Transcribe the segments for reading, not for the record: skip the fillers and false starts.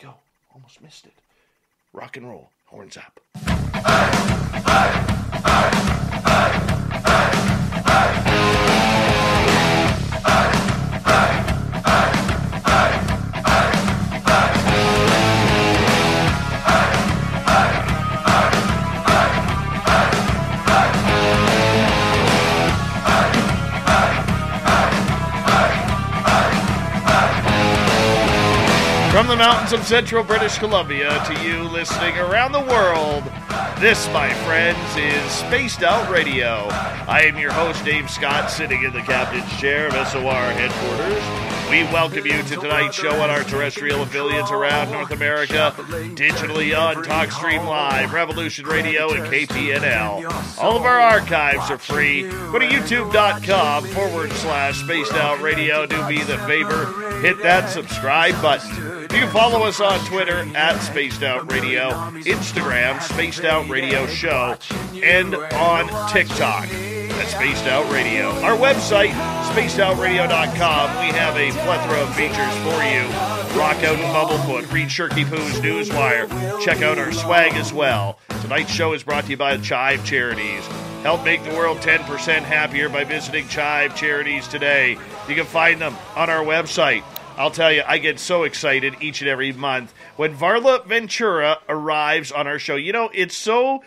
we go. Almost missed it. Rock and roll. Horns up. From the mountains of central British Columbia to you listening around the world, this, my friends, is Spaced Out Radio. I am your host, Dave Scott, sitting in the captain's chair of SOR headquarters. We welcome you to tonight's show on our terrestrial affiliates around North America, digitally on TalkStream Live, Revolution Radio, and KPNL. All of our archives are free. Go to youtube.com/Spaced Out Radio. Do me the favor, hit that subscribe button. You can follow us on Twitter at Spaced Out Radio, Instagram, Spaced Out Radio Show, and on TikTok at Spaced Out Radio. Our website, spacedoutradio.com. We have a plethora of features for you. Rock Out and Bumblefoot, read Shirky Poo's Newswire. Check out our swag as well. Tonight's show is brought to you by Chive Charities. Help make the world 10% happier by visiting Chive Charities today. You can find them on our website. I'll tell you, I get so excited each and every month when Varla Ventura arrives on our show. You know, it's so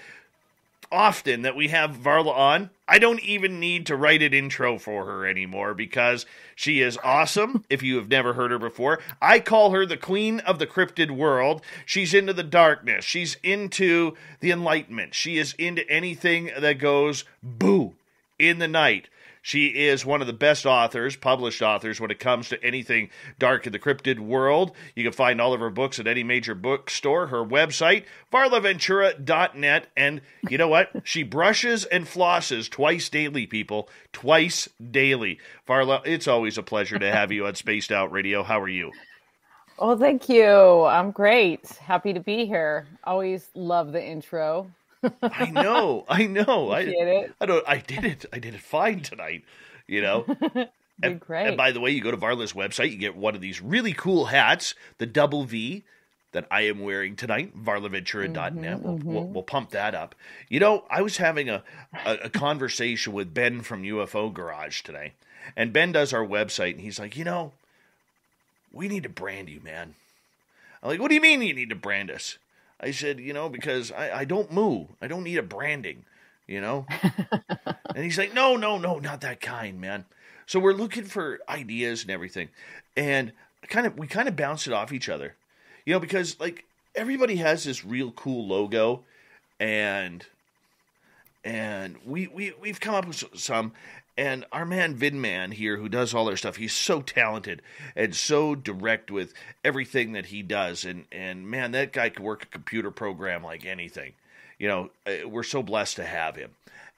often that we have Varla on, I don't even need to write an intro for her anymore because she is awesome. If you have never heard her before, I call her the queen of the cryptid world. She's into the darkness. She's into the enlightenment. She is into anything that goes boo in the night. She is one of the best authors, published authors, when it comes to anything dark in the cryptid world. You can find all of her books at any major bookstore. Her website, varlaventura.net. And you know what? She brushes and flosses twice daily, people. Twice daily. Varla, it's always a pleasure to have you on Spaced Out Radio. How are you? Oh, thank you. I'm great. Happy to be here. Always love the intro. I know. Appreciate it. I did it fine tonight, you know. You're great. And by the way, you go to Varla's website, you get one of these really cool hats, the double V that I am wearing tonight, varlaventura.net. We'll pump that up. You know, I was having a conversation with Ben from UFO Garage today, and Ben does our website, and he's like, you know, we need to brand you, man. I'm like, what do you mean you need to brand us? I said, you know, because I don't moo. I don't need a branding, you know? And he's like, no, not that kind, man. So we're looking for ideas and everything. And we kind of bounce it off each other, you know, because like everybody has this real cool logo and we've come up with some. And our man Vidman here, who does all our stuff, he's so talented and so direct with everything that he does. And man, that guy can work a computer program like anything. You know, we're so blessed to have him.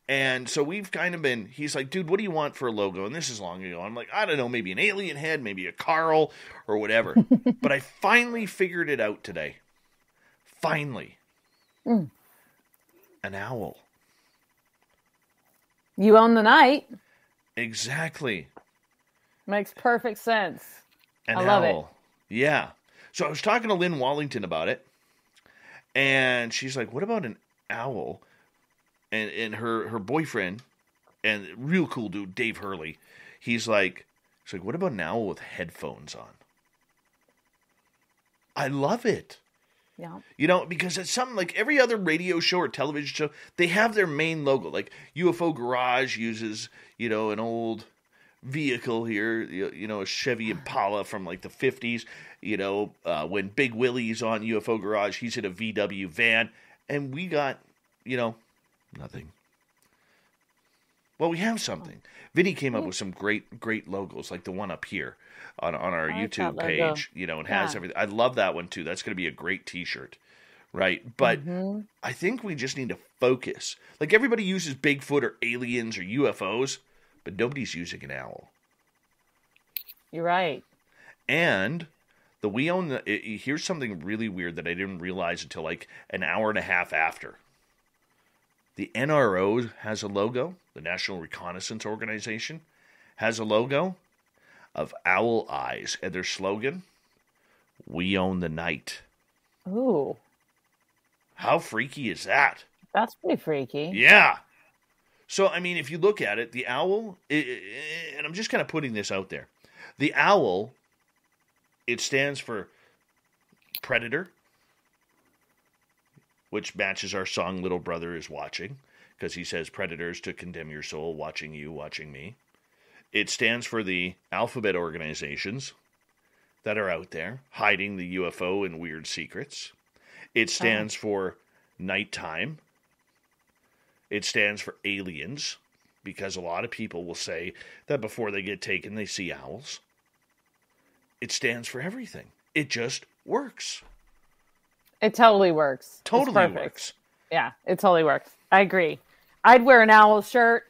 And so we've kind of been, he's like, dude, what do you want for a logo? And this is long ago. I'm like, I don't know, maybe an alien head, maybe a Carl or whatever. But I finally figured it out today. Finally. An owl. You own the night. Exactly. Makes perfect sense. An I love owl. It. Yeah. So I was talking to Lynn Wallington about it, and she's like, what about an owl? And her boyfriend, and real cool dude, Dave Hurley, he's like, what about an owl with headphones on? I love it. Yeah. You know, because it's something like every other radio show or television show, they have their main logo. Like UFO Garage uses, you know, an old vehicle here, you know, a Chevy Impala from like the 50s. You know, when Big Willie's on UFO Garage, he's in a VW van. And we got, you know, nothing. Well, we have something. Vinny came up with some great logos, like the one up here on our YouTube page, you know, and has everything. I love that one too. That's going to be a great t-shirt, right? But I think we just need to focus. Like everybody uses Bigfoot or aliens or UFOs, but nobody's using an owl. You're right. And here's something really weird that I didn't realize until like an hour and a half after. The NRO has a logo. The National Reconnaissance Organization has a logo of owl eyes. And their slogan, We own the night. Ooh. How freaky is that? That's pretty freaky. Yeah. So, I mean, if you look at it, the owl, and I'm just kind of putting this out there. The owl, it stands for predator, which matches our song Little Brother is Watching, because he says predators to condemn your soul, watching you, watching me. It stands for the alphabet organizations that are out there, hiding the UFO and weird secrets. It stands for nighttime. It stands for aliens, because a lot of people will say that before they get taken, they see owls. It stands for everything. It just works. It totally works. Totally works. Yeah, it totally works. I agree. I'd wear an owl shirt.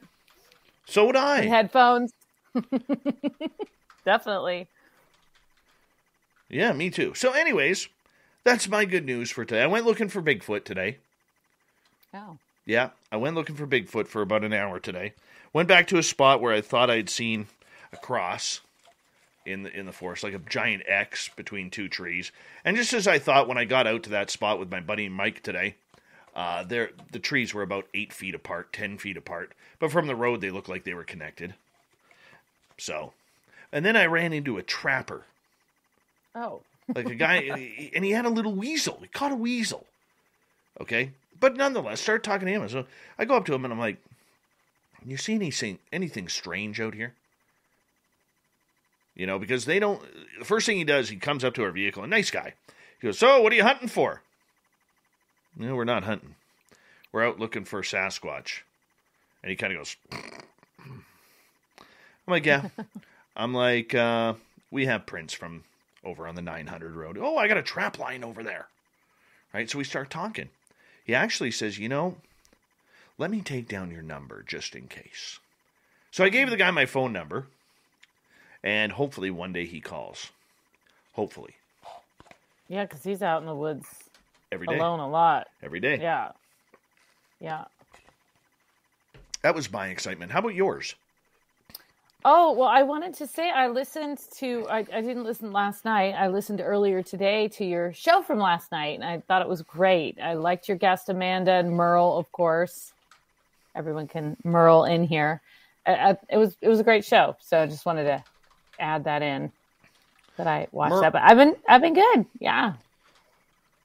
So would I. And headphones. Definitely. Yeah, me too. So anyways, that's my good news for today. I went looking for Bigfoot today. Oh. Yeah, I went looking for Bigfoot for about an hour today. Went back to a spot where I thought I'd seen a cross in the forest, like a giant X between two trees. And just as I thought when I got out to that spot with my buddy Mike today, the trees were about 8 feet apart, 10 feet apart. But from the road, they looked like they were connected. So, and then I ran into a trapper. Oh. Like a guy, and he had a little weasel. He caught a weasel. Okay? But nonetheless, started talking to him. So I go up to him and I'm like, you see anything strange out here? You know, because they don't, the first thing he does, he comes up to our vehicle, a nice guy. He goes, so what are you hunting for? No, we're not hunting. We're out looking for Sasquatch. And he kind of goes, I'm like, yeah. I'm like, we have prints from over on the 900 road. Oh, I got a trap line over there. Right? So we start talking. He actually says, you know, let me take down your number just in case. So I gave the guy my phone number. And hopefully one day he calls. Hopefully. Yeah, because he's out in the woods every day. Alone a lot. Every day. Yeah. Yeah. That was my excitement. How about yours? Oh, well, I wanted to say I listened to, I didn't listen last night. I listened earlier today to your show from last night, and I thought it was great. I liked your guest, Amanda, and Merle, of course. Everyone can Merle in here. It was a great show, so I just wanted to add that in, that I watched that. But I've been good, yeah.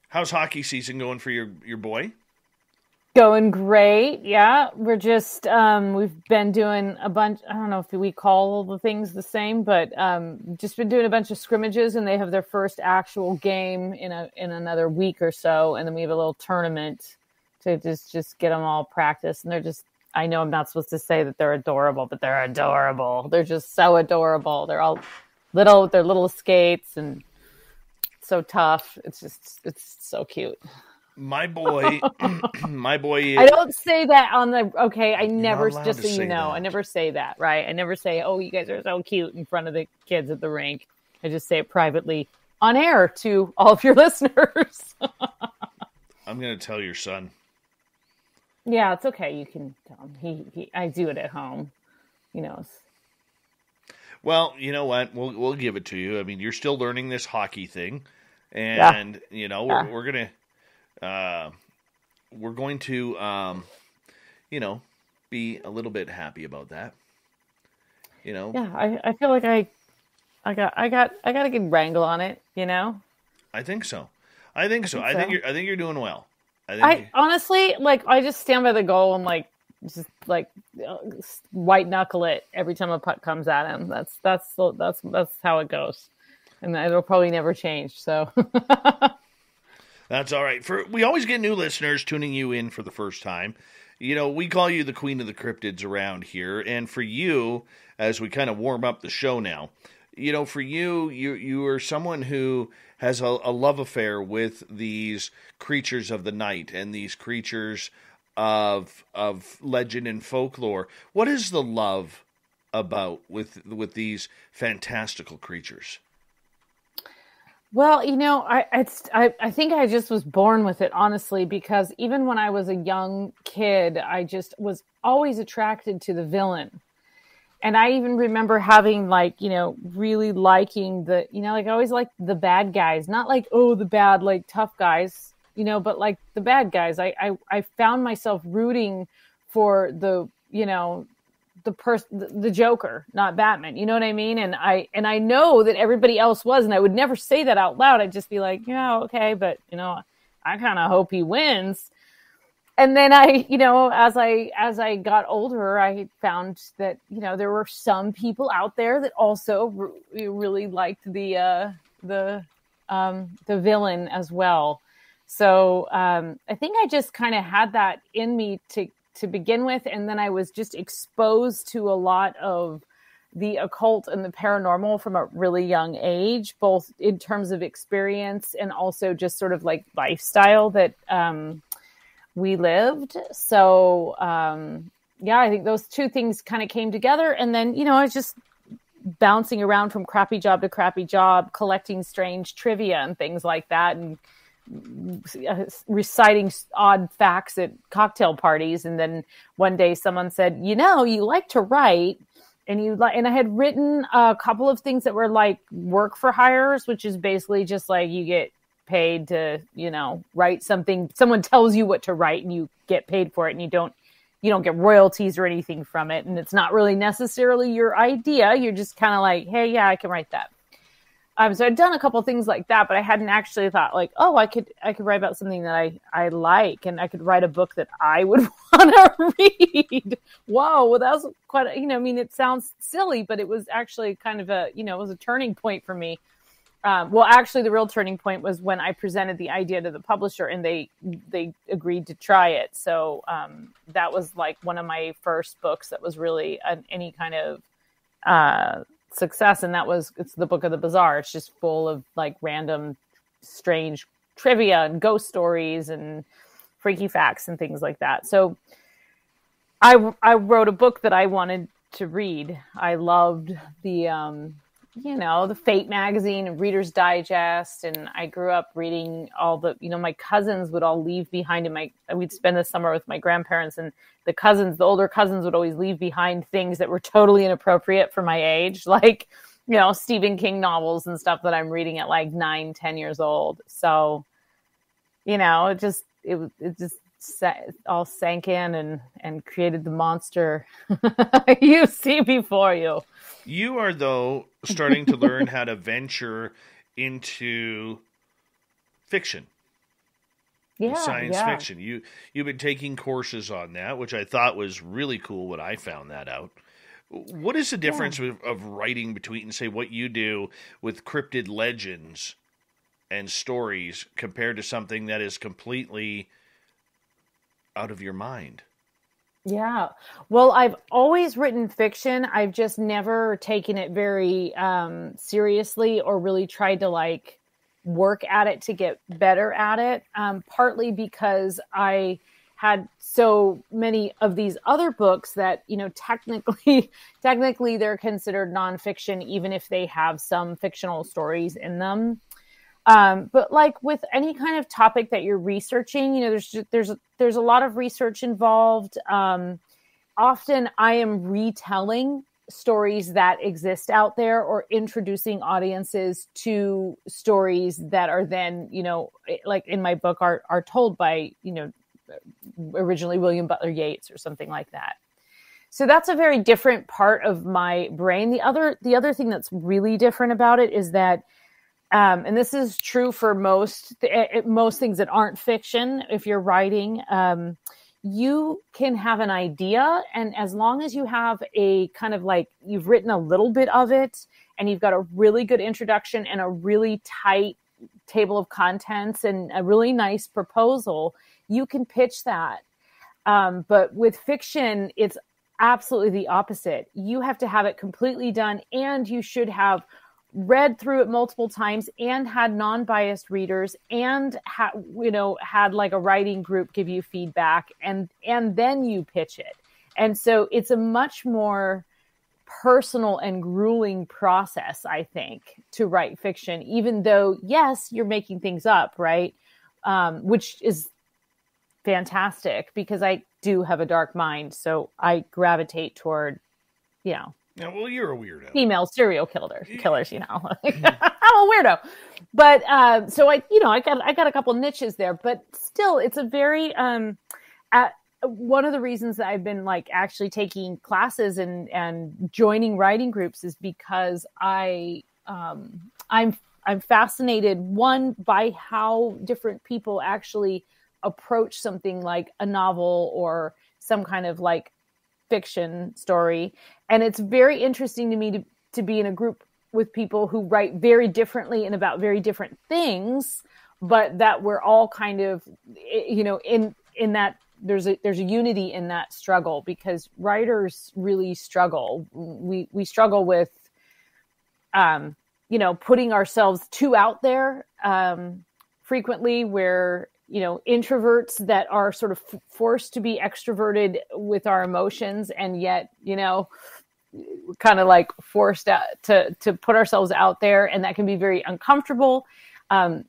How's hockey season going for your boy? Going great, yeah. We're just we've been doing a bunch. I don't know if we call all the things the same, but just been doing a bunch of scrimmages, and they have their first actual game in another week or so, and then we have a little tournament to just get them all practiced. And they're just, I know I'm not supposed to say that they're adorable, but they're adorable. They're just so adorable. They're all little with their little skates and so tough. It's so cute. My boy. I don't say that on the, okay, I never, just so you know, that. I never say that, right? I never say, oh, you guys are so cute in front of the kids at the rink. I just say it privately on air to all of your listeners. I'm going to tell your son. Yeah, it's okay. You can tell him. I do it at home. He knows. Well, you know what? We'll give it to you. I mean, you're still learning this hockey thing, and you know we're going to you know, be a little bit happy about that. You know. Yeah, I feel like I got a good wrangle on it. You know. I think so. I think you're doing well. I honestly, like, I just stand by the goal and just white knuckle it every time a puck comes at him. That's how it goes, and it'll probably never change. So that's all right. We always get new listeners tuning you in for the first time. You know, we call you the Queen of the Cryptids around here, and for you, as we kind of warm up the show now, you know, for you are someone who has a love affair with these creatures of the night and these creatures of legend and folklore. What is the love about with these fantastical creatures? Well, you know, I think I just was born with it, honestly, because even when I was a young kid, I just was always attracted to the villain. And I even remember having like, really liking the, like I always liked the bad guys, not like, oh, the bad, like tough guys, but like the bad guys. I found myself rooting for the Joker, not Batman. You know what I mean? And I know that everybody else was, and I would never say that out loud. I'd just be like, yeah, okay, but I kind of hope he wins. And then as I got older, I found that, there were some people out there that also really liked the villain as well. So I think I just kind of had that in me to begin with. And then I was just exposed to a lot of the occult and the paranormal from a really young age, both in terms of experience and also just sort of like lifestyle that we lived. So, I think those two things kind of came together. And then, I was just bouncing around from crappy job to crappy job, collecting strange trivia and things like that, and reciting odd facts at cocktail parties. And then one day someone said, you like to write, and I had written a couple of things that were like work for hires, which is basically just like you get paid to, write something. Someone tells you what to write and you get paid for it, and you don't get royalties or anything from it. And it's not really necessarily your idea. You're just kind of like, hey, yeah, I can write that. So I'd done a couple things like that, but I hadn't actually thought like, oh, I could write about something that I like, and I could write a book that I would want to read. Whoa, well, that was quite, it sounds silly, but it was actually kind of it was a turning point for me. Actually, the real turning point was when I presented the idea to the publisher, and they agreed to try it. So that was like one of my first books that was really any kind of success, and it's the Book of the Bizarre. It's just full of like random, strange trivia and ghost stories and freaky facts and things like that. So I wrote a book that I wanted to read. I loved the the Fate magazine and Reader's Digest. And I grew up reading all the, my cousins would all leave behind we'd spend the summer with my grandparents, and the older cousins would always leave behind things that were totally inappropriate for my age. Like, Stephen King novels and stuff that I'm reading at like 9, 10 years old. So, it just all sank in and created the monster you see before you. You are, though, starting to learn how to venture into fiction. Yeah, science fiction. You've been taking courses on that, which I thought was really cool when I found that out. What is the difference of writing between, say, what you do with cryptid legends and stories compared to something that is completely out of your mind? Yeah. Well, I've always written fiction. I've just never taken it very seriously or really tried to like work at it to get better at it. Partly because I had so many of these other books that, technically they're considered nonfiction, even if they have some fictional stories in them. But like with any kind of topic that you're researching, there's a lot of research involved. Often I am retelling stories that exist out there or introducing audiences to stories that are then, like in my book are told by, originally William Butler Yeats or something like that. So that's a very different part of my brain. The other thing that's really different about it is that, and this is true for most things that aren't fiction. If you're writing, you can have an idea, and as long as you have a kind of like you've written a little bit of it, and you've got a really good introduction and a really tight table of contents and a really nice proposal, you can pitch that. But with fiction, it's absolutely the opposite. You have to have it completely done, and you should have read through it multiple times and had non-biased readers and had like a writing group give you feedback, and then you pitch it. And so it's a much more personal and grueling process, I think, to write fiction, even though, yes, you're making things up, right? Which is fantastic because I do have a dark mind. So I gravitate toward, Yeah, well, you're a weirdo. Female serial killers, you know. I'm a weirdo. But so I got a couple niches there, but still it's a very one of the reasons that I've been like actually taking classes and joining writing groups is because I'm fascinated, one, by how different people actually approach something like a novel or some kind of like fiction story. And it's very interesting to me to be in a group with people who write very differently and about very different things, but that we're all kind of, you know, in that there's a unity in that struggle, because writers really struggle. We struggle with, you know, putting ourselves too out there frequently, where, you know, introverts that are sort of forced to be extroverted with our emotions, and yet, you know, kind of like forced to put ourselves out there, and that can be very uncomfortable.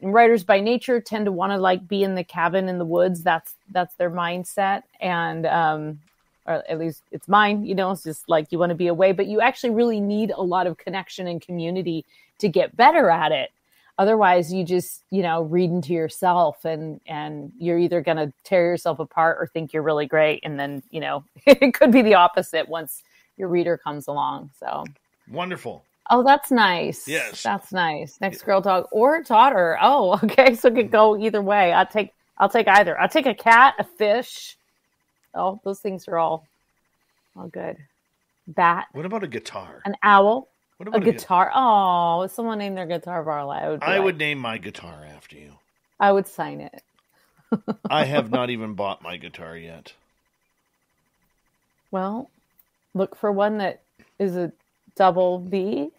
Writers by nature tend to want to like be in the cabin in the woods. That's their mindset, and or at least it's mine. You know, it's just like you want to be away, but you actually really need a lot of connection and community to get better at it. Otherwise, you just, you know, read into yourself, and you're either going to tear yourself apart or think you're really great, and then, you know, it could be the opposite once your reader comes along. So wonderful. Oh, that's nice. Yes, that's nice. Next girl, dog, or daughter. Oh, okay. So it could go either way. I'll take either. I'll take a cat, a fish. Oh, those things are all good. Bat. What about a guitar? An owl. What about a guitar? Oh, if someone named their guitar Varla, I would name my guitar after you. I would sign it. I have not even bought my guitar yet. Well, look for one that is a double V.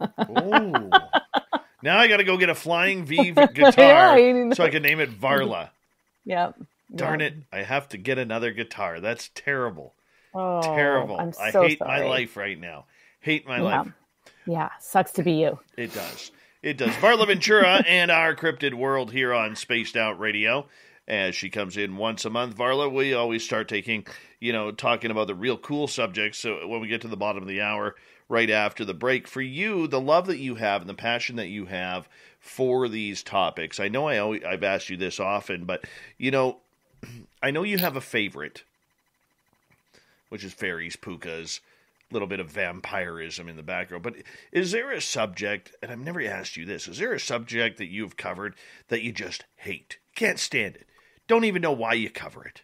Oh. Now I got to go get a flying V guitar so I can name it Varla. Yep. Darn it. I have to get another guitar. That's terrible. Oh, terrible. I'm so I hate sorry. my life right now. Hate my life. Yeah. Sucks to be you. It does. It does. Varla Ventura and our cryptid world here on Spaced Out Radio. As she comes in once a month, Varla, we always start taking, you know, talking about the real cool subjects. So when we get to the bottom of the hour, right after the break, for you, the love that you have and the passion that you have for these topics. I know I've asked you this often, but, you know, I know you have a favorite, which is fairies, Pookas, a little bit of vampirism in the background. But is there a subject, and I've never asked you this, is there a subject that you've covered that you just hate? Can't stand it. Don't even know why you cover it.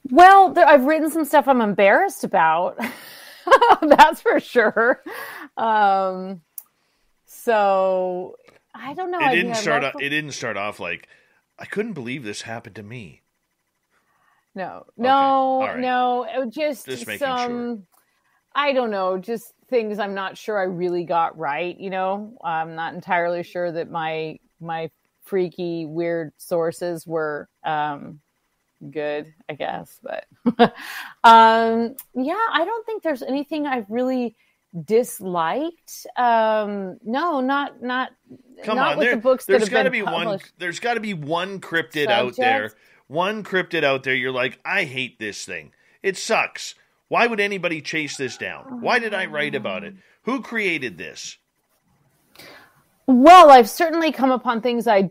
Well, I've written some stuff I'm embarrassed about. That's for sure. So I don't know. It didn't start off like, I couldn't believe this happened to me. No. Just making some, sure. I don't know, just things I'm not sure I really got right. You know, I'm not entirely sure that my freaky, weird sources were good, I guess. But I don't think there's anything I've really disliked. No, not Come not on, with the books that have been published. There's got to be one cryptid out there. One cryptid out there, you're like, I hate this thing. It sucks. Why would anybody chase this down? Why did I write about it? Who created this? Well, I've certainly come upon things I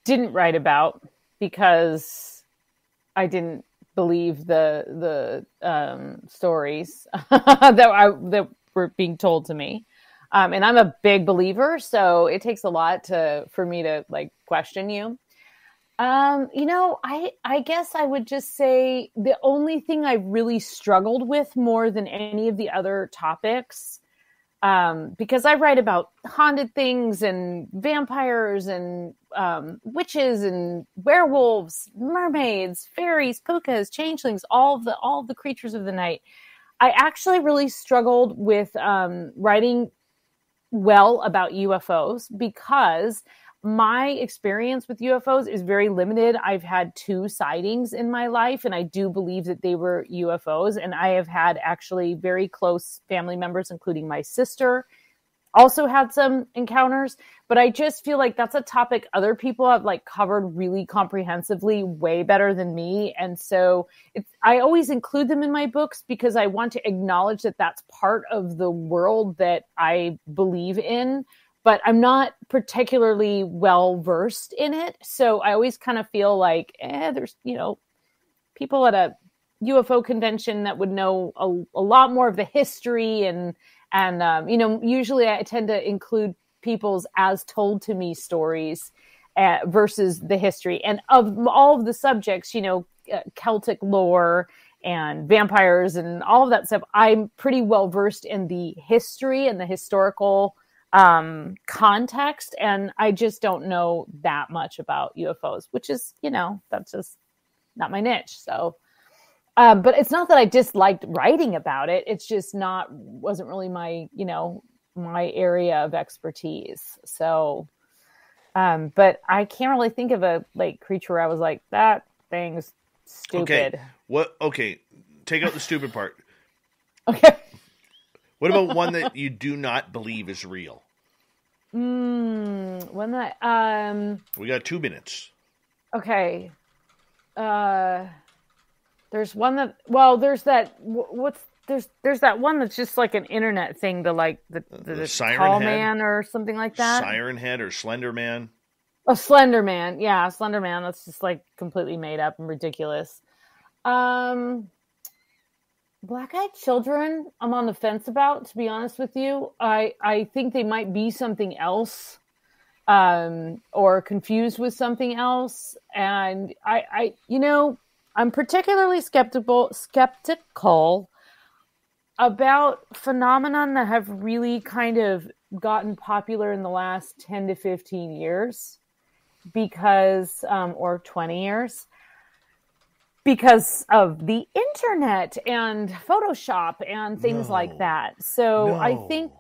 didn't write about because I didn't believe the stories that were being told to me. And I'm a big believer, so it takes a lot for me to like question you. You know, I guess I would just say the only thing I really struggled with more than any of the other topics, because I write about haunted things and vampires and witches and werewolves, mermaids, fairies, pookas, changelings, all of the creatures of the night. I actually really struggled with writing well about UFOs because my experience with UFOs is very limited. I've had 2 sightings in my life, and I do believe that they were UFOs. And I have had actually very close family members, including my sister, also had some encounters, but I just feel like that's a topic other people have like covered really comprehensively, way better than me. And so I always include them in my books because I want to acknowledge that that's part of the world that I believe in, but I'm not particularly well versed in it. So I always kind of feel like, there's, people at a UFO convention that would know a lot more of the history and usually I tend to include people's as told to me stories versus the history. And of all of the subjects, Celtic lore and vampires and all of that stuff, I'm pretty well versed in the history and the historical context. And I just don't know that much about UFOs, which is, that's just not my niche. So, but it's not that I disliked writing about it. It's just wasn't really my, my area of expertise. So, but I can't really think of a creature where I was like, that thing's stupid. Okay. Take out the stupid part. Okay. What about one that you do not believe is real? One that, we got 2 minutes. Okay. There's one that, there's that, there's that one that's just like an internet thing, the Siren tall Head? Man or something like that. Siren Head or Slender Man? Oh, Slender Man. Yeah, Slender Man. That's just like completely made up and ridiculous. Black-Eyed Children, I'm on the fence about, to be honest with you. I think they might be something else, or confused with something else. And I'm particularly skeptical about phenomenon that have really kind of gotten popular in the last 10 to 15 years because, or 20 years, because of the internet and Photoshop and things like that. So I think,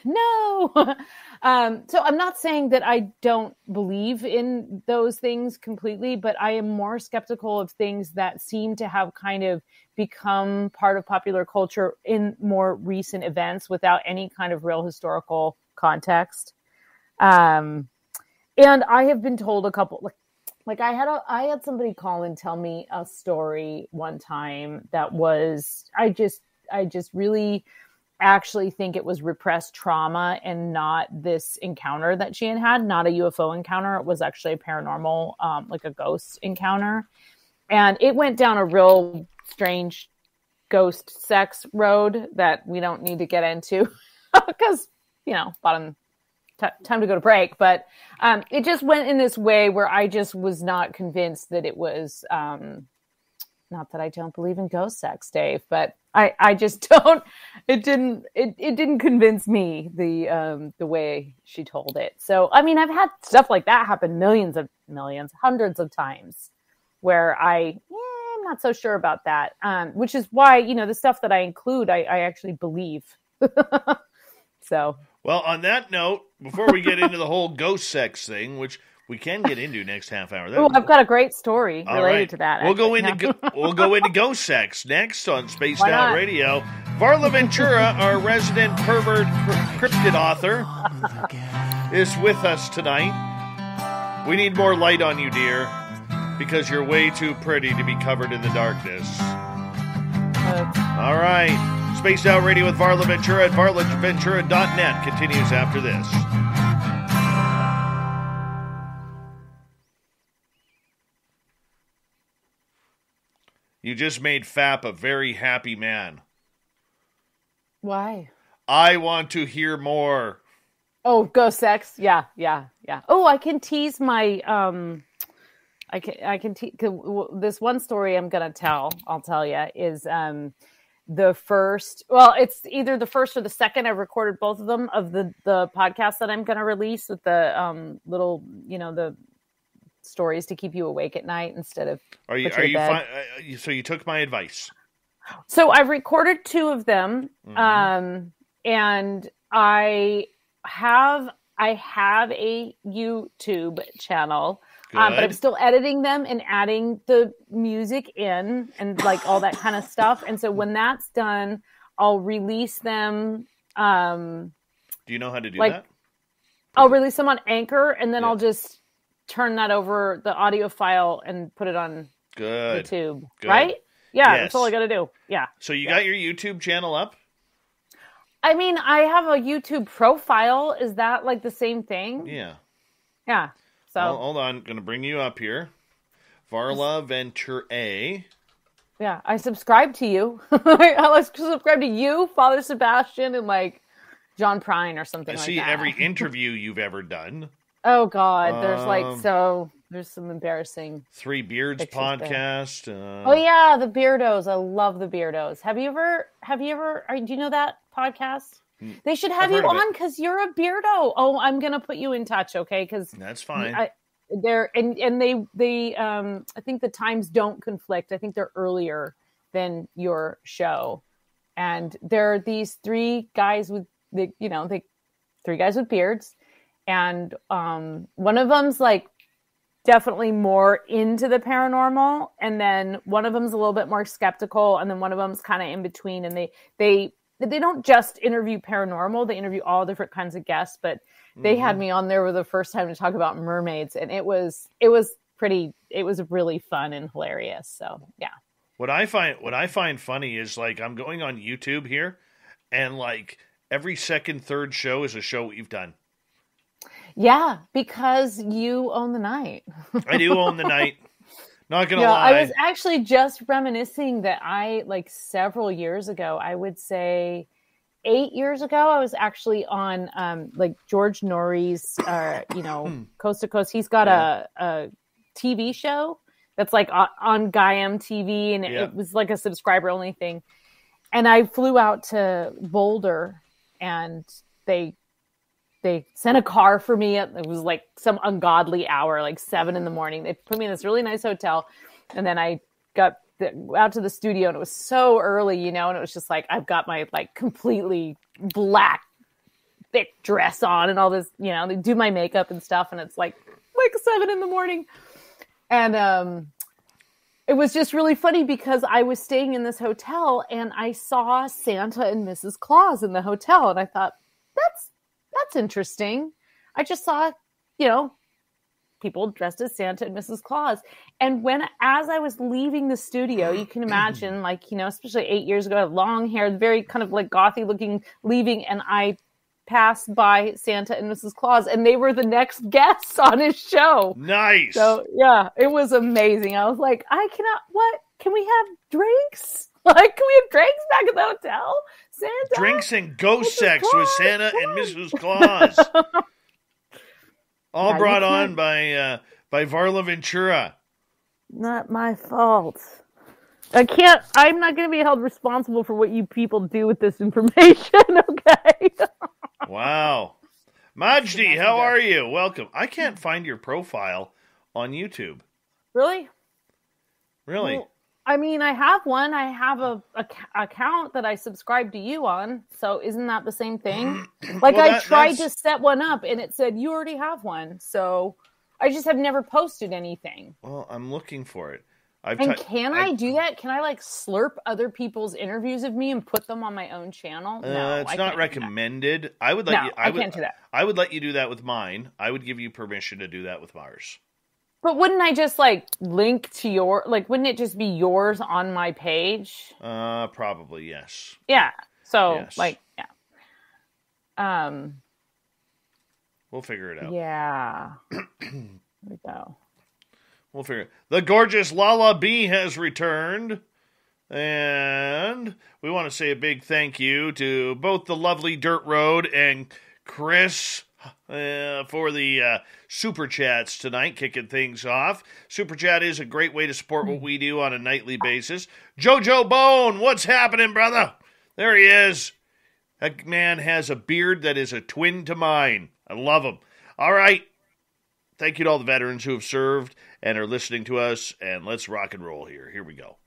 no. So I'm not saying that I don't believe in those things completely, but I am more skeptical of things that seem to have kind of become part of popular culture in more recent events without any kind of real historical context. And I have been told a couple, I had somebody call and tell me a story one time that was, I just really actually think it was repressed trauma and not this encounter that she had, not a UFO encounter. It was actually a paranormal, like a ghost encounter. And it went down a real strange ghost sex road that we don't need to get into because, time to go to break. But it just went in this way where I just was not convinced that it was, not that I don't believe in ghost sex, Dave, but I just don't. It didn't convince me the way she told it. So I mean, I've had stuff like that happen hundreds of times, where I'm not so sure about that. Which is why the stuff that I include, I actually believe. So. Well, on that note, before we get into the whole ghost sex thing, which we can get into next half hour. Oh, I've got a great story related to that. We'll go into ghost sex next on Spaced Out Radio. Varla Ventura, our resident pervert cryptid author, is with us tonight. We need more light on you, dear, because you're way too pretty to be covered in the darkness. All right. Spaced Out Radio with Varla Ventura at varlaventura.net continues after this. You just made Fap a very happy man. Why? I want to hear more. Oh, ghost sex? Yeah. Oh, I can tease my this one story I'm gonna tell. I'll tell you is the first. Well, it's either the first or the second. I've recorded both of them of the podcast that I'm gonna release with the little the stories to keep you awake at night instead of. Are you fine? So you took my advice. So I've recorded 2 of them, and I have a YouTube channel, but I'm still editing them and adding the music in and like all that kind of stuff. And so when that's done, I'll release them. Do you know how to do like, that? I'll release them on Anchor, and then Yeah. I'll just turn that over the audio file and put it on YouTube. Good. Right? Yeah, Yes. that's all I got to do. Yeah. So you got your YouTube channel up? I mean, I have a YouTube profile. Is that like the same thing? Yeah. Yeah. So Well, hold on. I'm going to bring you up here. Varla Ventura. yeah, I subscribe to you. I subscribe to you, Father Sebastian, and like John Prine or something I like see that. every interview you've ever done. Oh God, there's some embarrassing. Three Beards podcast. Oh yeah, the Beardos. I love the Beardos. Have you ever? Do you know that podcast? They should have you on because you're a Beardo. Oh, I'm gonna put you in touch, okay? Because that's fine. They're they I think the times don't conflict. I think they're earlier than your show, and there are these three guys with three guys with beards, and one of them's like definitely more into the paranormal, and then one of them's a little bit more skeptical, and then one of them's kind of in between, and they don't just interview paranormal, they interview all different kinds of guests, but they had me on there for the first time to talk about mermaids, and it was really fun and hilarious. So yeah. What I find funny is like I'm going on YouTube here, and like every second, third show is a show we've done. Yeah, because you own the night. I do own the night. Not gonna lie. I was actually just reminiscing that I, like several years ago, I would say 8 years ago, I was actually on like George Norrie's, Coast to Coast. He's got a TV show that's like on Gaiam TV, and it was like a subscriber only thing. And I flew out to Boulder, and they sent a car for me. It was like some ungodly hour, like 7 a.m. They put me in this really nice hotel. And then I got out to the studio, and it was so early, and it was just like, I've got my like completely black, thick dress on and all this, they do my makeup and stuff. And it's like 7 a.m. And it was just really funny because I was staying in this hotel, and I saw Santa and Mrs. Claus in the hotel. And I thought, that's interesting. I just saw, people dressed as Santa and Mrs. Claus. And as I was leaving the studio, you can imagine, like, especially 8 years ago, I had long hair, very kind of like gothy looking, leaving. And I passed by Santa and Mrs. Claus, and they were the next guests on his show. Nice. So yeah, it was amazing. I was like, what? Can we have drinks? Like, can we have drinks back at the hotel? Santa? Drinks and ghost sex with Santa and Mrs. Claus. All brought on by Varla Ventura. Not my fault. I'm not going to be held responsible for what you people do with this information, okay? Wow. Majdi, how are you? Welcome. I can't find your profile on YouTube. Really? Really? Well, I mean, I have one. I have a account that I subscribe to you on. So isn't that the same thing? Like, I tried to set one up, and it said, you already have one. So I just have never posted anything. Well, I'm looking for it. Can I do that? Can I, like, slurp other people's interviews of me and put them on my own channel? No, it's not recommended. I can't do that. I would let you do that with mine. I would give you permission to do that with ours. But wouldn't I just, like, link to wouldn't it just be yours on my page? Probably, yes. Yeah. So, yes. Like, yeah. We'll figure it out. Yeah. There we go. We'll figure it. The gorgeous Lala B has returned. And we want to say a big thank you to both the lovely Dirt Road and Chris for the Super Chats tonight, kicking things off. Super Chat is a great way to support what we do on a nightly basis. Jojo Bone, what's happening, brother? There he is. That man has a beard that is a twin to mine. I love him. All right. Thank you to all the veterans who have served and are listening to us, and let's rock and roll here. Here we go.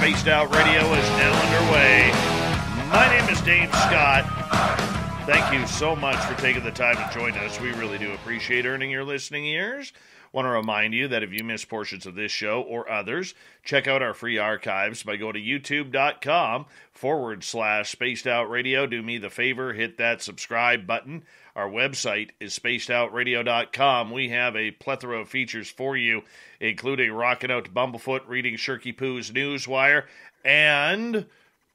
Spaced Out Radio is now underway. My name is Dave Scott. Thank you so much for taking the time to join us. We really do appreciate earning your listening ears. Want to remind you that if you miss portions of this show or others, check out our free archives by going to youtube.com/Spaced Out Radio. Do me the favor, hit that subscribe button. Our website is spacedoutradio.com. We have a plethora of features for you, including rocking out to Bumblefoot, reading Shirky Poo's Newswire, and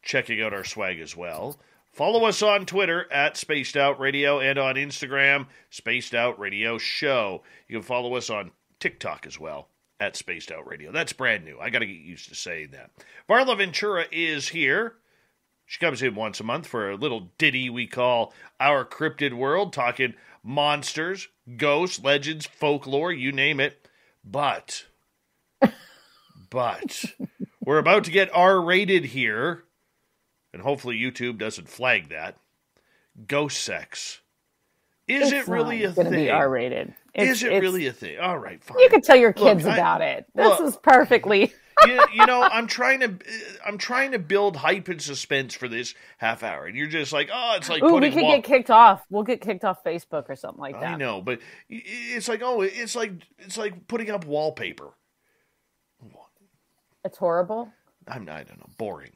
checking out our swag as well. Follow us on Twitter at Spaced Out Radio and on Instagram, Spaced Out Radio Show. You can follow us on TikTok as well at Spaced Out Radio. That's brand new. I got to get used to saying that. Varla Ventura is here. She comes in once a month for a little ditty we call Our Cryptid World, talking monsters, ghosts, legends, folklore, you name it. But we're about to get R-rated here, and hopefully YouTube doesn't flag that. Ghost sex. Is it really a thing? It's going to be R-rated. Is it really a thing? All right, fine. You can tell your kids about it. This is perfectly... you know, I'm trying to build hype and suspense for this half hour, and you're just like, oh, it's like we could get kicked off. We'll get kicked off Facebook or something like that. I know, but it's like, oh, it's like putting up wallpaper. It's horrible. I don't know, boring.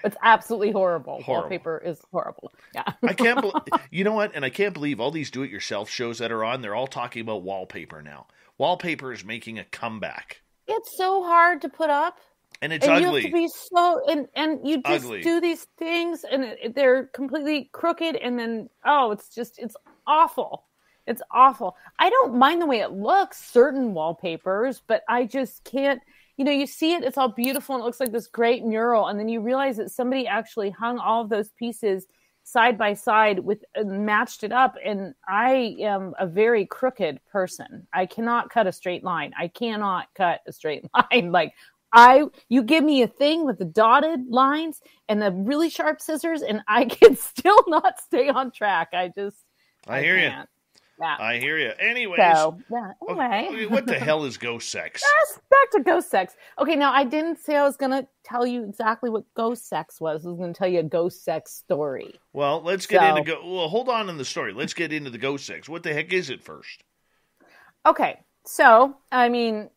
It's absolutely horrible. Wallpaper is horrible. Yeah. I can't you know what? And I can't believe all these do-it-yourself shows that are on, they're all talking about wallpaper now. Wallpaper is making a comeback. It's so hard to put up. And it's ugly. You have to be so, and you just do these things and they're completely crooked and then, it's awful. It's awful. I don't mind the way it looks, certain wallpapers, but I just can't, you see it, it's all beautiful and it looks like this great mural. And then you realize that somebody actually hung all of those pieces side by side with matched it up. And I am a very crooked person. I cannot cut a straight line. Like you give me a thing with the dotted lines and the really sharp scissors and I can still not stay on track. I hear you. Yeah. I hear you. Anyways. Anyway. What the hell is ghost sex? Yes, back to ghost sex. Okay, now I didn't say I was going to tell you exactly what ghost sex was. I was going to tell you a ghost sex story. Well, let's get into hold on in the story. Let's get into the ghost sex. What the heck is it first? Okay, so, I mean,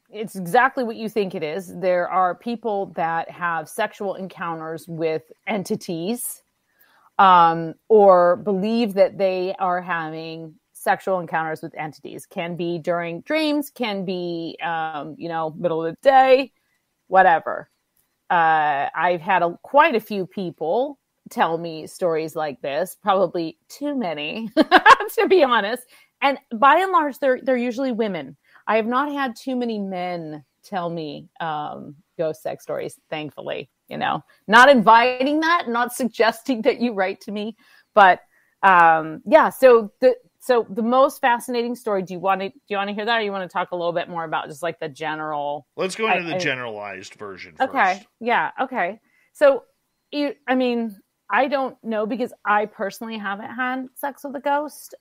it's exactly what you think it is. There are people that have sexual encounters with entities or believe that they are having sexual encounters with entities. Can be during dreams, can be, middle of the day, whatever. I've had quite a few people tell me stories like this, probably too many, to be honest. And by and large, they're usually women. I have not had too many men tell me ghost sex stories, thankfully. Not inviting that, not suggesting that you write to me, but So the most fascinating story. Do you want to hear that, or you want to talk a little bit more about just like the general? Let's go into the generalized version first. Okay. Yeah. Okay. So, I don't know because I personally haven't had sex with a ghost.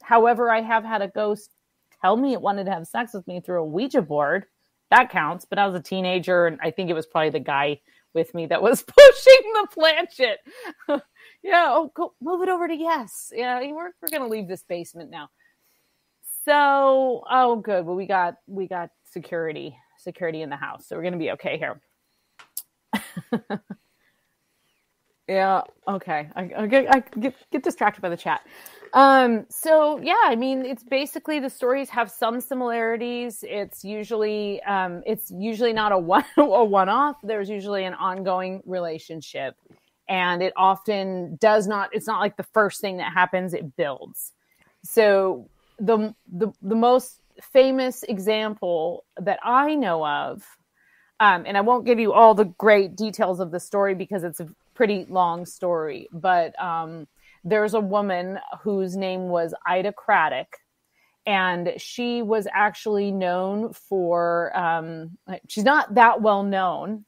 However, I have had a ghost tell me it wanted to have sex with me through a Ouija board. That counts. But I was a teenager, and I think it was probably the guy with me that was pushing the planchette. Yeah, go move it over to yes. Yeah, we're gonna leave this basement now. So, good. Well, we got security in the house, so we're gonna be okay here. Yeah. Okay. I get distracted by the chat. It's basically the stories have some similarities. It's usually not a one-off. There's usually an ongoing relationship. And it often does not, it's not like the first thing that happens, it builds. So the most famous example that I know of, and I won't give you all the great details of the story because it's a pretty long story, but there's a woman whose name was Ida Craddock, and she was actually known for, she's not that well known.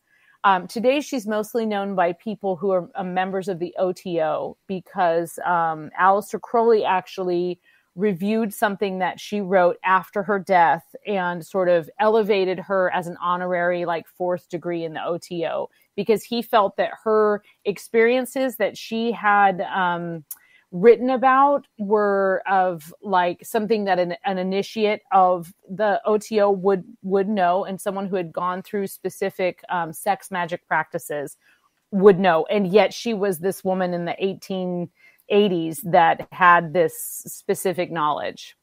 Today, she's mostly known by people who are members of the OTO because Aleister Crowley actually reviewed something that she wrote after her death and sort of elevated her as an honorary, like, 4th degree in the OTO, because he felt that her experiences that she had written about were of like something that an initiate of the OTO would know, and someone who had gone through specific sex magic practices would know. And yet she was this woman in the 1880s that had this specific knowledge.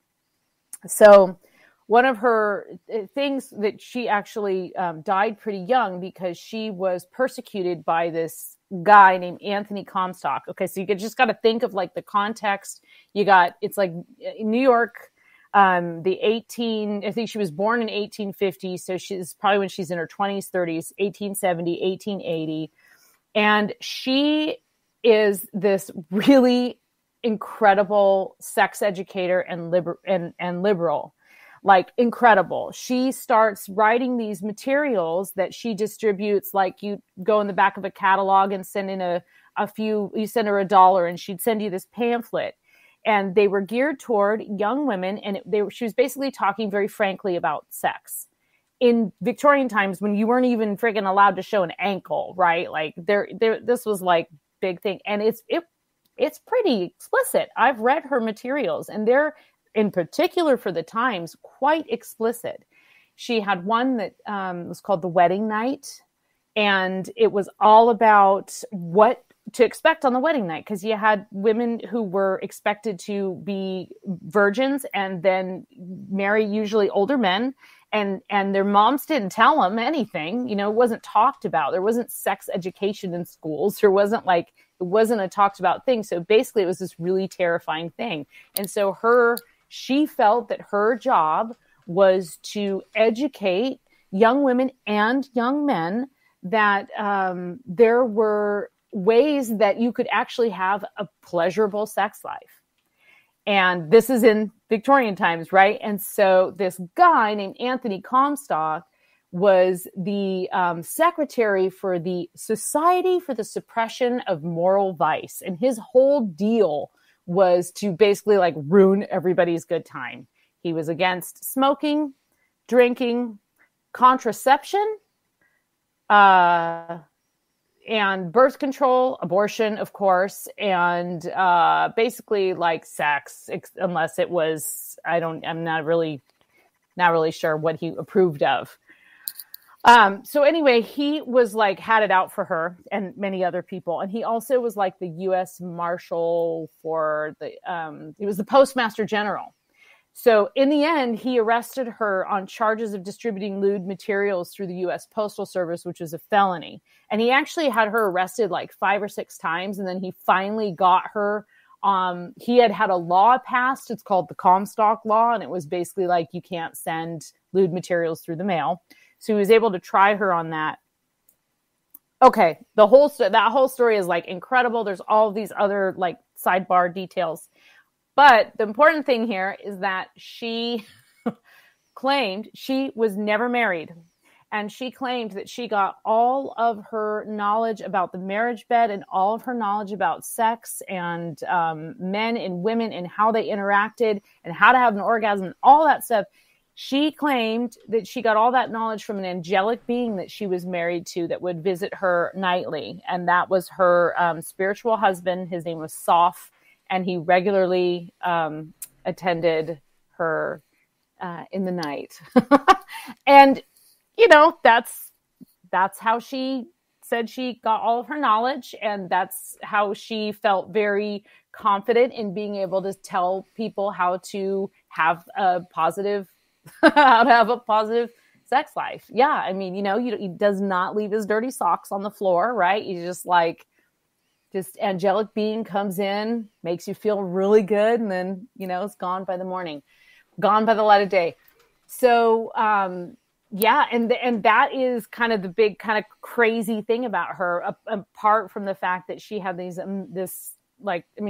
So one of her things that she actually died pretty young because she was persecuted by this guy named Anthony Comstock. Okay, so you just got to think of like the context. It's like in New York, I think she was born in 1850, so she's probably when she's in her 20s, 30s, 1870, 1880. And she is this really incredible sex educator and liberal. Like, incredible. She starts writing these materials that she distributes. Like, you go in the back of a catalog and send in you send her $1 and she'd send you this pamphlet. And they were geared toward young women. And she was basically talking very frankly about sex. In Victorian times, when you weren't even friggin' allowed to show an ankle, right? Like, this was like big thing. And it's pretty explicit. I've read her materials, and they're, in particular for the times, quite explicit. She had one that was called The Wedding Night, and it was all about what to expect on the wedding night, because you had women who were expected to be virgins and then marry usually older men, and their moms didn't tell them anything. You know, it wasn't talked about. There wasn't sex education in schools. It wasn't a talked about thing. So basically it was this really terrifying thing. And so she felt that her job was to educate young women and young men that there were ways that you could actually have a pleasurable sex life. And this is in Victorian times, right? And so this guy named Anthony Comstock was the secretary for the Society for the Suppression of Moral Vice. And his whole deal was to basically like ruin everybody's good time. He was against smoking, drinking, contraception, and birth control, abortion, of course, and basically like sex, unless it was, I'm not really sure what he approved of. So anyway, he was like, had it out for her and many other people. And he also was like the U.S. Marshal for he was the Postmaster General. So in the end, he arrested her on charges of distributing lewd materials through the U.S. Postal Service, which was a felony. And he actually had her arrested like 5 or 6 times. And then he finally got her. He had a law passed. It's called the Comstock Law. And it was basically like, you can't send lewd materials through the mail. So he was able to try her on that. Okay, that whole story is like incredible. There's all of these other like sidebar details. But the important thing here is that she claimed she was never married. And she claimed that she got all of her knowledge about the marriage bed and all of her knowledge about sex and men and women and how they interacted and how to have an orgasm and all that stuff. She claimed that she got all that knowledge from an angelic being that she was married to that would visit her nightly. And that was her spiritual husband. His name was Soph, and he regularly attended her in the night. And, you know, that's how she said she got all of her knowledge. And that's how she felt very confident in being able to tell people how to have a positive sex life. Yeah. I mean, you know, he does not leave his dirty socks on the floor, right? You just angelic being comes in, makes you feel really good. And then, you know, it's gone by the morning, gone by the light of day. So, yeah. And that is kind of the big kind of crazy thing about her, apart from the fact that she had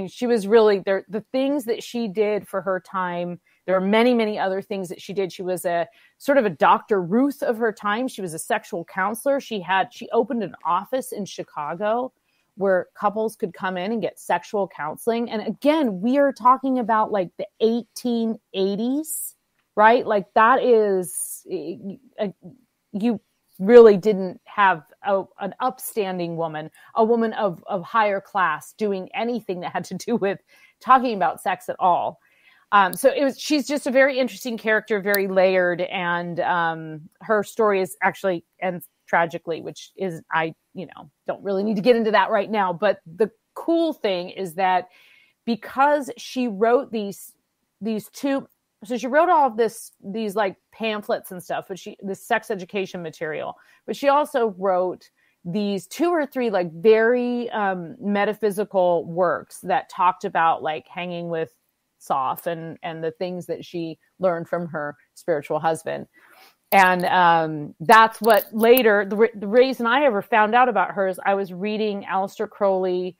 she was really there. The things that she did for her time, there are many, many other things that she did. She was a sort of a Dr. Ruth of her time. She was a sexual counselor. She opened an office in Chicago where couples could come in and get sexual counseling. And again, we are talking about like the 1880s, right? Like that is, you really didn't have an upstanding woman, a woman of higher class doing anything that had to do with talking about sex at all. So she's just a very interesting character, very layered. And her story is actually ends tragically, which is, don't really need to get into that right now. But the cool thing is that because she wrote these two, so she wrote all of these like pamphlets and stuff, but this sex education material, but she also wrote these 2 or 3 like very metaphysical works that talked about like hanging with Soph and the things that she learned from her spiritual husband. And that's what later, the reason I ever found out about her is I was reading Aleister Crowley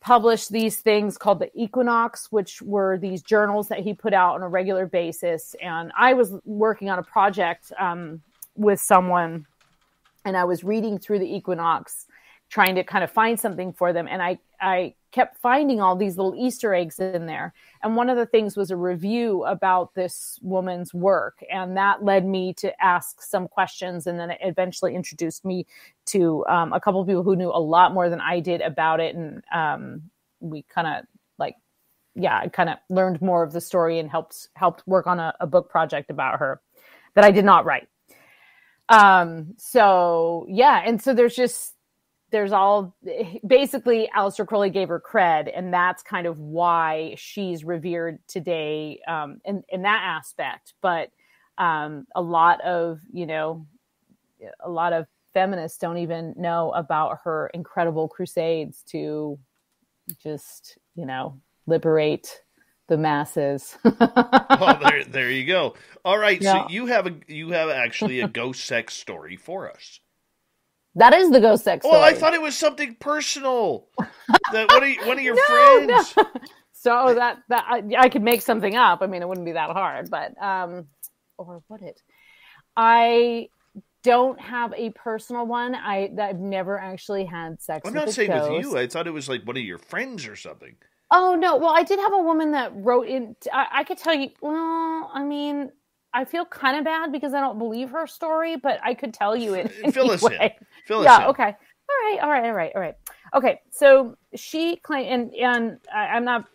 published these things called the Equinox, which were these journals that he put out on a regular basis. And I was working on a project with someone, and I was reading through the Equinox, trying to kind of find something for them. And I kept finding all these little Easter eggs in there. And one of the things was a review about this woman's work. And that led me to ask some questions. And then it eventually introduced me to a couple of people who knew a lot more than I did about it. And we kind of I kind of learned more of the story and helped work on a book project about her that I did not write. So yeah. And so there's all basically Aleister Crowley gave her cred, and that's kind of why she's revered today in that aspect. But a lot of feminists don't even know about her incredible crusades to just, liberate the masses. Well, there you go. All right. Yeah. So you have actually a ghost sex story for us. That is the ghost sex story. Well, I thought it was something personal. That one of your friends. No. So that I could make something up. I mean, it wouldn't be that hard, but or would it? I don't have a personal one. I've never actually had sex. I'm with not saying ghost. with you. I thought it was like one of your friends or something. Oh no! Well, I did have a woman that wrote in. I could tell you. Well, I mean, I feel kind of bad because I don't believe her story, but I could tell you it anyway. Fill us in. Yeah. Okay. All right. Okay. So she claimed, and I'm not,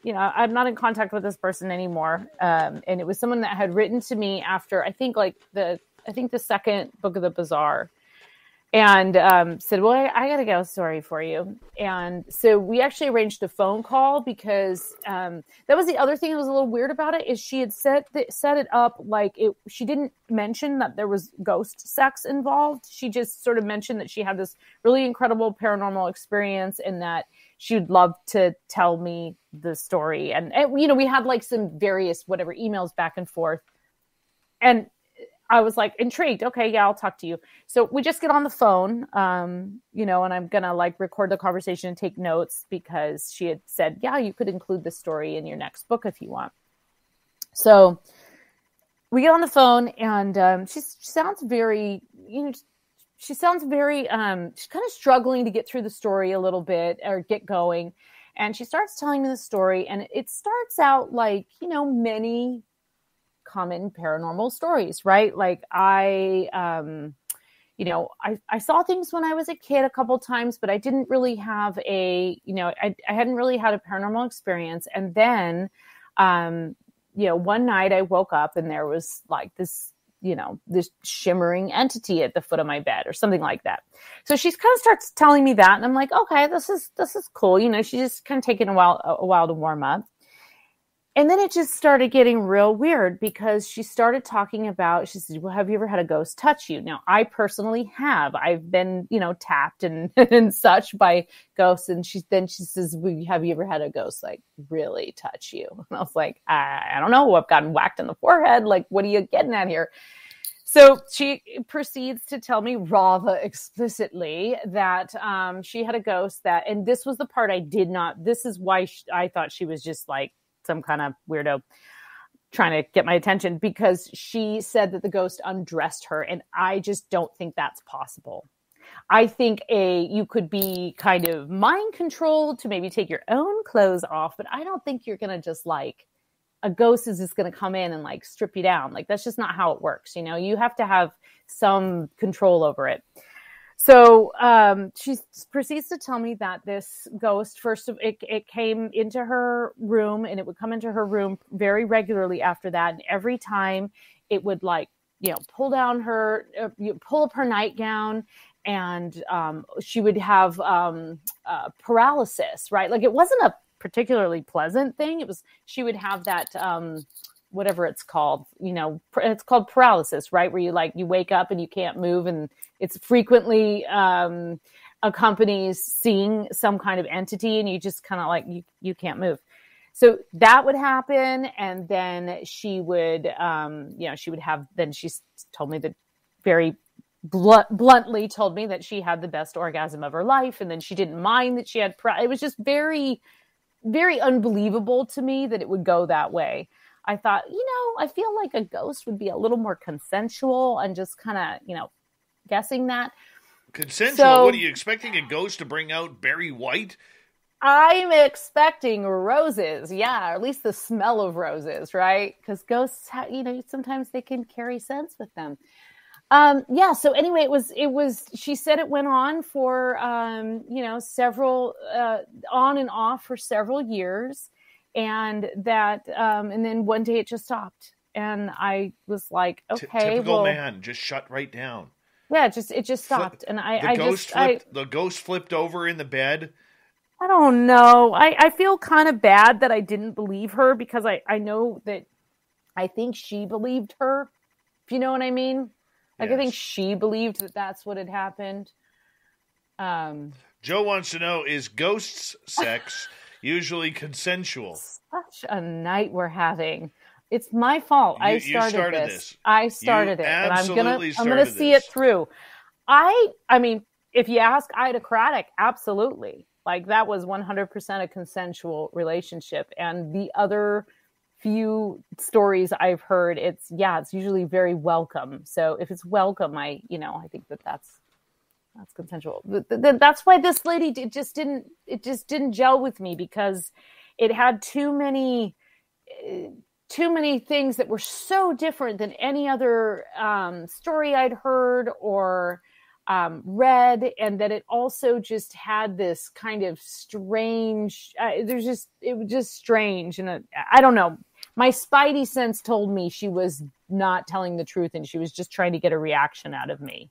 I'm not in contact with this person anymore. And it was someone that had written to me after I think the second book of the Bizarre, and said, well, I got a ghost story for you. And so we actually arranged a phone call because that was the other thing that was a little weird about it is she had set it up like she didn't mention that there was ghost sex involved. She just sort of mentioned that she had this really incredible paranormal experience and that she would love to tell me the story. And we had like some various whatever emails back and forth. And I was like intrigued. Okay, yeah, I'll talk to you. So we just get on the phone, and I'm going to like record the conversation and take notes because she had said, yeah, you could include this story in your next book if you want. So we get on the phone and she sounds very, she's kind of struggling to get through the story a little bit or get going. And she starts telling me the story, and it starts out like, many common paranormal stories, right? Like I saw things when I was a kid a couple times, but I didn't really have I hadn't really had a paranormal experience. And then, one night I woke up and there was like this shimmering entity at the foot of my bed or something like that. So she kind of starts telling me that. And I'm like, okay, this is cool. She's just kind of taking a while to warm up. And then it just started getting real weird because she started talking about, she said, well, have you ever had a ghost touch you? Now, I personally have. I've been, tapped and such by ghosts. And she says, well, have you ever had a ghost like really touch you? And I was like, I don't know. I've gotten whacked in the forehead. Like, what are you getting at here? So she proceeds to tell me rather explicitly that she had a ghost and this was the part I did not, this is why I thought she was just like, some kind of weirdo trying to get my attention, because she said that the ghost undressed her. And I just don't think that's possible. I think you could be kind of mind controlled to maybe take your own clothes off, but I don't think you're going to just like, a ghost is just going to come in and like strip you down. Like, that's just not how it works. You know, you have to have some control over it. So she proceeds to tell me that this ghost, it came into her room, and it would come into her room very regularly after that. And every time it would like, you know, pull up her nightgown, and she would have paralysis, right? Like, it wasn't a particularly pleasant thing. She would have that, whatever it's called, you know, it's called paralysis, right? Where you wake up and you can't move, and it's frequently accompanies seeing some kind of entity, and you just kind of like, you can't move. So that would happen. And then she would, she told me that very bluntly told me that she had the best orgasm of her life. And then she didn't mind that she had, it was just very, very unbelievable to me that it would go that way. I thought, you know, I feel like a ghost would be a little more consensual, and just kind of, you know, guessing that. Consensual? So, what are you expecting a ghost to bring out? Barry White? I'm expecting roses. Yeah, or at least the smell of roses, right? Because ghosts, you know, sometimes they can carry scents with them. Yeah. So anyway, it was, she said it went on for, you know, several, on and off for several years. And that, and then one day it just stopped. And I was like, okay, typical man, just shut right down. Yeah. It just stopped. And the ghost flipped over in the bed. I don't know. I feel kind of bad that I didn't believe her, because I know that I think she believed her, if you know what I mean. Like, yes. I think she believed that that's what had happened. Joe wants to know, is ghosts sex usually consensual? Such a night we're having. It's my fault. I started this. I started it. And I'm gonna see it through. I mean, if you ask Idocratic, absolutely. Like, that was 100% a consensual relationship. And the other few stories I've heard, it's usually very welcome. So if it's welcome, I think that's consensual. That's why this lady, it just didn't gel with me, because it had too many things that were so different than any other story I'd heard or read, and that it also just had this kind of strange, it was just strange. And I don't know. My spidey sense told me she was not telling the truth, and she was just trying to get a reaction out of me.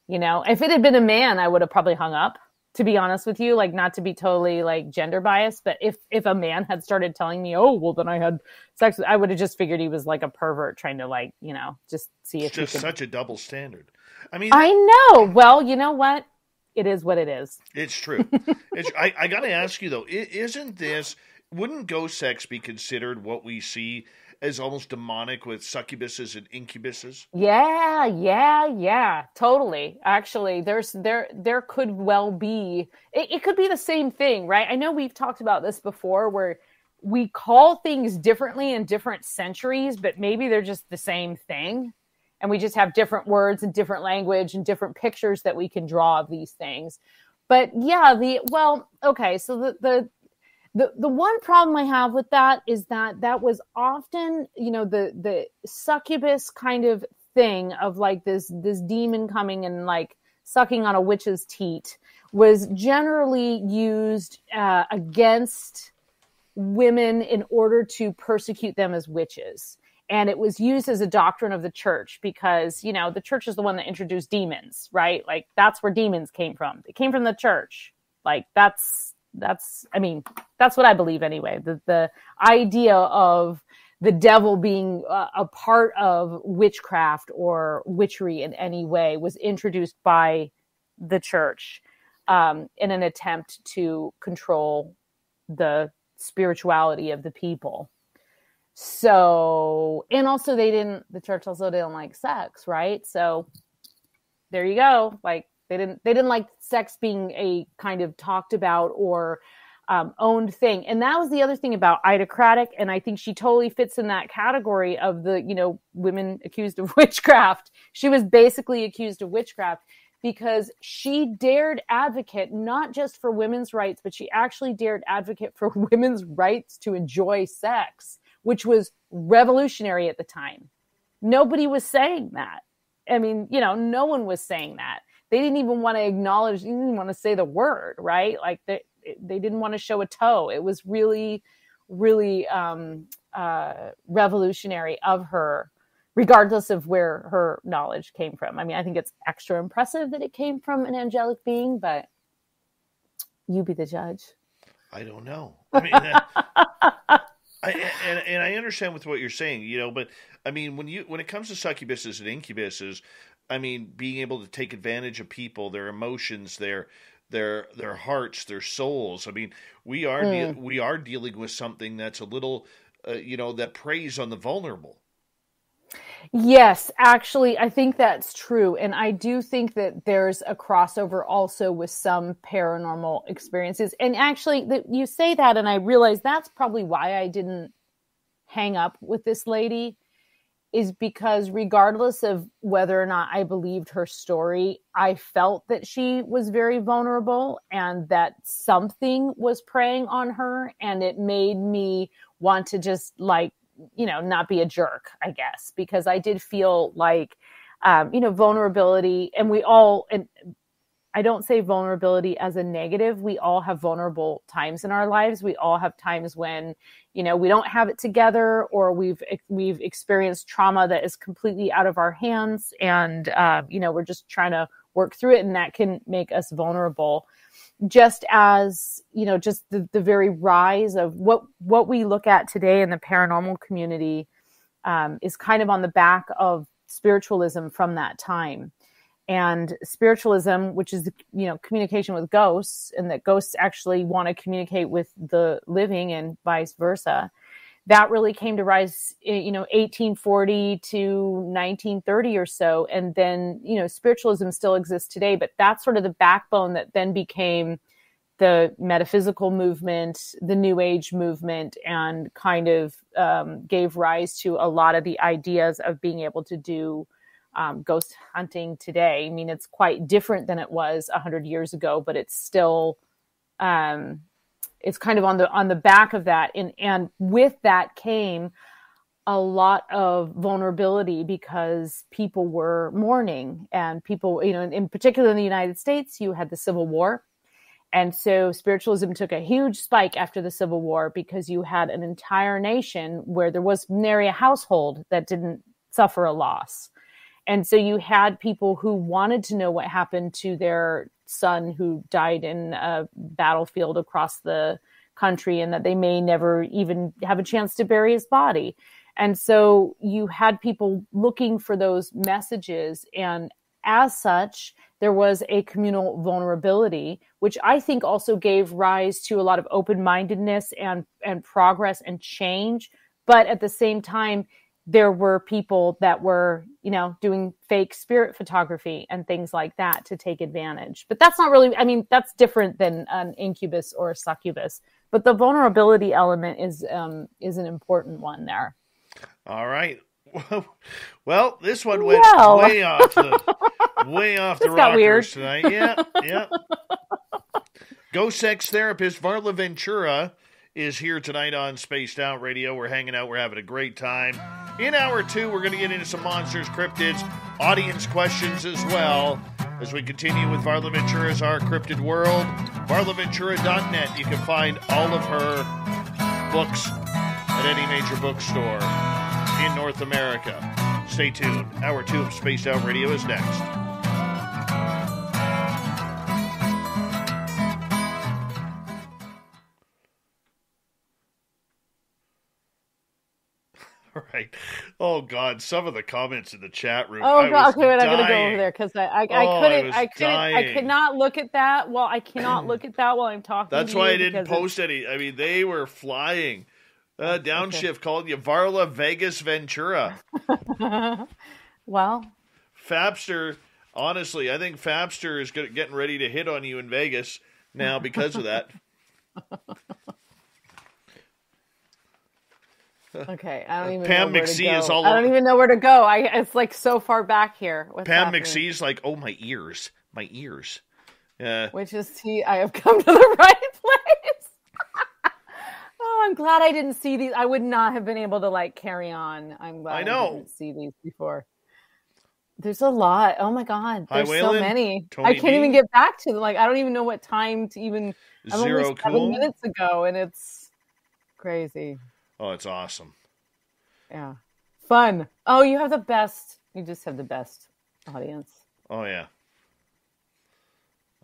You know, if it had been a man, I would have probably hung up, to be honest with you, like, not to be totally like gender biased, but if a man had started telling me, oh, well, then I had sex, I would have just figured he was like a pervert trying to, like, you know, just see if it's just such a double standard. I mean, I know. Well, you know what? It is what it is. It's true. I got to ask you though, wouldn't ghost sex be considered what we see as almost demonic with succubuses and incubuses? Yeah, totally. Actually, there could well be, it could be the same thing, right? I know we've talked about this before, where we call things differently in different centuries, but maybe they're just the same thing. And we just have different words and different language and different pictures that we can draw of these things. But yeah, so the one problem I have with that is that was often, you know, the succubus kind of thing of like this demon coming and like sucking on a witch's teat was generally used against women in order to persecute them as witches. And it was used as a doctrine of the church because, you know, the church is the one that introduced demons, right? Like, that's where demons came from. It came from the church. Like, that's what I believe anyway. The idea of the devil being a part of witchcraft or witchery in any way was introduced by the church in an attempt to control the spirituality of the people. So, and also the church also didn't like sex, right? So there you go. Like, they didn't like sex being a kind of talked about or owned thing. And that was the other thing about Idocratic. And I think she totally fits in that category of the, you know, women accused of witchcraft. She was basically accused of witchcraft. because she dared advocate not just for women's rights, but she actually dared advocate for women's rights to enjoy sex, which was revolutionary at the time. Nobody was saying that. I mean, no one was saying that. They didn't even want to acknowledge, they didn't want to say the word, right? Like they didn't want to show a toe. It was really, really revolutionary of her, regardless of where her knowledge came from. I mean, I think it's extra impressive that it came from an angelic being, but you be the judge. I don't know. I mean, I understand with what you're saying, but I mean, when it comes to succubuses and incubuses, I mean, being able to take advantage of people, their emotions, their hearts, their souls. I mean, we are dealing with something that's a little, that preys on the vulnerable. Yes, actually, I think that's true. And I do think that there's a crossover also with some paranormal experiences. And actually, you say that, and I realize that's probably why I didn't hang up with this lady, is because regardless of whether or not I believed her story, I felt that she was very vulnerable and that something was preying on her. And it made me want to just not be a jerk, I guess, because I did feel like, vulnerability, and I don't say vulnerability as a negative. We all have vulnerable times in our lives. We all have times when, we don't have it together, or we've experienced trauma that is completely out of our hands. And, we're just trying to work through it, and that can make us vulnerable. Just as, just the very rise of what we look at today in the paranormal community is kind of on the back of spiritualism from that time. And spiritualism, which is, communication with ghosts, and that ghosts actually want to communicate with the living and vice versa. That really came to rise, 1840 to 1930 or so. And then, spiritualism still exists today, but that's sort of the backbone that then became the metaphysical movement, the New Age movement, and kind of gave rise to a lot of the ideas of being able to do ghost hunting today. I mean, it's quite different than it was 100 years ago, but it's still, it's kind of on the back of that. And with that came a lot of vulnerability because people were mourning, and people, in particular in the United States, you had the Civil War. And so spiritualism took a huge spike after the Civil War because you had an entire nation where there was nary a household that didn't suffer a loss. And so you had people who wanted to know what happened to their son who died in a battlefield across the country, and that they may never even have a chance to bury his body. And so you had people looking for those messages. And as such, there was a communal vulnerability, which I think also gave rise to a lot of open-mindedness and progress and change. But at the same time, there were people that were, doing fake spirit photography and things like that to take advantage. But that's not really, that's different than an incubus or a succubus. But the vulnerability element is an important one there. All right. Well, this one went way off the rockers tonight. Yeah. Ghost sex therapist Varla Ventura is here tonight on Spaced Out Radio. We're hanging out. We're having a great time. In hour 2, we're going to get into some monsters, cryptids, audience questions as well, as we continue with Varla Ventura's Our Cryptid World. VarlaVentura.net. You can find all of her books at any major bookstore in North America. Stay tuned. Hour 2 of Spaced Out Radio is next. All right. Oh God, some of the comments in the chat room. Oh God, okay, wait, I'm gonna go over there because I could not look at that. Well, I cannot look at that while I'm talking. That's why I didn't post any. I mean, they were flying. Downshift called you Varla Vegas Ventura. Well, Fabster. Honestly, I think Fabster is getting ready to hit on you in Vegas now because of that. Okay, I don't even Pam know where McSee to go. is all I don't even know where to go. It's like so far back here. Pam McSee's like, oh, my ears. my ears. Which is I have come to the right place. Oh, I'm glad I didn't see these. I would not have been able to like carry on. I'm glad I didn't see these before. There's a lot. Oh my God. There's so many. Tony I can't even get back to them. Like, I don't even know what time to even. I'm only 7 minutes ago, and it's crazy. Oh, it's awesome. Yeah. Fun. Oh, you have the best. You just have the best audience. Oh, yeah.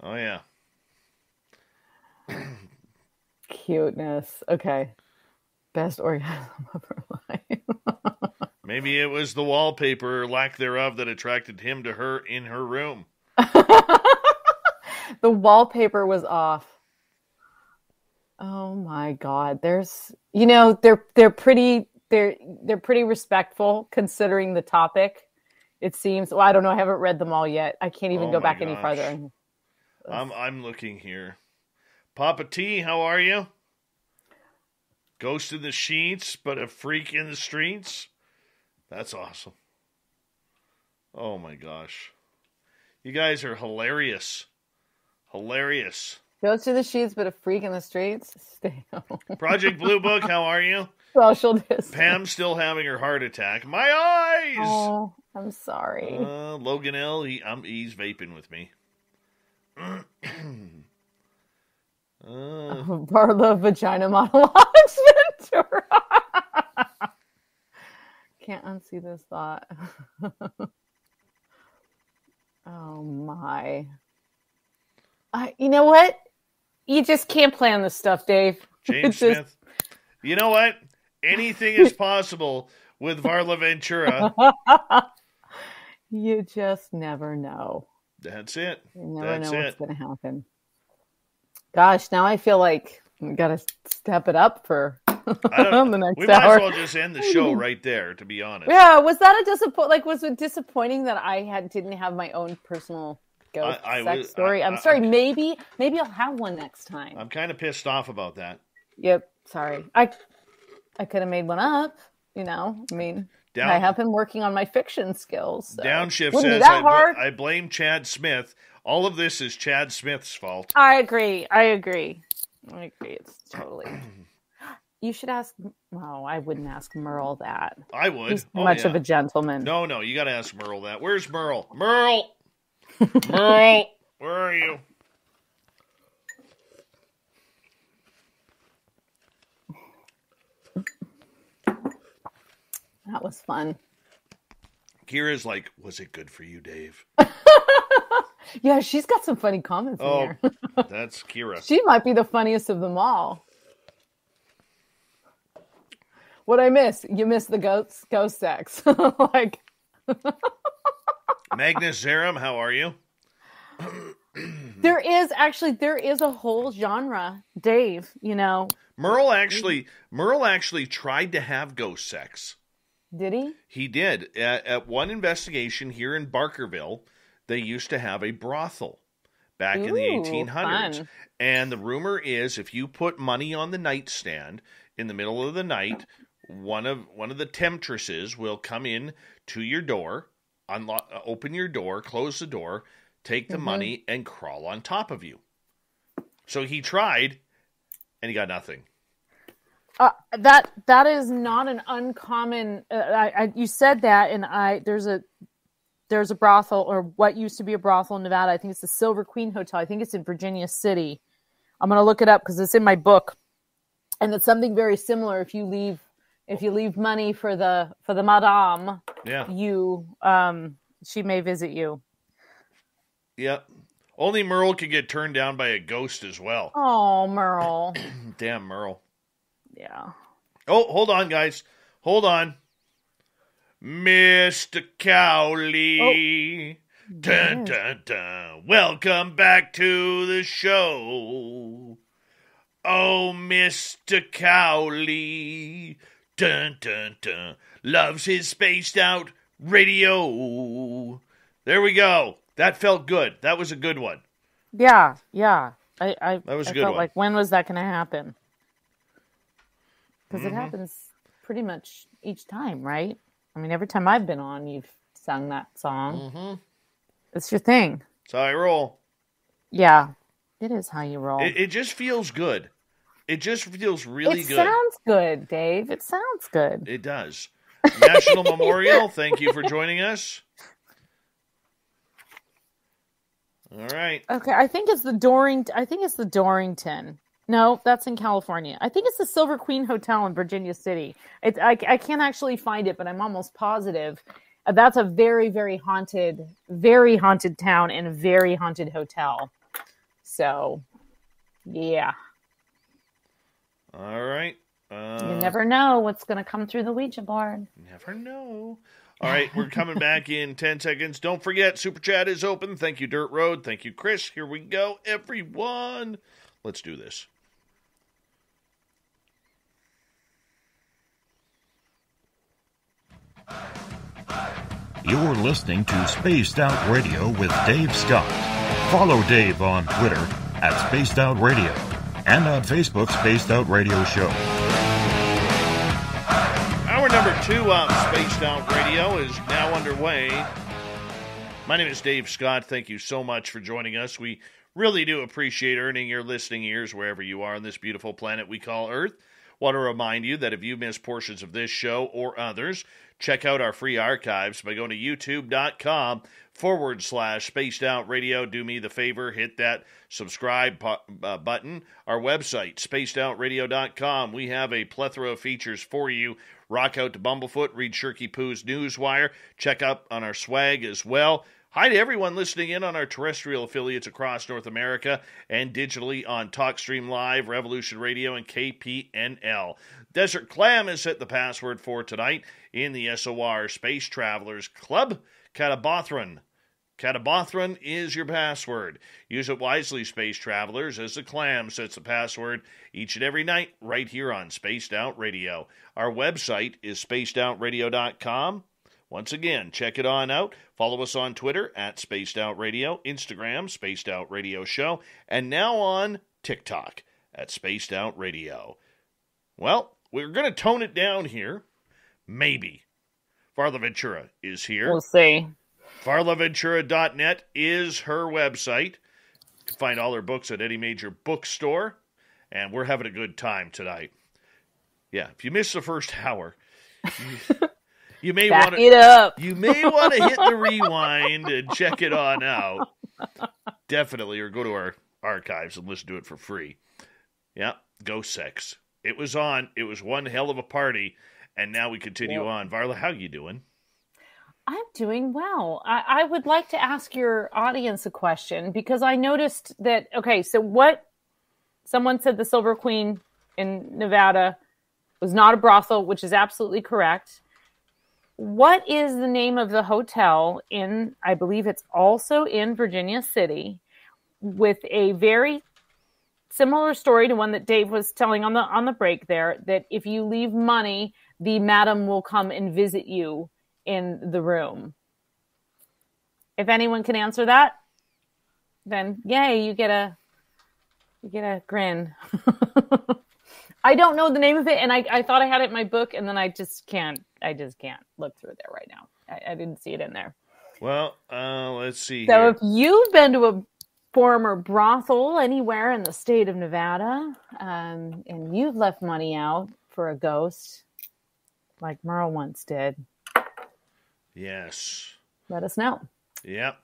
Oh, yeah. Cuteness. Okay. Best orgasm of her life. Maybe it was the wallpaper or lack thereof that attracted him to her in her room. The wallpaper was off. Oh my God. There's, they're pretty respectful considering the topic. It seems. Well, I don't know. I haven't read them all yet. I can't even go back any farther. I'm looking here. Papa T, how are you? Ghost in the sheets, but a freak in the streets. That's awesome. Oh my gosh. You guys are hilarious. Hilarious. Ghost in the sheets, but a freak in the streets. Stay home. Project Blue Book, how are you? Social distance. Pam's still having her heart attack. My eyes! Oh, I'm sorry. Logan L, he's vaping with me. Varla Vagina Monologues Ventura. Can't unsee this thought. Oh my. You know what? You just can't plan this stuff, Dave. James Smith. You know what? Anything is possible with Varla Ventura. You just never know. That's it. You never know what's going to happen. Gosh, now I feel like we got to step it up for the next we hour. Might as well just end the show right there, to be honest. Yeah, was that was it disappointing that I didn't have my own personal ghost sex story? I'm sorry. Maybe I'll have one next time. I'm kind of pissed off about that. Yep. Sorry. I could have made one up. I mean, I have been working on my fiction skills. So. Downshift says, I blame Chad Smith. All of this is Chad Smith's fault. I agree. It's totally. You should ask. Well, I wouldn't ask Merle that. I would. He's much of a gentleman. No, you got to ask Merle that. Where's Merle? Merle! Merle! Where are you? That was fun. Kira's like, was it good for you, Dave? Yeah, she's got some funny comments in there. That's Kira. She might be the funniest of them all. What I miss? You miss the ghost sex. Like Magnus Zerum, how are you? There is a whole genre, Dave, Merle actually tried to have ghost sex. Did he? He did. At one investigation here in Barkerville, they used to have a brothel back in the 1800s. Fun. And the rumor is if you put money on the nightstand in the middle of the night, one of the temptresses will come in to your door, open your door, close the door, take the money, and crawl on top of you. So he tried, and he got nothing. That is not an uncommon. You said that, and there's a brothel, or what used to be a brothel in Nevada. I think it's the Silver Queen Hotel. I think it's in Virginia City. I'm gonna look it up because it's in my book, and it's something very similar. If you leave money for the madame, she may visit you. Yep. Only Merle could get turned down by a ghost as well. Oh, Merle. Damn Merle. Yeah. Oh, hold on, guys. Hold on. Mr. Cowley. Dun, dun, dun. Welcome back to the show. Oh, Mr. Cowley. Dun, dun, dun. Loves his spaced out radio. There we go. That felt good. That was a good one. Yeah. That was a good one. Like, when was that going to happen? Because it happens pretty much each time, right? I mean, every time I've been on, you've sung that song. Mm-hmm. It's your thing. That's how I roll. Yeah, it is how you roll. It just feels good. It just feels really good. It sounds good, Dave. It sounds good. It does. National Memorial, thank you for joining us. All right. Okay, I think it's the Dorrington. No, that's in California. I think it's the Silver Queen Hotel in Virginia City. I can't actually find it, but I'm almost positive. That's a very, very haunted town and a very haunted hotel. So, yeah. All right. You never know what's going to come through the Ouija board. Never know. All right, we're coming back in 10 seconds. Don't forget, Super Chat is open. Thank you, Dirt Road. Thank you, Chris. Here we go, everyone. Let's do this. You're listening to Spaced Out Radio with Dave Scott. Follow Dave on Twitter at Spaced Out Radio and on Facebook, Spaced Out Radio Show. Hour number 2 of Spaced Out Radio is now underway. My name is Dave Scott. Thank you so much for joining us. We really do appreciate earning your listening ears wherever you are on this beautiful planet we call Earth. Want to remind you that if you miss portions of this show or others, check out our free archives by going to youtube.com/Spaced Out Radio. Do me the favor, hit that subscribe button. Our website, spacedoutradio.com. We have a plethora of features for you. Rock out to Bumblefoot, read Shirky Poo's Newswire. Check up on our swag as well. Hi to everyone listening in on our terrestrial affiliates across North America and digitally on TalkStream Live, Revolution Radio, and KPNL. Desert Clam has set the password for tonight in the SOR Space Travelers Club. Catabothron. Catabothron is your password. Use it wisely, Space Travelers, as the Clam sets the password each and every night right here on Spaced Out Radio. Our website is spacedoutradio.com. Once again, check it on out. Follow us on Twitter at Spaced Out Radio, Instagram, Spaced Out Radio Show, and now on TikTok at Spaced Out Radio. Well, we're going to tone it down here. Maybe. Varla Ventura is here. We'll see. VarlaVentura.net is her website. You can find all her books at any major bookstore. And we're having a good time tonight. Yeah, if you missed the first hour... You may want to You may want to hit the rewind and check it on out. Definitely, or go to our archives and listen to it for free. Yeah, Ghost Sex. It was on. It was one hell of a party, and now we continue on. Varla, how you doing? I'm doing well. I would like to ask your audience a question because I noticed that. Okay, so what someone said the Silver Queen in Nevada was not a brothel, which is absolutely correct. What is the name of the hotel in, I believe it's also in Virginia City, with a very similar story to one that Dave was telling on the break there, that if you leave money, the madam will come and visit you in the room. If anyone can answer that, then yay, you get a grin. I don't know the name of it, and I thought I had it in my book, and then I just can't look through there right now. I didn't see it in there. Well, let's see So here. if you've been to a former brothel anywhere in the state of Nevada, and you've left money out for a ghost, like Merle once did, Yes. let us know. Yep.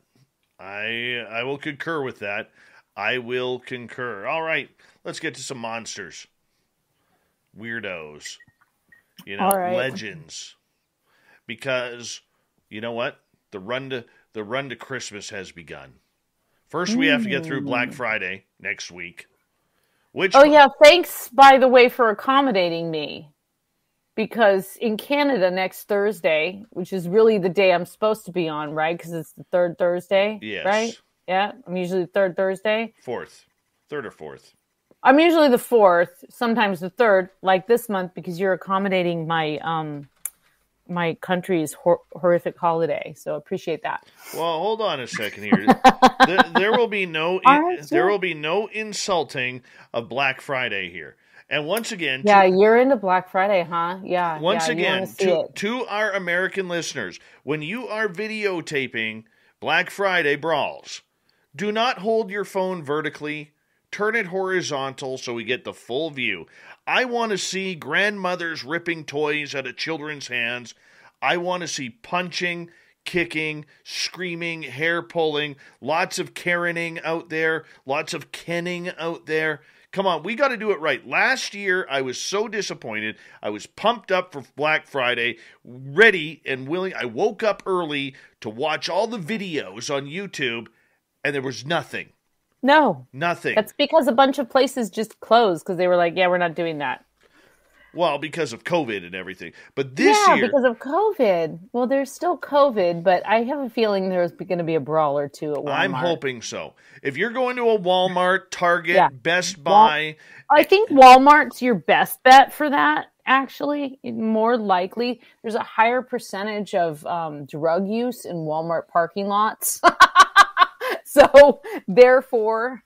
I will concur with that. I will concur. All right, let's get to some monsters. Weirdos. All right. Legends. Because, you know what? The run to Christmas has begun. First, we have to get through Black Friday next week. Yeah, thanks, by the way, for accommodating me. Because in Canada next Thursday, which is really the day I'm supposed to be on, right? Because it's the third Thursday, yes. Right? Yeah, I'm usually the third Thursday. Fourth. Third or fourth. I'm usually the fourth, sometimes the third, like this month, because you're accommodating my my country's horrific holiday. So appreciate that. Well, hold on a second here. there will be no insulting of Black Friday here. And once again, you're into Black Friday, huh? Yeah. Once again, to our American listeners, when you are videotaping Black Friday brawls, Do not hold your phone vertically. Turn it horizontal so we get the full view. I want to see grandmothers ripping toys out of children's hands. I want to see punching, kicking, screaming, hair pulling, lots of Karening out there, lots of kenning out there. Come on, we got to do it right. Last year, I was so disappointed. I was pumped up for Black Friday, ready and willing. I woke up early to watch all the videos on YouTube, and there was nothing. No. Nothing. That's because a bunch of places just closed because they were like, yeah, we're not doing that. Well, because of COVID and everything. But this year... Yeah, because of COVID. Well, there's still COVID, but I have a feeling there's going to be a brawl or two at Walmart. I'm hoping so. If you're going to a Walmart, Target, Best Buy... I think Walmart's your best bet for that, actually. More likely. There's a higher percentage of drug use in Walmart parking lots. So, therefore,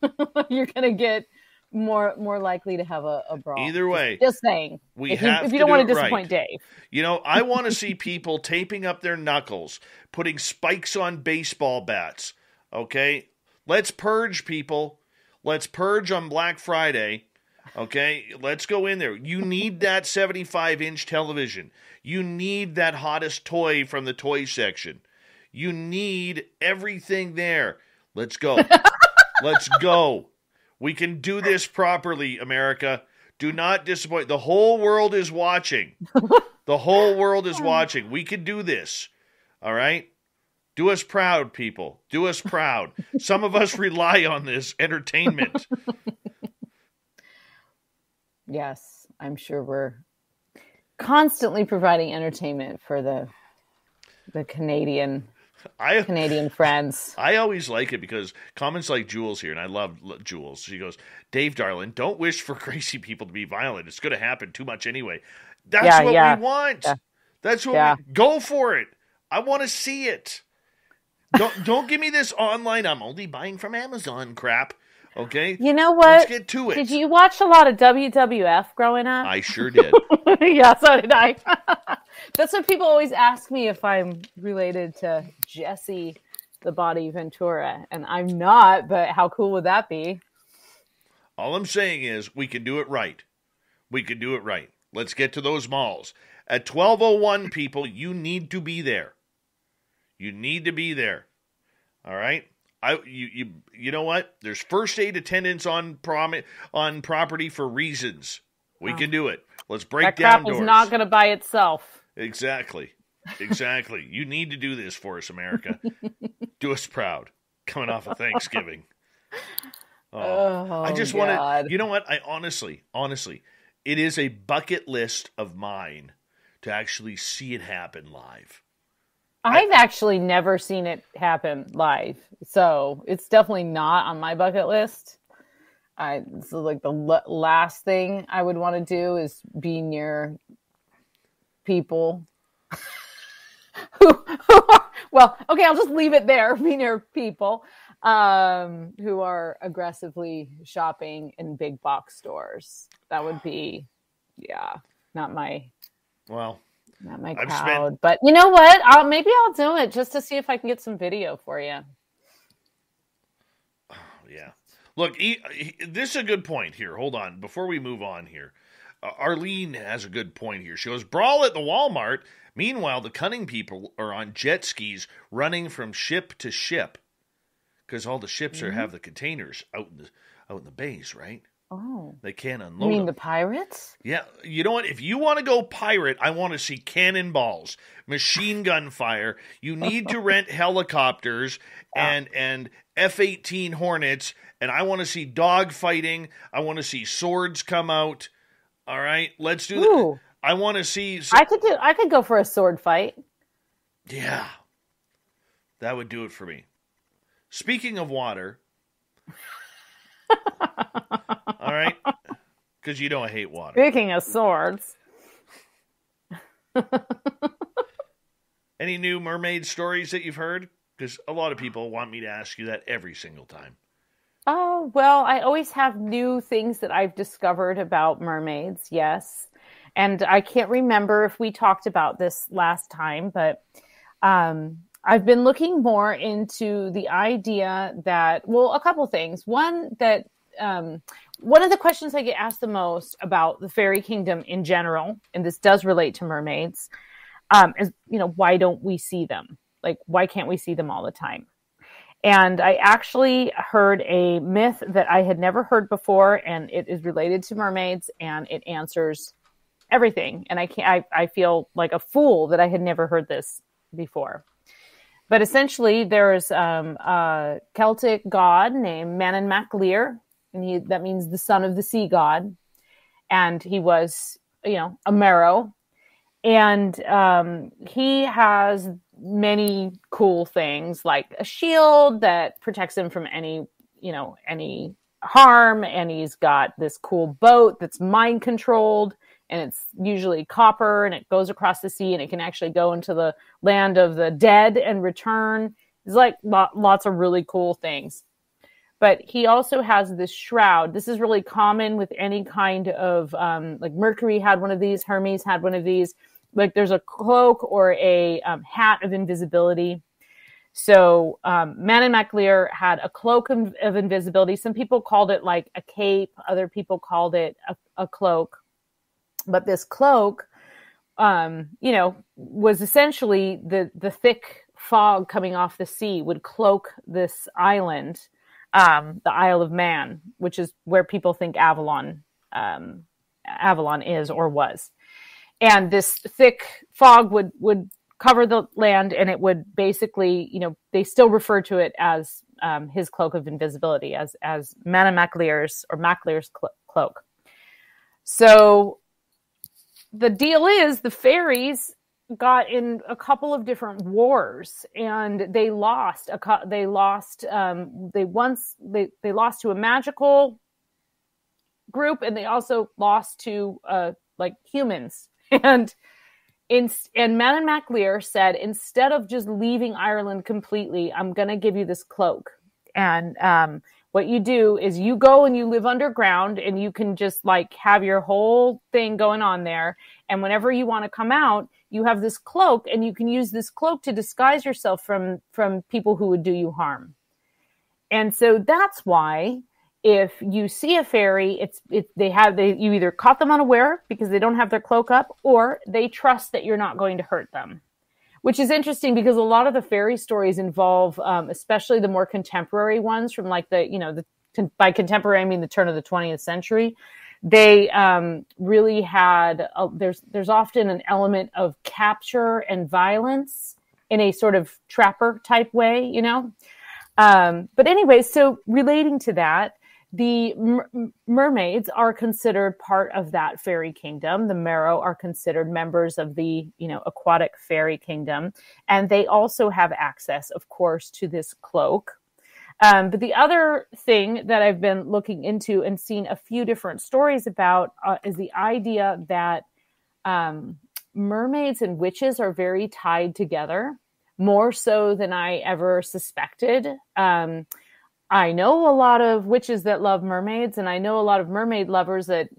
you're going to get more likely to have a brawl. Either way. Just saying. If you don't want to disappoint Dave. You know, I want to see people taping up their knuckles, putting spikes on baseball bats. Okay? Let's purge, people. Let's purge on Black Friday. Okay? Let's go in there. You need that 75-inch television. You need that hottest toy from the toy section. You need everything there. Let's go. Let's go. We can do this properly, America. Do not disappoint. The whole world is watching. The whole world is watching. We can do this. All right? Do us proud, people. Do us proud. Some of us rely on this entertainment. Yes, I'm sure we're constantly providing entertainment for the Canadian friends. I always like it because comments like Jules here, and I love Jules. She goes, Dave, darling, don't wish for crazy people to be violent. It's going to happen too much anyway. That's what we want. Yeah. That's what we go for it. I want to see it. Don't give me this online, I'm only buying from Amazon crap. Okay? You know what? Let's get to it. Did you watch a lot of WWF growing up? I sure did. Yeah, so did I. That's what people always ask me if I'm related to Jesse the Body Ventura. And I'm not, but how cool would that be? All I'm saying is we can do it right. We can do it right. Let's get to those malls. At 12:01, people, you need to be there. You need to be there. All right? You know what? There's first aid attendants on property for reasons. We can do it. Let's break down doors. That crap is not going to buy itself. Exactly. You need to do this for us, America. Do us proud. Coming off of Thanksgiving. I just want to. You know what? I honestly, it is a bucket list of mine to actually see it happen live. I've actually never seen it happen live, so it's definitely not on my bucket list. So like the last thing I would want to do is be near people who well, okay, I'll just leave it there. Be near people who are aggressively shopping in big box stores. That would be, not my. Well. Not my crowd, but you know what? Maybe I'll do it just to see if I can get some video for you. Oh, yeah. Look, this is a good point here. Hold on. Before we move on here, Arlene has a good point here. She goes, brawl at the Walmart. Meanwhile, the cunning people are on jet skis running from ship to ship because all the ships have the containers out in the bays, right? Oh. They can't unload You mean them. the pirates? Yeah. You know what? If you want to go pirate, I want to see cannonballs, machine gun fire. You need to rent helicopters and F-18 Hornets, and I want to see dog fighting. I want to see swords come out. All right? Let's do that. I want to see... I could go for a sword fight. Yeah. That would do it for me. Speaking of water... All right? Because you know I hate water. Speaking of swords. Any new mermaid stories that you've heard? Because a lot of people want me to ask you that every single time. Oh, well, I always have new things that I've discovered about mermaids, yes. And I can't remember if we talked about this last time, but I've been looking more into the idea that, well, a couple things. One, that one of the questions I get asked the most about the fairy kingdom in general, and this does relate to mermaids, is, why don't we see them? Like, why can't we see them all the time? And I actually heard a myth that I had never heard before, and it is related to mermaids, and it answers everything. And I feel like a fool that I had never heard this before. But essentially, there's a Celtic god named Manan Mac Lir, and that means the son of the sea god. And he was, a Merrow. And he has many cool things, like a shield that protects him from any harm. And he's got this cool boat that's mind controlled, and it's usually copper, and it goes across the sea, and it can actually go into the land of the dead and return. It's like lots of really cool things. But he also has this shroud. This is really common with any kind of, like Mercury had one of these, Hermes had one of these. Like there's a cloak or a hat of invisibility. So Manan Mac Lir had a cloak of invisibility. Some people called it like a cape. Other people called it a cloak. But this cloak, was essentially the thick fog coming off the sea would cloak this island, the Isle of Man, which is where people think Avalon is or was. And this thick fog would cover the land, and it would basically, they still refer to it as his cloak of invisibility, as Manan Mac Lir's or Mac Lir's cloak. So the deal is the fairies got in a couple of different wars, and they lost. They lost to a magical group, and they also lost to like humans. And Manan Mac Lir said, instead of just leaving Ireland completely, I'm going to give you this cloak. And what you do is you go and you live underground, and you can just like have your whole thing going on there. And whenever you want to come out, you have this cloak, and you can use this cloak to disguise yourself from people who would do you harm. And so that's why if you see a fairy, you either caught them unaware because they don't have their cloak up, or they trust that you're not going to hurt them. Which is interesting because a lot of the fairy stories involve, especially the more contemporary ones from like by contemporary I mean the turn of the 20th century. They really had there's often an element of capture and violence in a sort of trapper type way, But anyway, so relating to that, the mermaids are considered part of that fairy kingdom. The Merrow are considered members of the, aquatic fairy kingdom. And they also have access, of course, to this cloak. But the other thing that I've been looking into and seen a few different stories about is the idea that mermaids and witches are very tied together, more so than I ever suspected. I know a lot of witches that love mermaids, and I know a lot of mermaid lovers that,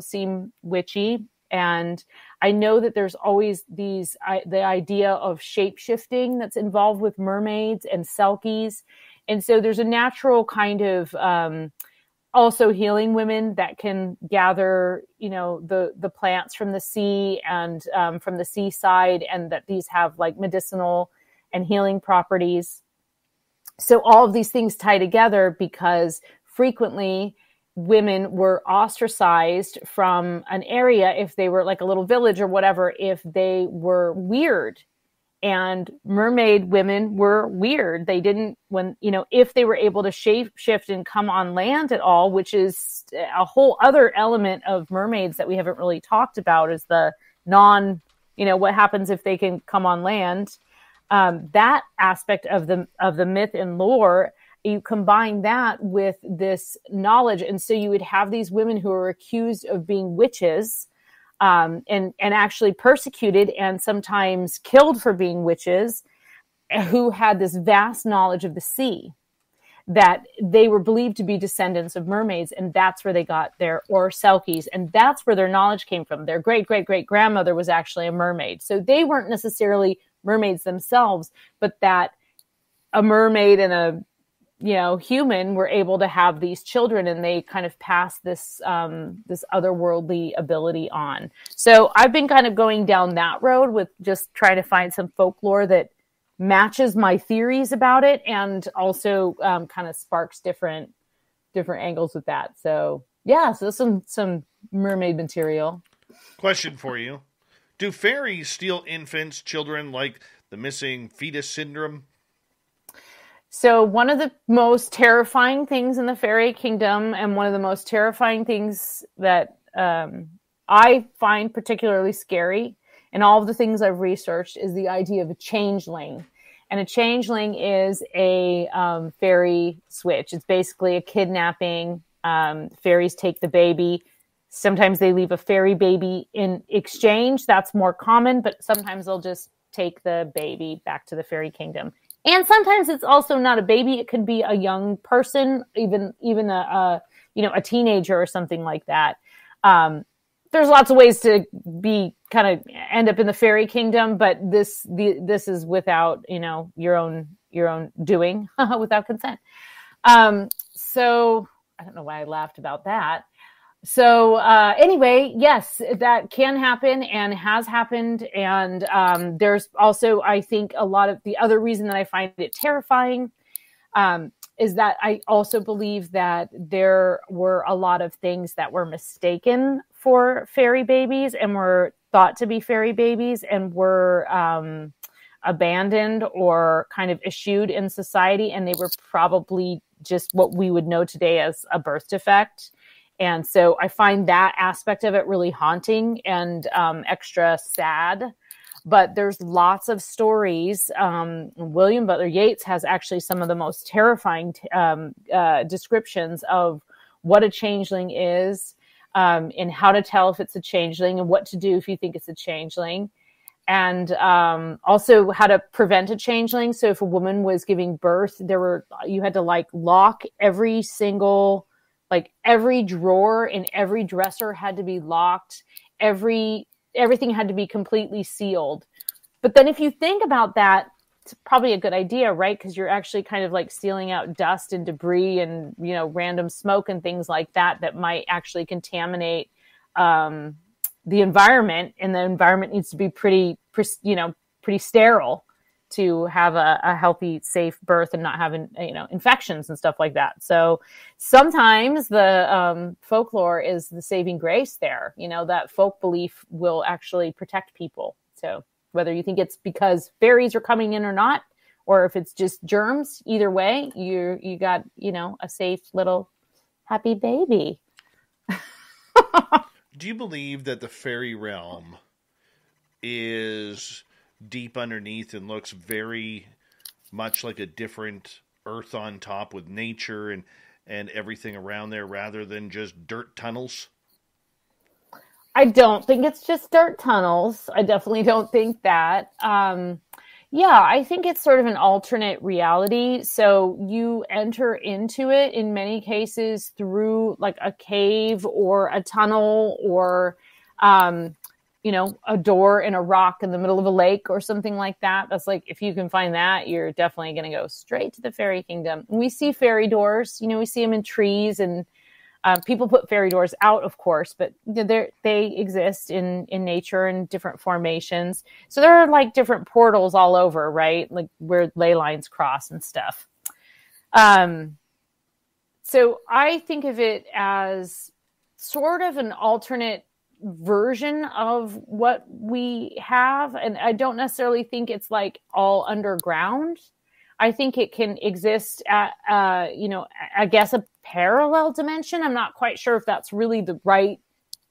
seem witchy. And I know that there's always the idea of shape-shifting that's involved with mermaids and selkies. And so there's a natural kind of also healing women that can gather, the plants from the sea and from the seaside, and that these have like medicinal and healing properties. So all of these things tie together because frequently women were ostracized from an area if they were like a little village or whatever, if they were weird. And mermaid women were weird. They didn't, if they were able to shape shift and come on land at all, which is a whole other element of mermaids that we haven't really talked about, is the what happens if they can come on land. That aspect of the myth and lore, you combine that with this knowledge. And so you would have these women who are accused of being witches, and actually persecuted and sometimes killed for being witches, who had this vast knowledge of the sea, that they were believed to be descendants of mermaids. And that's where they got or selkies. And that's where their knowledge came from. Their great-great-great grandmother was actually a mermaid. So they weren't necessarily mermaids themselves, but that a mermaid and a human were able to have these children, and they kind of pass this this otherworldly ability on. So I've been kind of going down that road with just trying to find some folklore that matches my theories about it, and also kind of sparks different angles with that. So yeah, so some mermaid material. Question for you: do fairies steal infants, children, like the missing fetus syndrome? So one of the most terrifying things in the fairy kingdom, and one of the most terrifying things that I find particularly scary in all of the things I've researched, is the idea of a changeling. And a changeling is a fairy switch. It's basically a kidnapping. Fairies take the baby. Sometimes they leave a fairy baby in exchange. That's more common, but sometimes they'll just take the baby back to the fairy kingdom. And sometimes it's also not a baby. It could be a young person, even a teenager or something like that. There's lots of ways to end up in the fairy kingdom, but this is without, your own doing, without consent. So I don't know why I laughed about that. So anyway, yes, that can happen and has happened. And there's also, I think, a lot of the other reason that I find it terrifying is that I also believe that there were a lot of things that were mistaken for fairy babies and were thought to be fairy babies, and were abandoned or kind of eschewed in society. And they were probably just what we would know today as a birth defect. And so I find that aspect of it really haunting and extra sad. But there's lots of stories. William Butler Yeats has actually some of the most terrifying descriptions of what a changeling is, and how to tell if it's a changeling, and what to do if you think it's a changeling. And also how to prevent a changeling. So if a woman was giving birth, you had to lock every single, every drawer in every dresser had to be locked. Everything had to be completely sealed. But then if you think about that, it's probably a good idea, right? Because you're actually kind of sealing out dust and debris and, random smoke and things like that might actually contaminate the environment. And the environment needs to be pretty sterile to have a healthy, safe birth and not having, infections and stuff like that. So sometimes the folklore is the saving grace there. That folk belief will actually protect people. So whether you think it's because fairies are coming in or not, or if it's just germs, either way, you got, a safe little happy baby. Do you believe that the fairy realm is deep underneath and looks very much like a different earth on top with nature and everything around there, rather than just dirt tunnels? I don't think it's just dirt tunnels. I definitely don't think that. I think it's sort of an alternate reality. So you enter into it in many cases through a cave or a tunnel or, a door in a rock in the middle of a lake or something like that. That's if you can find that, you're definitely going to go straight to the fairy kingdom. We see fairy doors, we see them in trees, and people put fairy doors out, of course, but they exist in nature in different formations. So there are different portals all over, right? Where ley lines cross and stuff. So I think of it as sort of an alternate version of what we have. And I don't necessarily think it's all underground. I think it can exist at, I guess a parallel dimension. I'm not quite sure if that's really the right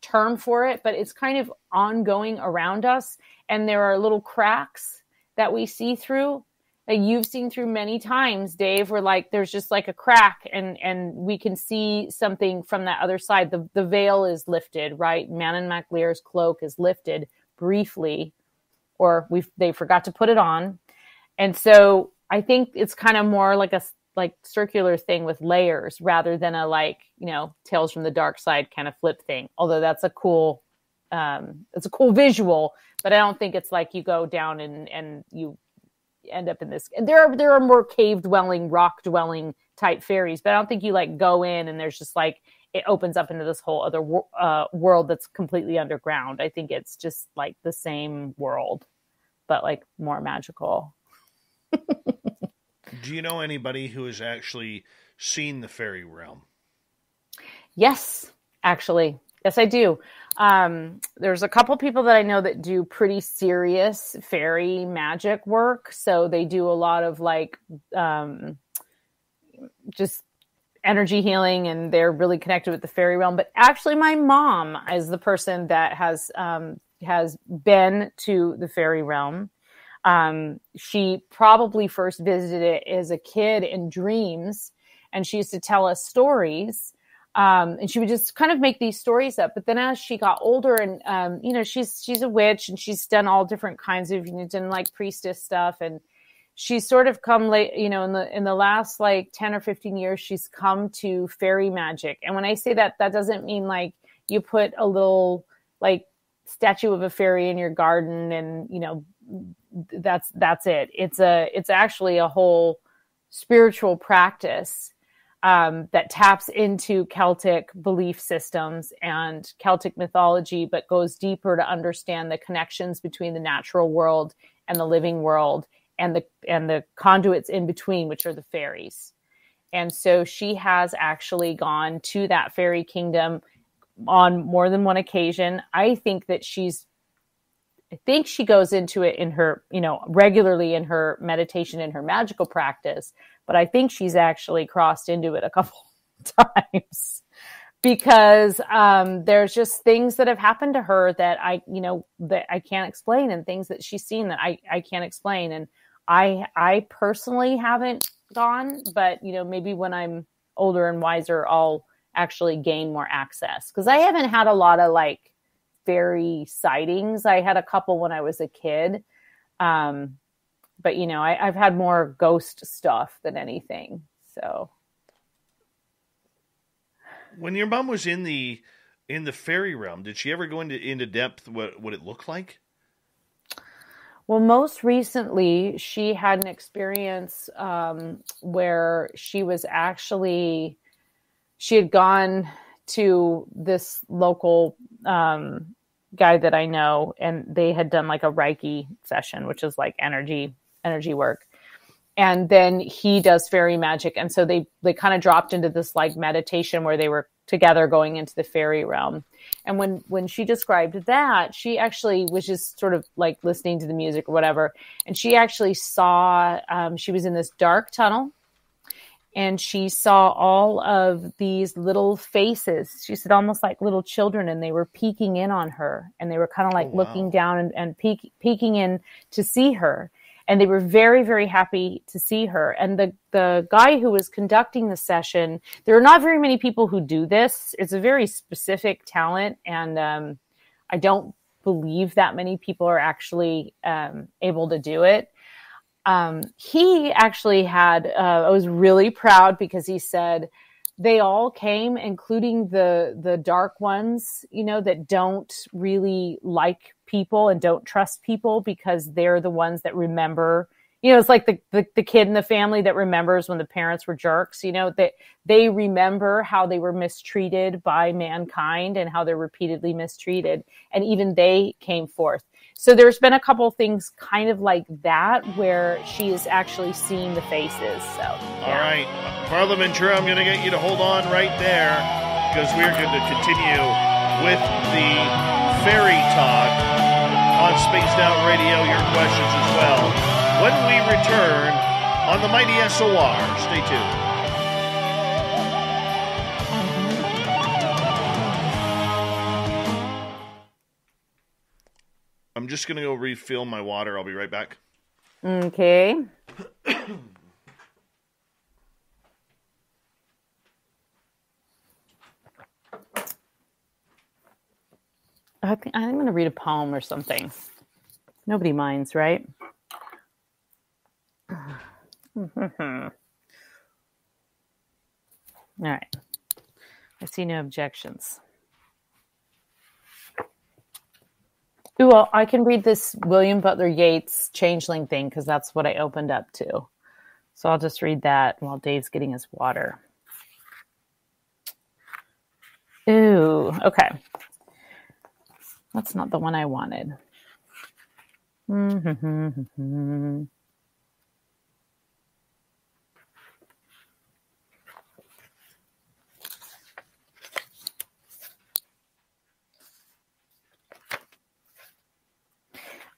term for it, but it's kind of ongoing around us. And there are little cracks that we see through, that you've seen through many times, Dave, where there's just a crack and we can see something from that other side. The veil is lifted, right? Manon MacLear's cloak is lifted briefly, or they forgot to put it on. And so I think it's kind of more like a circular thing with layers rather than a Tales from the Dark Side kind of flip thing. Although that's a cool it's a cool visual, but I don't think it's like you go down and you end up in this. There are more cave dwelling, rock dwelling type fairies, but I don't think you like go in and there's just like it opens up into this whole other world that's completely underground. I think it's just like the same world, but like more magical. Do you know anybody who has actually seen the fairy realm? Yes, actually. Yes, I do. There's a couple people that I know that do pretty serious fairy magic work. So they do a lot of like just energy healing, and they're really connected with the fairy realm. But actually, my mom is the person that has been to the fairy realm. She probably first visited it as a kid in dreams, and she used to tell us stories. And she would just kind of make these stories up. But then as she got older and, she's a witch and she's done all different kinds of, done like priestess stuff. And she's sort of come late, in the last like 10 or 15 years, she's come to fairy magic. And when I say that, that doesn't mean like you put a little like statue of a fairy in your garden and, that's it. It's actually a whole spiritual practice that taps into Celtic belief systems and Celtic mythology, but goes deeper to understand the connections between the natural world and the living world and the conduits in between, which are the fairies. And so she has actually gone to that fairy kingdom on more than one occasion. I think she goes into it in her, regularly in her meditation, in her magical practice. But I think she's actually crossed into it a couple times because there's just things that have happened to her that that I can't explain, and things that she's seen that I can't explain. And I personally haven't gone, but maybe when I'm older and wiser, I'll actually gain more access, because I haven't had a lot of like fairy sightings. I had a couple when I was a kid. But, I've had more ghost stuff than anything. So when your mom was in the fairy realm, did she ever go into depth what it looked like? Well, most recently she had an experience where she had gone to this local guy that I know, and they had done like a Reiki session, which is like energy work. And then he does fairy magic. And so they kind of dropped into this like meditation where they were together going into the fairy realm. And when she described that, she actually was just sort of like listening to the music or whatever. And she actually saw, she was in this dark tunnel, and she saw all of these little faces. She said almost like little children, and they were peeking in on her, and they were kind of like looking down and peeking in to see her. And they were very, very happy to see her. And the guy who was conducting the session, there are not very many people who do this. It's a very specific talent. And I don't believe that many people are actually able to do it. He actually I was really proud, because he said they all came, including the dark ones, that don't really like people and don't trust people, because they're the ones that remember, it's like the kid in the family that remembers when the parents were jerks, that they remember how they were mistreated by mankind and how they're repeatedly mistreated. And even they came forth. So there's been a couple things kind of like that where she is actually seeing the faces. So, yeah. All right. Varla Ventura, I'm going to get you to hold on right there, because we're going to continue with the fairy talk on Spaced Out Radio, your questions as well, when we return on the mighty SOR. Stay tuned. I'm just going to go refill my water. I'll be right back. Okay. I think I'm going to read a poem or something. Nobody minds, right? All right. I see no objections. Ooh, well, I can read this William Butler Yeats Changeling thing because that's what I opened up to. So I'll just read that while Dave's getting his water. Ooh, okay. That's not the one I wanted.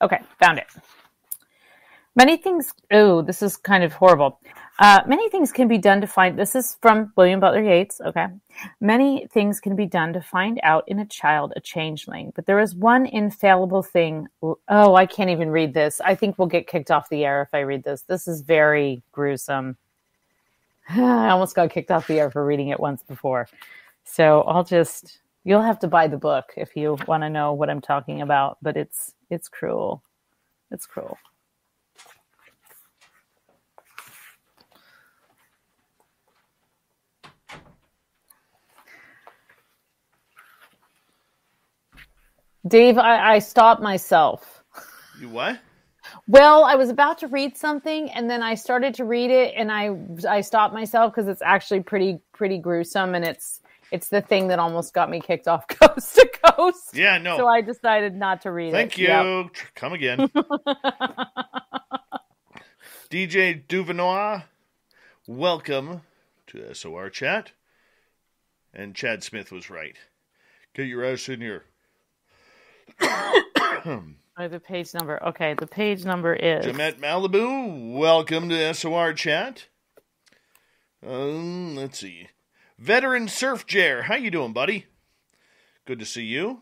Okay, found it. Many things, this is kind of horrible. Many things can be done to find, this is from William Butler Yeats, okay. Many things can be done to find out in a child a changeling, but there is one infallible thing. Oh, I can't even read this. I think we'll get kicked off the air if I read this. This is very gruesome. I almost got kicked off the air for reading it once before. So you'll have to buy the book if you want to know what I'm talking about, but it's cruel. It's cruel. Dave, I stopped myself. You what? Well, I was about to read something, and then I started to read it, and I stopped myself because it's actually pretty gruesome, and it's the thing that almost got me kicked off coast to coast. Yeah, no. So I decided not to read it. Thank you. Yep. Come again. DJ Duvenois, welcome to SOR Chat. And Chad Smith was right. Get your ass in here. The page number. Okay, the page number is... Jamet Malibu, welcome to SOR Chat. Let's see. Veteran Surf Jer, how you doing, buddy? Good to see you.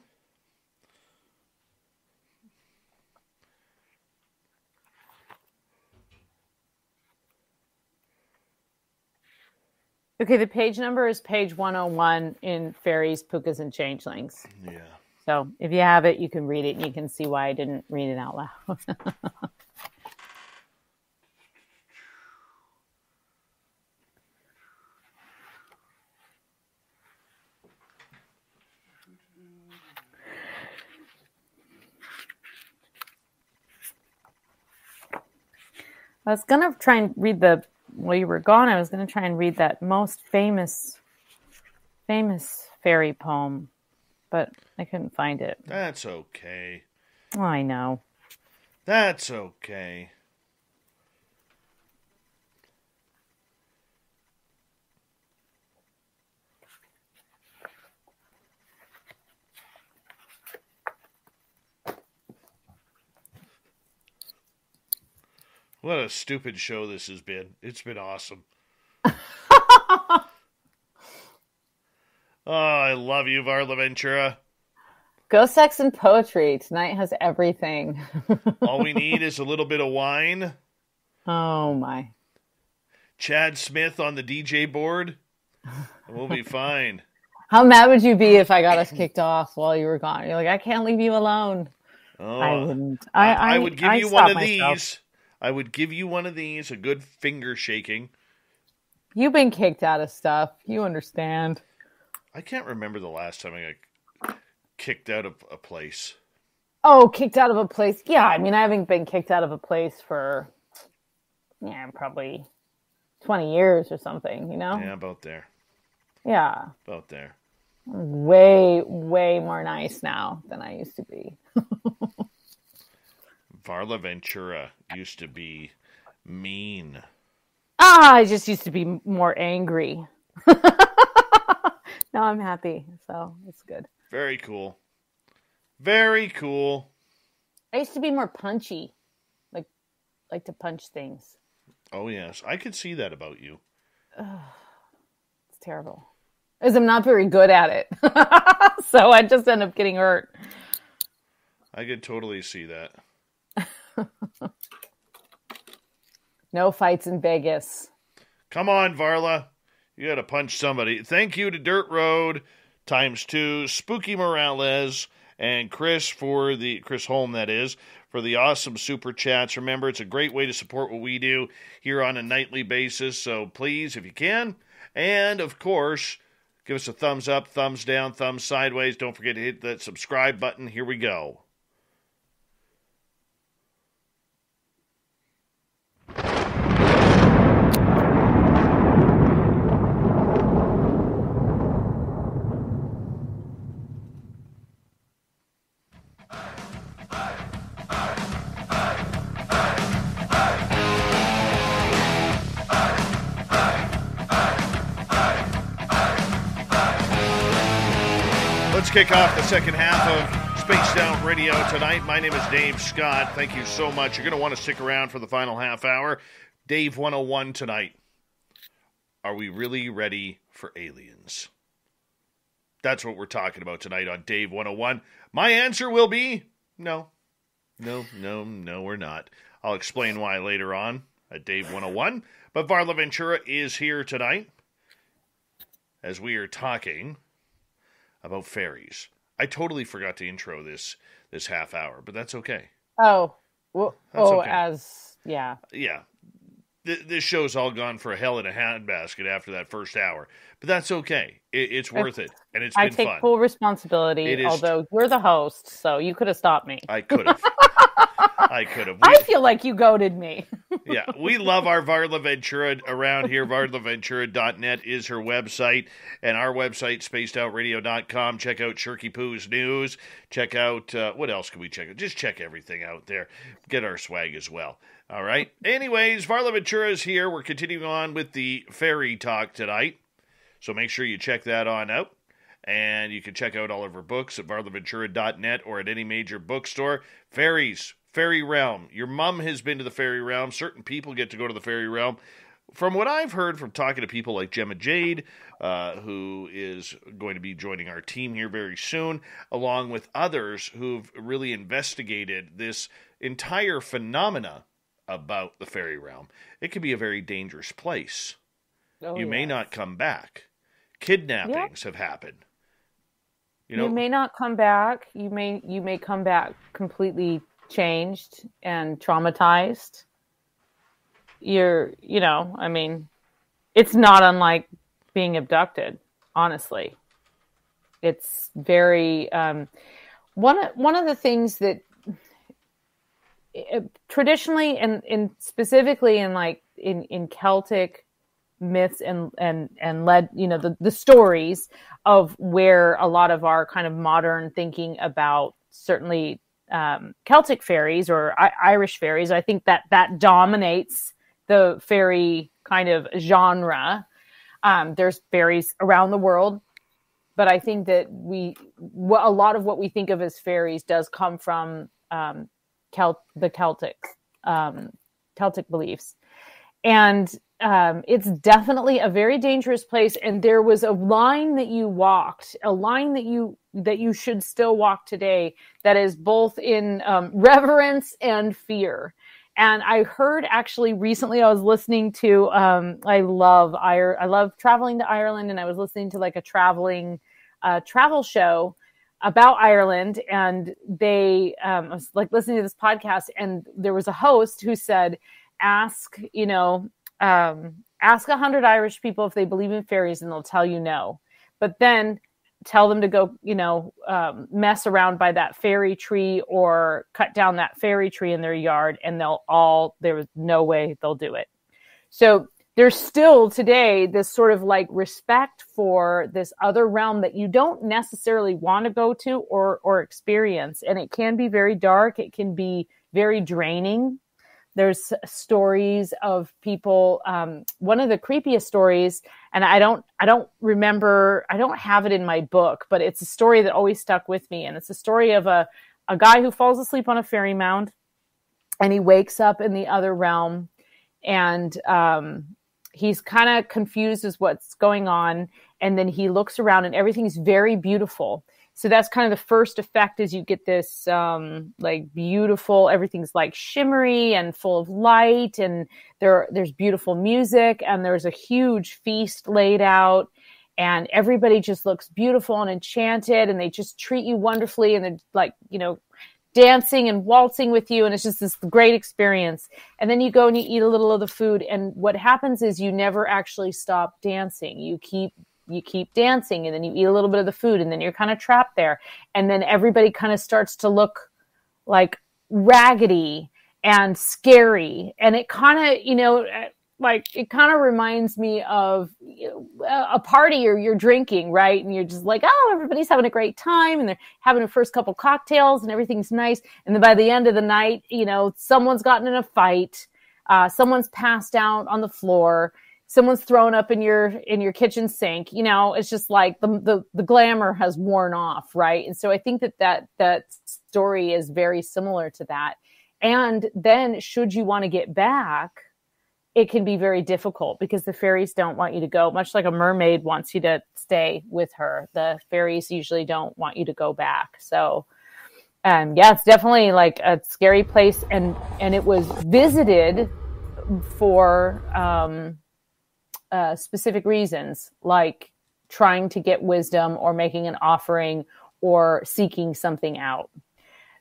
Okay, the page number is page 101 in Fairies, Pookas, and Changelings. Yeah. So if you have it, you can read it, and you can see why I didn't read it out loud. I was going to try and read while you were gone, I was going to try and read that most famous fairy poem, but I couldn't find it. That's okay. Oh, I know. That's okay. What a stupid show this has been. It's been awesome. Oh, I love you, Varla Ventura. Ghost Sex and Poetry. Tonight has everything. All we need is a little bit of wine. Oh, my. Chad Smith on the DJ board. We'll be fine. How mad would you be if I got us kicked off while you were gone? You're like, I can't leave you alone. Oh, I wouldn't. I would give you one of these. I would give you one of these, a good finger shaking. You've been kicked out of stuff. You understand. I can't remember the last time I got kicked out of a place. Oh, kicked out of a place? Yeah, I mean, I haven't been kicked out of a place for, probably 20 years or something, you know? Yeah, about there. Yeah. About there. I'm way, way more nice now than I used to be. Varla Ventura used to be mean. I just used to be more angry. Now I'm happy, so it's good. Very cool. Very cool. I used to be more punchy, like to punch things. Oh, yes. I could see that about you. It's terrible. Because I'm not very good at it. So I just end up getting hurt. I could totally see that. No fights in Vegas. Come on, Varla. You got to punch somebody. Thank you to Dirt Road ×2, Spooky Morales, and Chris Holm, that is, for the awesome super chats. Remember, it's a great way to support what we do here on a nightly basis. So please, if you can, and of course, give us a thumbs up, thumbs down, thumbs sideways. Don't forget to hit that subscribe button. Here we go. Let's kick off the second half of Spaced Out Radio tonight. My name is Dave Scott. Thank you so much. You're going to want to stick around for the final half hour. Dave 101 tonight. Are we really ready for aliens? That's what we're talking about tonight on Dave 101. My answer will be no. No, we're not. I'll explain why later on at Dave 101. But Varla Ventura is here tonight as we are talking about fairies. I totally forgot to intro this half hour, but that's okay. Oh, well, okay. Yeah. Yeah. This show's all gone for a hell in a handbasket after that first hour, but that's okay. It's worth it, and it's been fun. I take full responsibility, although you're the host, so you could have stopped me. I could have. I feel like you goaded me. Yeah, we love our Varla Ventura around here. VarlaVentura.net is her website, and our website, spacedoutradio.com. Check out Shirky Poo's news. Check out, what else can we check out? Just check everything out there. Get our swag as well. All right. Anyways, Varla Ventura is here. We're continuing on with the fairy talk tonight, so make sure you check that on out. And you can check out all of her books at VarlaVentura.net or at any major bookstore. Fairies. Fairy realm. Your mom has been to the fairy realm. Certain people get to go to the fairy realm. From what I've heard from talking to people like Gemma Jade, who is going to be joining our team here very soon, along with others who've really investigated this entire phenomena about the fairy realm, it can be a very dangerous place. You may not come back. Kidnappings have happened. You may not come back. You may come back completely changed and traumatized. It's not unlike being abducted, honestly. It's very one of the things that traditionally and specifically in Celtic myths and the stories of where a lot of our kind of modern thinking about certainly Celtic fairies or Irish fairies, I think that dominates the fairy kind of genre. There's fairies around the world, but I think that a lot of what we think of as fairies does come from the Celtic beliefs, and it's definitely a very dangerous place. And there was a line that you walked, a line that you should still walk today, that is both in reverence and fear. And I heard actually recently, I was listening to, I love traveling to Ireland, and I was listening to like a travel show about Ireland, and I was like listening to this podcast, and there was a host who said, ask 100 Irish people if they believe in fairies, and they'll tell you no. But then tell them to go, mess around by that fairy tree or cut down that fairy tree in their yard, and there's no way they'll do it. So there's still today this sort of like respect for this other realm that you don't necessarily want to go to or experience. And it can be very dark. It can be very draining. There's stories of people. One of the creepiest stories, and I don't remember, I don't have it in my book, but it's a story that always stuck with me. And it's a story of a guy who falls asleep on a fairy mound, and he wakes up in the other realm, and he's kind of confused as what's going on. And then he looks around, and everything's very beautiful. So that's kind of the first effect, is you get this like beautiful, everything's like shimmery and full of light, and there's beautiful music, and there's a huge feast laid out, and everybody just looks beautiful and enchanted, and they just treat you wonderfully, and they're like, dancing and waltzing with you, and it's just this great experience. And then you go and you eat a little of the food, and what happens is you never actually stop dancing. You keep dancing, and then you eat a little bit of the food, and then you're kind of trapped there. And then everybody kind of starts to look like raggedy and scary. And it kind of, it kind of reminds me of a party, or you're drinking, right? And you're just like, oh, everybody's having a great time, and they're having the first couple cocktails, and everything's nice. And then by the end of the night, someone's gotten in a fight. Someone's passed out on the floor. someone's thrown up in your kitchen sink, it's just like the glamour has worn off, right? And so I think that story is very similar to that. And then should you want to get back, it can be very difficult because the fairies don't want you to go, much like a mermaid wants you to stay with her. The fairies usually don't want you to go back. So it's definitely like a scary place. And it was visited for specific reasons, like trying to get wisdom or making an offering or seeking something out.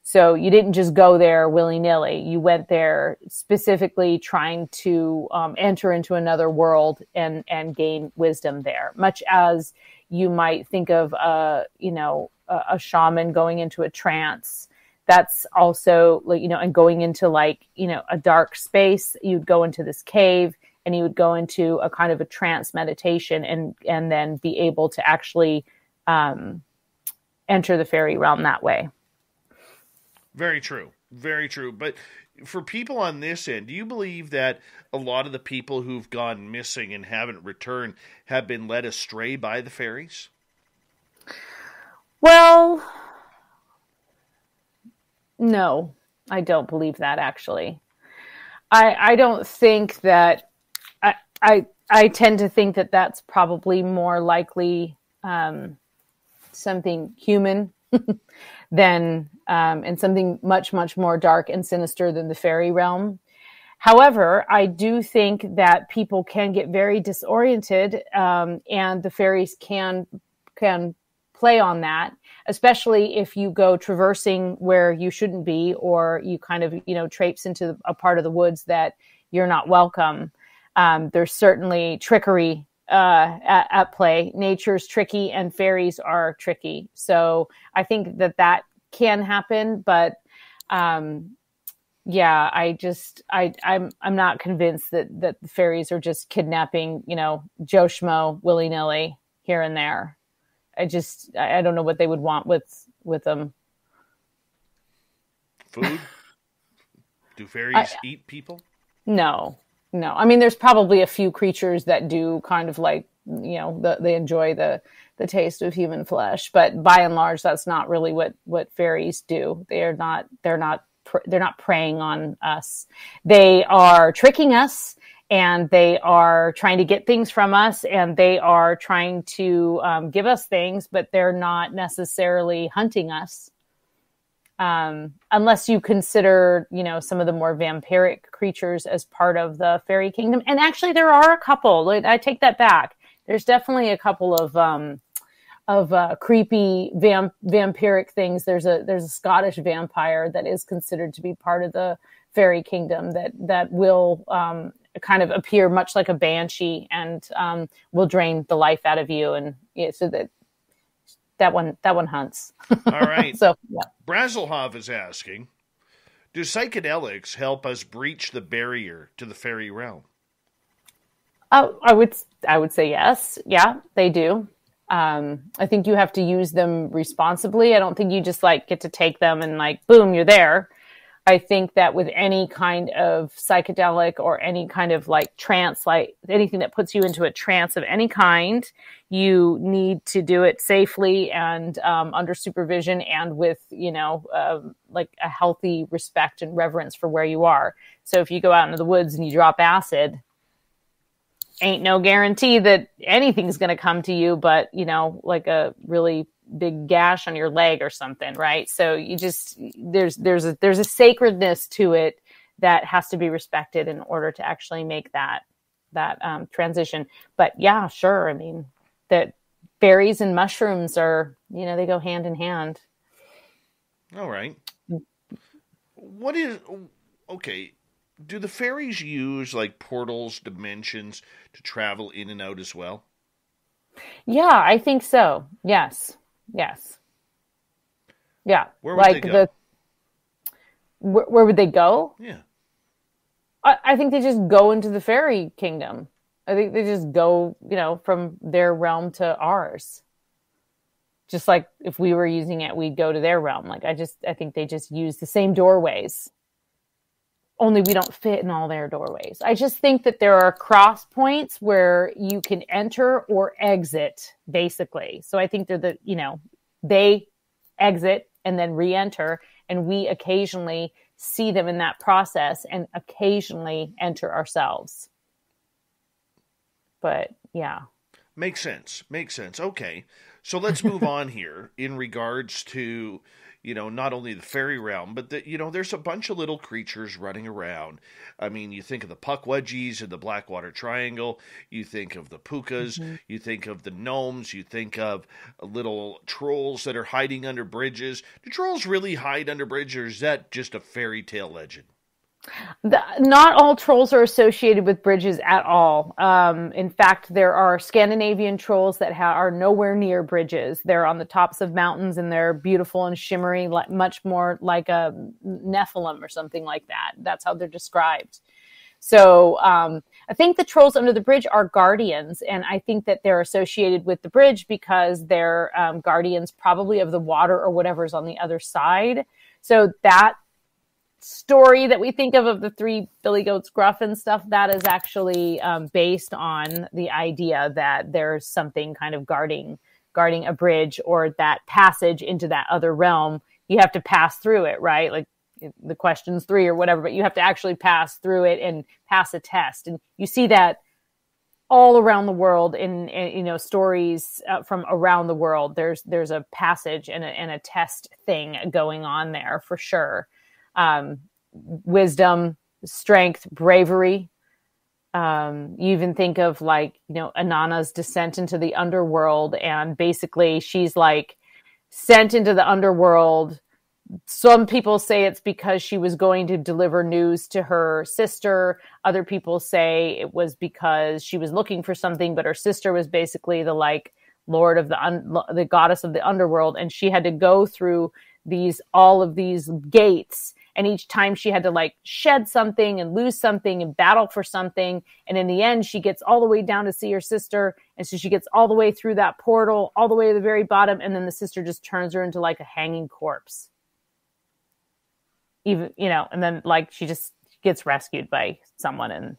So you didn't just go there willy-nilly. You went there specifically trying to enter into another world and gain wisdom there, much as you might think of a shaman going into a trance. That's also, and going into a dark space. You'd go into this cave and you would go into a kind of a trance meditation and then be able to actually enter the fairy realm that way. Very true. Very true. But for people on this end, do you believe that a lot of the people who've gone missing and haven't returned have been led astray by the fairies? Well, no, I don't believe that, actually. I don't think that... I tend to think that that's probably more likely something human than and something much, much more dark and sinister than the fairy realm. However, I do think that people can get very disoriented, and the fairies can play on that, especially if you go traversing where you shouldn't be, or you kind of, traipse into a part of the woods that you're not welcome. There's certainly trickery at play. Nature's tricky and fairies are tricky. So I think that can happen, but I'm not convinced that the fairies are just kidnapping, Joe Schmo willy-nilly here and there. I don't know what they would want with them. Food? Do fairies eat people? No. I mean, there's probably a few creatures that do kind of like, they enjoy the taste of human flesh, but by and large, that's not really what fairies do. They're not preying on us. They are tricking us, and they are trying to get things from us, and they are trying to give us things, but they're not necessarily hunting us. Unless you consider, some of the more vampiric creatures as part of the fairy kingdom. And actually there are a couple. I take that back. There's definitely a couple of creepy vampiric things. There's a Scottish vampire that is considered to be part of the fairy kingdom that will kind of appear much like a banshee and will drain the life out of you. And so that one hunts. All right. So, yeah. Brazelhoff is asking, do psychedelics help us breach the barrier to the fairy realm? Oh, I would say yes. Yeah, they do. I think you have to use them responsibly. I don't think you just get to take them and boom, you're there. I think that with any kind of psychedelic or any kind of trance, anything that puts you into a trance of any kind, you need to do it safely and under supervision and with, a healthy respect and reverence for where you are. So if you go out into the woods and you drop acid, ain't no guarantee that anything's going to come to you, but, a really big gash on your leg or something, right? So you just there's a sacredness to it that has to be respected in order to actually make that transition. But yeah, sure. I mean, that berries and mushrooms are, they go hand in hand. All right. Okay. Do the fairies use portals, dimensions to travel in and out as well? Yeah, I think so. Yes. Yeah. Where would they go? Where would they go? Yeah. I think they just go into the fairy kingdom. I think they just go, from their realm to ours. Just like if we were using it, we'd go to their realm. I think they just use the same doorways. only we don't fit in all their doorways. I just think that there are cross points where you can enter or exit, basically. So I think they exit and then re-enter, and we occasionally see them in that process and occasionally enter ourselves. But yeah. Makes sense. Okay. So let's move on here in regards to, not only the fairy realm, but there's a bunch of little creatures running around. I mean, you think of the Puckwudgies and the Blackwater Triangle. You think of the Pookas. Mm-hmm. You think of the gnomes. You think of little trolls that are hiding under bridges. Do trolls really hide under bridges, or is that just a fairy tale legend? Not all trolls are associated with bridges at all. In fact, there are Scandinavian trolls that are nowhere near bridges. They're on the tops of mountains, and they're beautiful and shimmery, much more like a Nephilim or something like that. That's how they're described. So I think the trolls under the bridge are guardians, and I think that they're associated with the bridge because they're guardians probably of the water or whatever's on the other side. So that story that we think of the three Billy Goats Gruff and stuff, that is actually based on the idea that there's something kind of guarding a bridge, or that passage into that other realm. You have to pass through it, right? Like the question's 3 or whatever, but you have to actually pass through it and pass a test. And you see that all around the world in stories from around the world. There's a passage and a test thing going on there for sure. Wisdom, strength, bravery. You even think of Inanna's descent into the underworld, and basically she's sent into the underworld. Some people say it's because she was going to deliver news to her sister. Other people say it was because she was looking for something, but her sister was basically the lord of the goddess of the underworld, and she had to go through all of these gates. And each time she had to shed something and lose something and battle for something. And in the end, she gets all the way down to see her sister. And so she gets all the way through that portal, all the way to the very bottom. And then the sister just turns her into a hanging corpse. Even, and then she just gets rescued by someone and,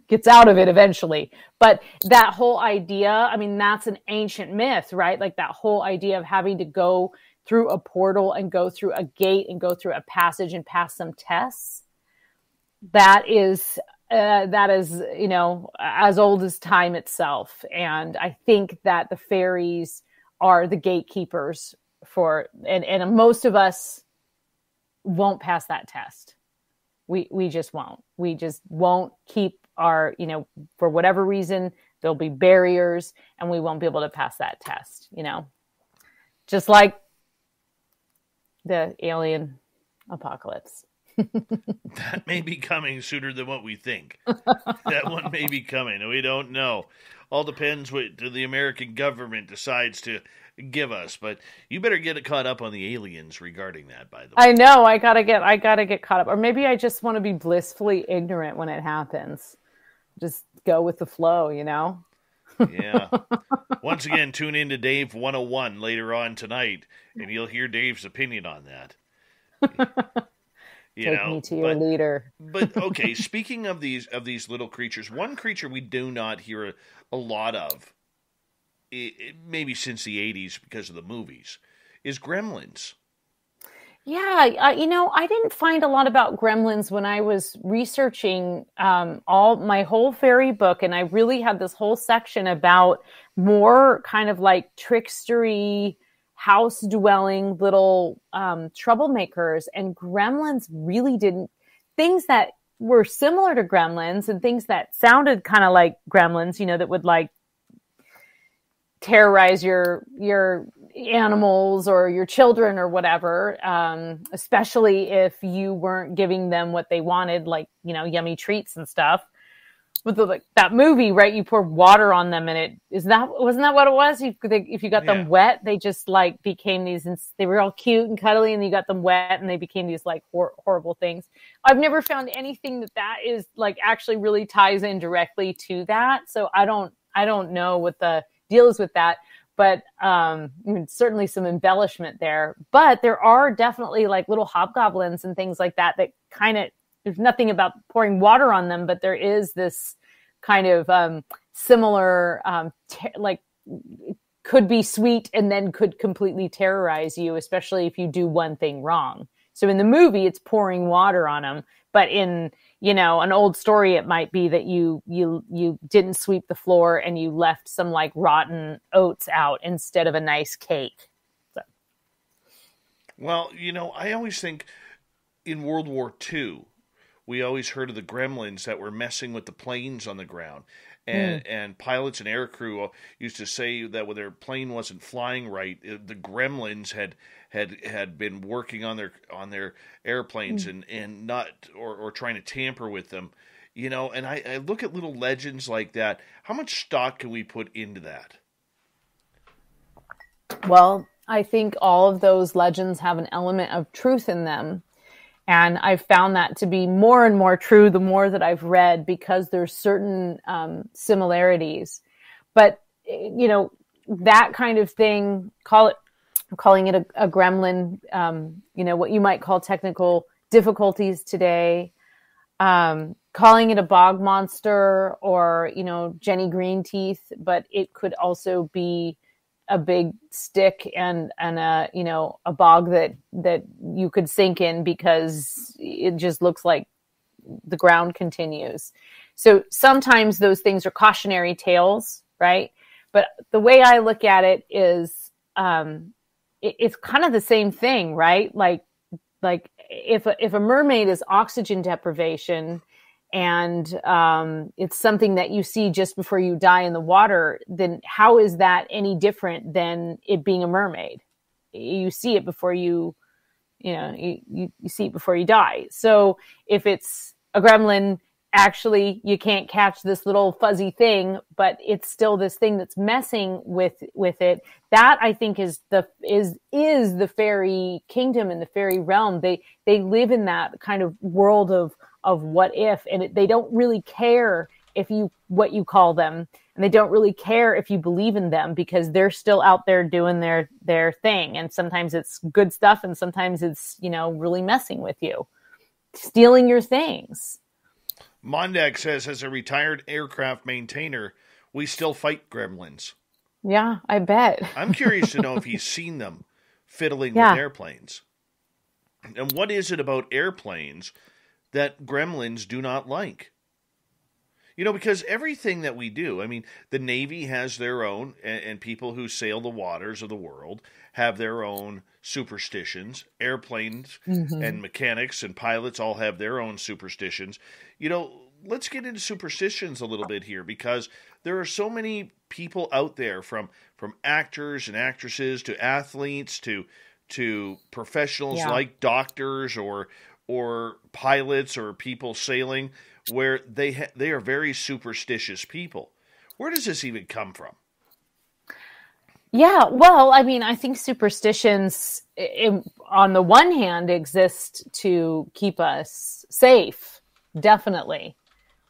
gets out of it eventually. But that whole idea, I mean, that's an ancient myth, right? That whole idea of having to go through a portal and go through a gate and go through a passage and pass some tests. That is, as old as time itself. And I think that the fairies are the gatekeepers and most of us won't pass that test. We just won't. We just won't keep our, for whatever reason, there'll be barriers and we won't be able to pass that test, just like the alien apocalypse. That may be coming sooner than what we think. That one may be coming. We don't know. All depends what the American government decides to give us. But you better get caught up on the aliens regarding that, by the way. I know. I gotta get caught up. Or maybe I just want to be blissfully ignorant when it happens. Just go with the flow, Yeah. Once again, tune in to Dave 101 later on tonight, and you'll hear Dave's opinion on that. Take me to your leader. But okay, speaking of these little creatures, one creature we do not hear a lot of, maybe since the 80s because of the movies, is gremlins. Yeah, I didn't find a lot about gremlins when I was researching my whole fairy book, and I really had this whole section about more kind of trickstery, house-dwelling little troublemakers, and gremlins really didn't. Things that were similar to gremlins and things that sounded kind of like gremlins, that would terrorize your animals or your children or whatever, especially if you weren't giving them what they wanted, yummy treats and stuff. With that movie, right? You pour water on them, and wasn't that what it was? If you got them wet, they just became these. They were all cute and cuddly, and you got them wet, and they became these horrible things. I've never found anything that is actually really ties in directly to that. So I don't know what the deal is with that. but certainly some embellishment there. But there are definitely like little hobgoblins and things like that kind of, there's nothing about pouring water on them, but there is this kind of similar, like could be sweet and then could completely terrorize you, especially if you do one thing wrong. So in the movie, it's pouring water on them, but in, you know, an old story, it might be that you didn't sweep the floor and you left some like rotten oats out instead of a nice cake. So. Well, you know, I always think in World War II, we always heard of the gremlins that were messing with the planes on the ground. And pilots and aircrew used to say that when their plane wasn't flying right, the gremlins had been working on their airplanes and not or trying to tamper with them, you know. And I look at little legends like that. How much stock can we put into that? Well, I think all of those legends have an element of truth in them. And I've found that to be more and more true the more that I've read, because there's certain similarities. But, you know, that kind of thing, calling it a gremlin, you know, what you might call technical difficulties today, calling it a bog monster or, you know, Jenny Greenteeth, but it could also be a big stick and a, you know, a bog that you could sink in because it just looks like the ground continues. So sometimes those things are cautionary tales, right? But the way I look at it is, it's kind of the same thing, right? Like if a mermaid is oxygen deprivation, and it's something that you see just before you die in the water, then how is that any different than it being a mermaid? You see it before you see it before you die. So if it's a gremlin, actually you can't catch this little fuzzy thing, but it's still this thing that's messing with it. That I think is the fairy kingdom and the fairy realm. They live in that kind of world of what if, and they don't really care what you call them, and they don't really care if you believe in them, because they're still out there doing their thing. And sometimes it's good stuff, and sometimes it's, you know, really messing with you, stealing your things. Mondak says, as a retired aircraft maintainer, we still fight gremlins. Yeah, I bet. I'm curious to know if he's seen them fiddling with airplanes. And what is it about airplanes that gremlins do not like? You know, because everything that we do, I mean, the Navy has their own, and people who sail the waters of the world have their own superstitions. Airplanes and mechanics and pilots all have their own superstitions. You know, let's get into superstitions a little bit here, because there are so many people out there, from actors and actresses to athletes to professionals like doctors or pilots or people sailing, where they are very superstitious people. Where does this even come from? Yeah, well, I mean, I think superstitions, on the one hand, exist to keep us safe, definitely,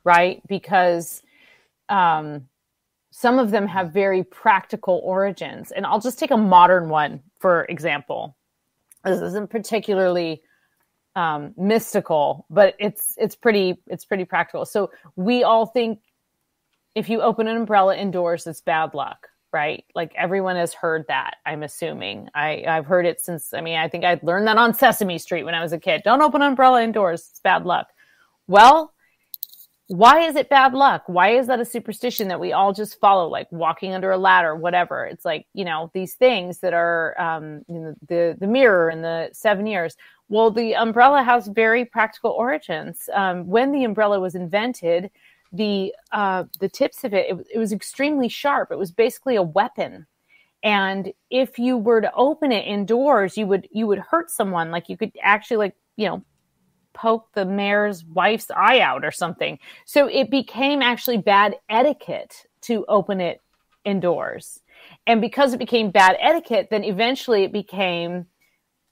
right? Because some of them have very practical origins. And I'll just take a modern one, for example. This isn't particularly mystical, but it's pretty practical. So we all think if you open an umbrella indoors, it's bad luck, right? Like everyone has heard that, I'm assuming. I've heard it since, I think I learned that on Sesame Street when I was a kid. Don't open an umbrella indoors, it's bad luck. Well, why is it bad luck? Why is that a superstition that we all just follow, like walking under a ladder, whatever? It's like, you know, these things that are the mirror and the 7 years. Well, the umbrella has very practical origins. When the umbrella was invented, the tips of it was extremely sharp. It was basically a weapon. And if you were to open it indoors, you would hurt someone. Like you could actually, like, you know, poke the mayor's wife's eye out or something. So it became actually bad etiquette to open it indoors. And because it became bad etiquette, then eventually it became,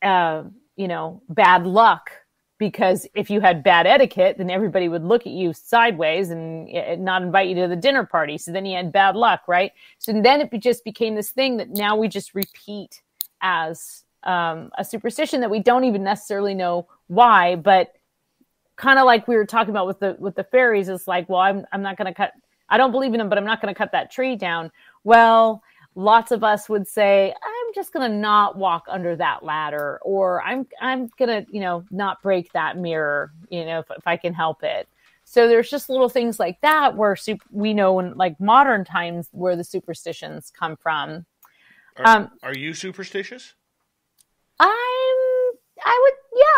bad luck because if you had bad etiquette, then everybody would look at you sideways and not invite you to the dinner party. So then you had bad luck, right? So then it just became this thing that now we just repeat as a superstition that we don't even necessarily know why, but kind of like we were talking about with the fairies, it's like, well, I'm not going to cut. I don't believe in them, but I'm not going to cut that tree down. Well, lots of us would say, I'm just going to not walk under that ladder, or I'm going to, not break that mirror, if I can help it. So there's just little things like that where we know in like modern times where the superstitions come from. Are you superstitious?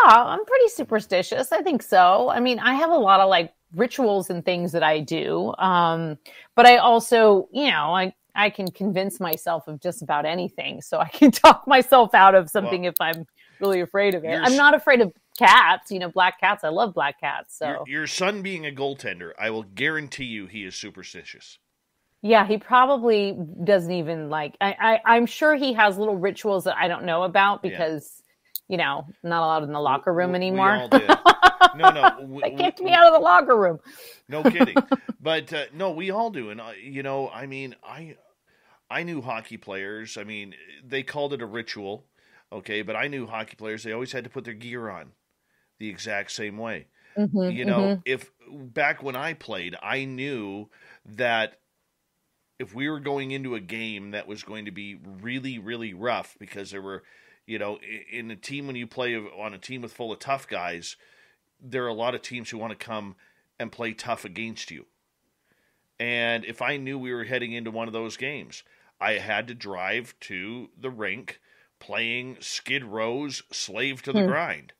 I'm pretty superstitious. I think so. I mean, I have a lot of like rituals and things that I do. But I also, I can convince myself of just about anything. So I can talk myself out of something if I'm really afraid of it. I'm not afraid of cats, black cats. I love black cats. So your son being a goaltender, I will guarantee you he is superstitious. Yeah, he probably doesn't even like, I'm sure he has little rituals that I don't know about because, not allowed in the locker room anymore. We all did. No. They kicked me out of the locker room. No kidding. But no, we all do. And, I mean, I knew hockey players. I mean, they called it a ritual, okay? But I knew hockey players, they always had to put their gear on the exact same way. If back when I played, I knew that if we were going into a game that was going to be really, really rough, because there were, in a team, when you play on a team with full of tough guys, there are a lot of teams who want to come and play tough against you. And if I knew we were heading into one of those games, I had to drive to the rink playing Skid Row's Slave to the Grind.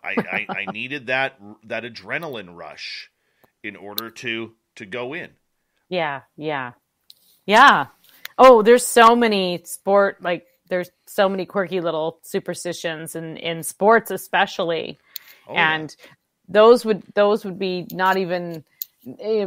I needed that adrenaline rush in order to go in. Yeah. Oh, there's so many there's so many quirky little superstitions in sports, especially. And those would be not even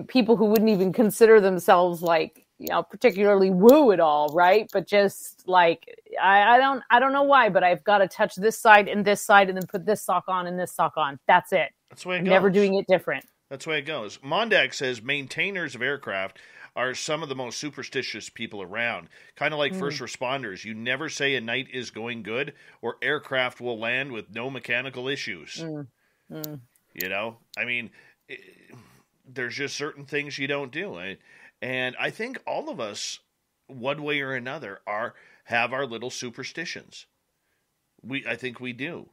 people who wouldn't even consider themselves like, particularly woo at all. Right. But just like, I don't know why, but I've got to touch this side and then put this sock on and this sock on. That's it. That's the way it goes. Never doing it different. That's the way it goes. Mondak says maintainers of aircraft are some of the most superstitious people around. Kind of like first responders. You never say a night is going good or aircraft will land with no mechanical issues. I mean, there's just certain things you don't do. And I think all of us, one way or another, have our little superstitions. I think we do.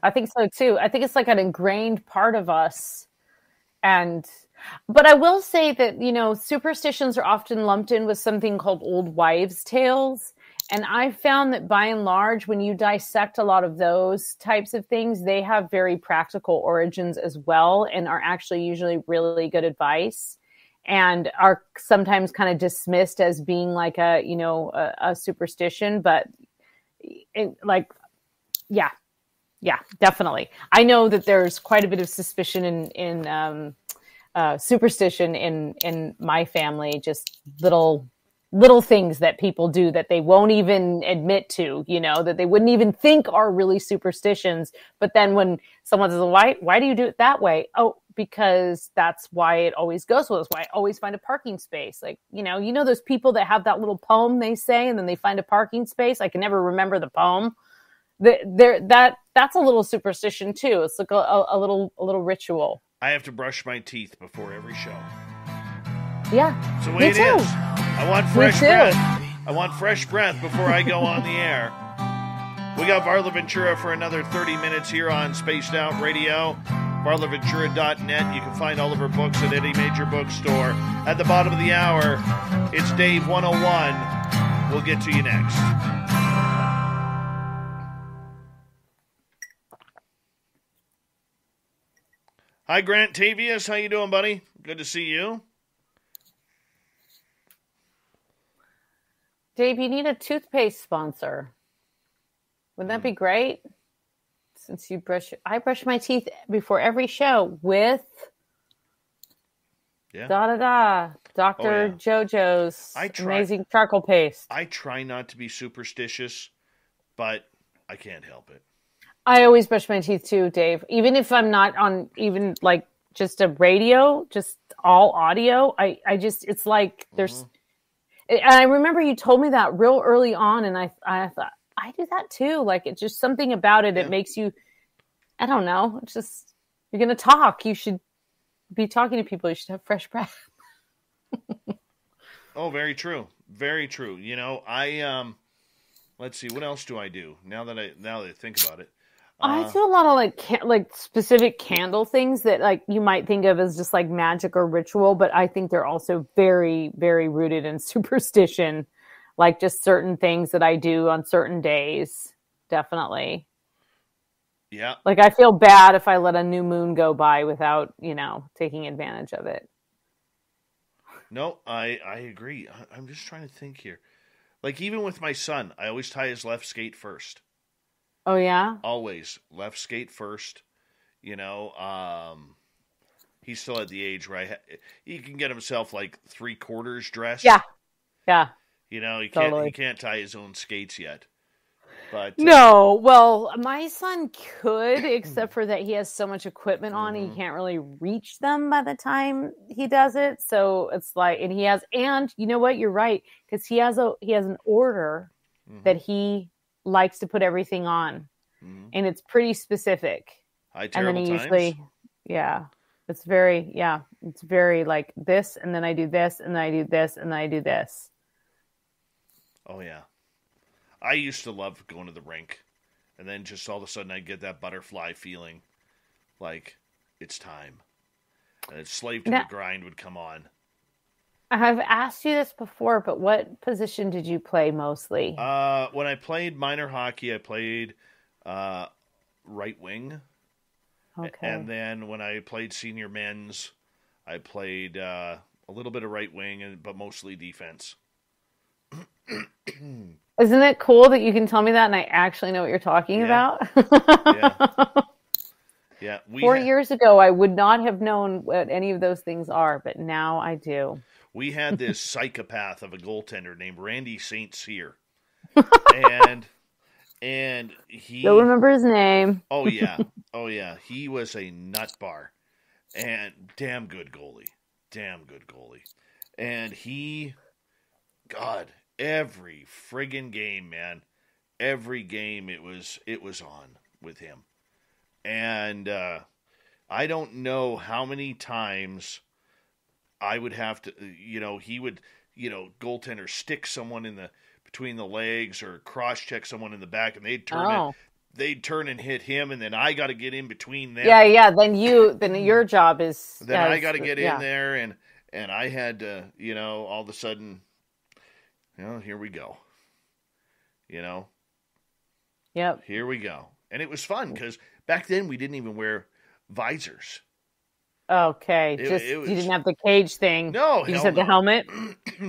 I think so too. I think it's like an ingrained part of us. But I will say that, superstitions are often lumped in with something called old wives' tales. And I found that by and large, when you dissect a lot of those types of things, they have very practical origins as well and are actually usually really good advice and are sometimes kind of dismissed as being like a superstition. But yeah, definitely. I know that there's quite a bit of suspicion in superstition in my family, just little things that people do that they won't even admit to, that they wouldn't even think are really superstitions. But then when someone says, why do you do it that way? Oh, because that's why it always goes with us. Why I always find a parking space. Like, those people that have that little poem they say, and then they find a parking space. I can never remember the poem. That's a little superstition too. It's like a little ritual. I have to brush my teeth before every show. Yeah, it's the way it is. I want fresh breath. I want fresh breath before I go on the air. We got Varla Ventura for another 30 minutes here on Spaced Out Radio. VarlaVentura.net. You can find all of her books at any major bookstore. At the bottom of the hour, it's Dave 101. We'll get to you next. Hi, Grant Tavius. How you doing, buddy? Good to see you. Dave, you need a toothpaste sponsor. Wouldn't that be great? Since I brush my teeth before every show with Dr. JoJo's amazing charcoal paste. I try not to be superstitious, but I can't help it. I always brush my teeth too, Dave. Even if I'm not on even like just a radio, just all audio, I just, it's like there's, and I remember you told me that real early on, and I thought, I do that too. Like, it's just something about it. It makes you, I don't know. It's just, you're going to talk. You should be talking to people. You should have fresh breath. Oh, very true. Very true. You know, let's see, what else do I do now that I think about it? I do a lot of like specific candle things that like you might think of as just like magic or ritual, but I think they're also very, very rooted in superstition. Like just certain things that I do on certain days. Definitely. Yeah. Like I feel bad if I let a new moon go by without, taking advantage of it. No, I agree. I'm just trying to think here. Like even with my son, I always tie his left skate first. Oh yeah? Always left skate first. He's still at the age where he can get himself like 3/4 dressed. Yeah. Yeah. He Totally. can't tie his own skates yet. But no, well, my son could, except for that he has so much equipment on, he can't really reach them by the time he does it. So it's like, and you know what? You're right, because he has an order that he likes to put everything on, and it's pretty specific. High terrible and then times. It's very like this, and then I do this, and then I do this, and then I do this. Oh yeah. I used to love going to the rink, and then just all of a sudden I'd get that butterfly feeling like it's time. And Slave to the Grind would come on. I've asked you this before, but what position did you play mostly? When I played minor hockey, I played right wing. Okay. And then when I played senior men's, I played a little bit of right wing, but mostly defense. Isn't it cool that you can tell me that and I actually know what you're talking about? Yeah. 4 years ago, I would not have known what any of those things are, but now I do. We had this psychopath of a goaltender named Randy St. Cyr. and he... Don't remember his name. Oh, yeah. He was a nut bar. And damn good goalie. And he... God... Every friggin' game, man. Every game it was on with him. And I don't know how many times I would have to, he would, goaltender stick someone between the legs or cross check someone in the back, and they'd turn and hit him, and then I got to get in between them. Yeah. Then your job is. Then I got to get in there, and I had to, all of a sudden. Here we go. Yep. Here we go. And it was fun because back then we didn't even wear visors. Okay. You didn't have the cage thing. No, you just had the helmet.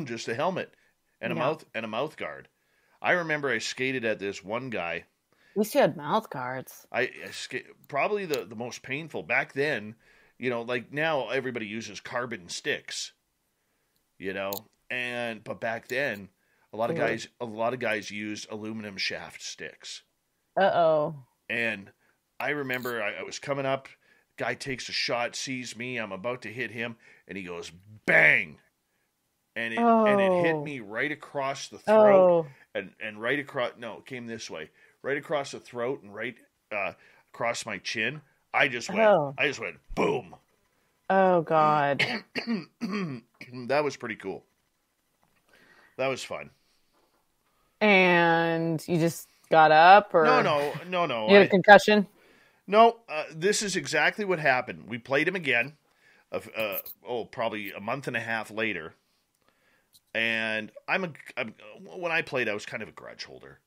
Just a helmet and a mouth guard. I remember I skated at this one guy. We still had mouth guards. Probably the most painful back then. Like now everybody uses carbon sticks. But back then. A lot of guys used aluminum shaft sticks. Uh-oh. And I remember I was coming up, guy takes a shot, sees me, I'm about to hit him, and he goes bang. And it hit me right across the throat and right across it came this way. Right across the throat and right across my chin. I just went boom. Oh God. That was pretty cool. That was fun. And you just got up, or no. You had a concussion? No, this is exactly what happened. We played him again, probably a month and a half later. And when I played, I was kind of a grudge holder.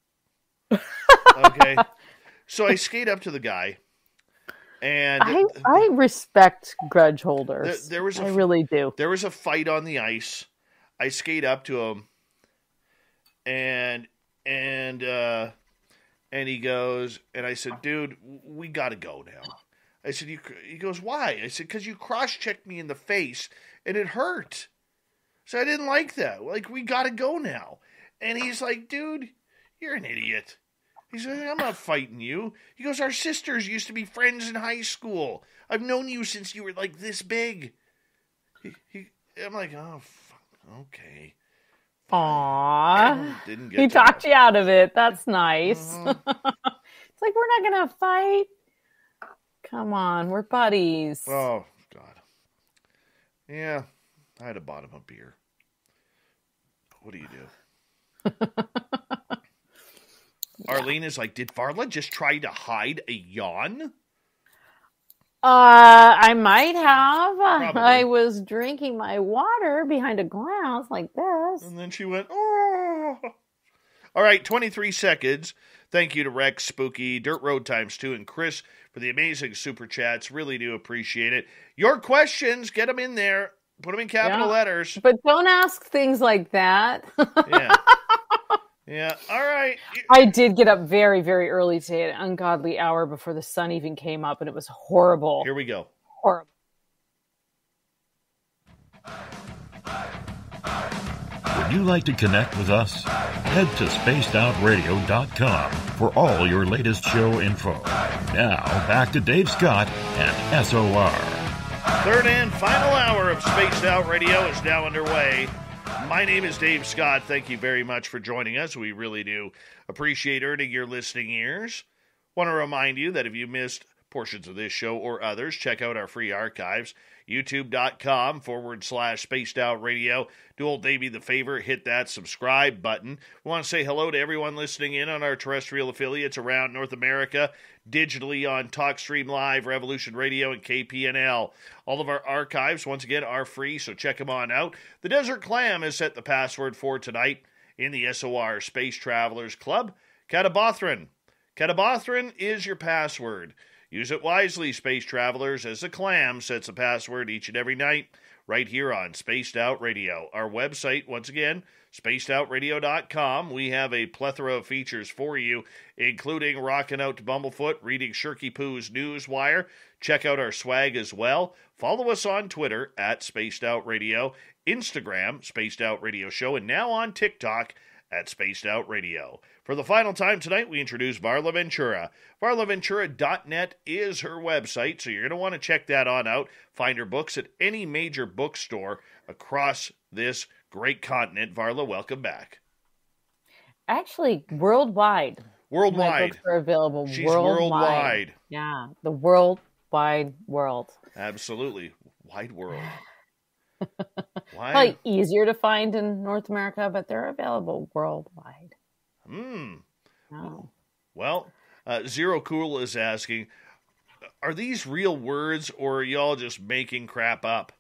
Okay, so I skate up to the guy, and I respect grudge holders. I really do. There was a fight on the ice. I skate up to him. And he goes, and I said, dude, we got to go now. I said, he goes, why? I said, because you cross-checked me in the face, and it hurt. So I didn't like that. Like, we got to go now. And he's like, dude, you're an idiot. He's like, I'm not fighting you. He goes, our sisters used to be friends in high school. I've known you since you were like this big. I'm like, oh, fuck, okay. Aww. Didn't get he talked you out of it. That's nice. It's like, we're not going to fight. Come on, we're buddies. Oh, God. Yeah, I had to bought him a beer. What do you do? Arlene is like, did Varla just try to hide a yawn? I might have. Probably. I was drinking my water behind a glass like this. And then she went, oh. All right, 23 seconds. Thank you to Rex, Spooky, Dirt Road Times 2, and Chris for the amazing super chats. Really do appreciate it. Your questions, get them in there. Put them in capital letters. But don't ask things like that. Yeah. Yeah, all right. I did get up very, very early today at an ungodly hour before the sun even came up, and it was horrible. Here we go. Horrible. Would you like to connect with us? Head to spacedoutradio.com for all your latest show info. Now, back to Dave Scott and SOR. Third and final hour of Spaced Out Radio is now underway. My name is Dave Scott. Thank you very much for joining us. We really do appreciate earning your listening ears. Want to remind you that if you missed portions of this show or others, check out our free archives, youtube.com/Spaced Out Radio. Do old Davey the favor, hit that subscribe button. We want to say hello to everyone listening in on our terrestrial affiliates around North America, digitally on TalkStream Live, Revolution Radio, and KPNL. All of our archives, once again, are free, so check them on out. The Desert Clam has set the password for tonight in the SOR Space Travelers Club. Catabothrin. Catabothrin is your password. Use it wisely, space travelers, as the clam sets a password each and every night right here on Spaced Out Radio. Our website, once again, spacedoutradio.com. We have a plethora of features for you, including rocking out to Bumblefoot, reading Shirky Poo's Newswire. Check out our swag as well. Follow us on Twitter at Spaced Out Radio, Instagram, Spaced Out Radio Show, and now on TikTok at Spaced Out Radio. For the final time tonight, we introduce Varla Ventura. VarlaVentura.net is her website, so you're going to want to check that on out. Find her books at any major bookstore across this great continent. Varla, welcome back. Actually, worldwide. Worldwide. My books are available. She's worldwide. Yeah, the worldwide world. Absolutely. Wide world. Why? Probably easier to find in North America, but they're available worldwide. Oh. Well, Zero Cool is asking, are these real words or are y'all just making crap up?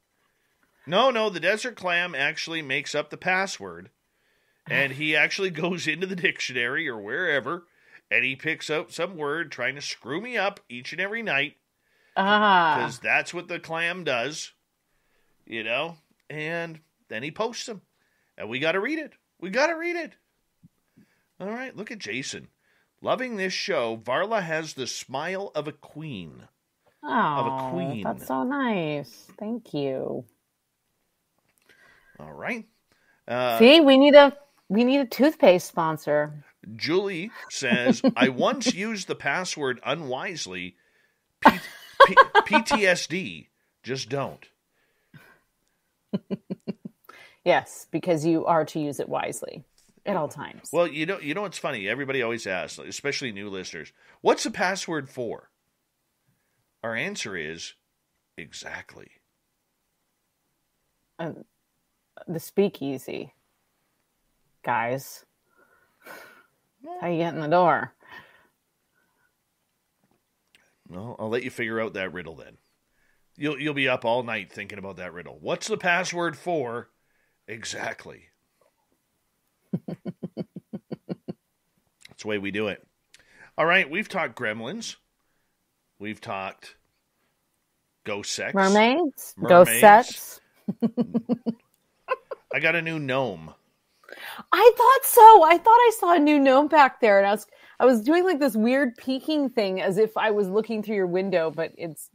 No, the Desert Clam actually makes up the password, and he actually goes into the dictionary or wherever, and he picks out some word trying to screw me up each and every night, because that's what the clam does, you know, and then he posts them, and we got to read it. All right, look at Jason. Loving this show. Varla has the smile of a queen. Oh, that's so nice. Thank you. All right. See, we need a toothpaste sponsor. Julie says, I once used the password unwisely. PTSD. Just don't. Yes, because you are to use it wisely. At all times. Well, you know what's funny? Everybody always asks, especially new listeners, what's the password for? Our answer is exactly. The speakeasy. Guys. How you get in the door? Well, I'll let you figure out that riddle then. You'll be up all night thinking about that riddle. What's the password for? Exactly. That's the way we do it. All right, we've talked gremlins. We've talked ghost sex. Mermaids. Ghost sex. I got a new gnome. I thought so. I thought I saw a new gnome back there, and I was doing like this weird peeking thing as if I was looking through your window, but it's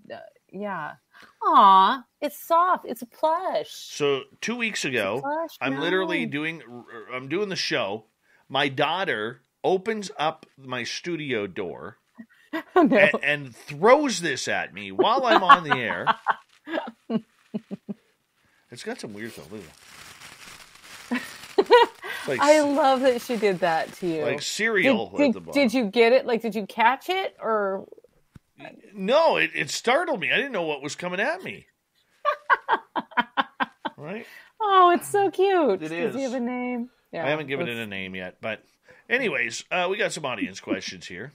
yeah. Aw, it's soft. It's a plush. So 2 weeks ago, I'm doing the show. My daughter opens up my studio door No. and throws this at me while I'm on the air. It's got some weird stuff. Look at that. Like, I love that she did that to you. like cereal at the bottom. Did you get it? Like, did you catch it? Or No, it startled me. I didn't know what was coming at me. Right? Oh, it's so cute. It Does is. he have a name? Yeah, I haven't given it a name yet. But anyways, we got some audience questions here.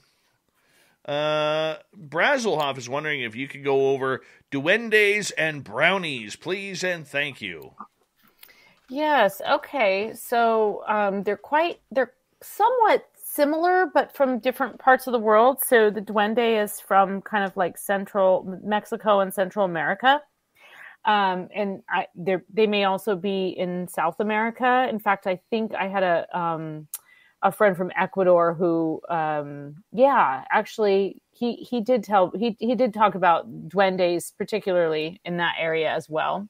Brazelhoff is wondering if you could go over duendes and brownies, please and thank you. Yes. Okay. So they're somewhat similar, but from different parts of the world. So the duende is from kind of like Central Mexico and Central America. And they may also be in South America. In fact, I think I had a friend from Ecuador who, actually he did talk about duendes, particularly in that area as well.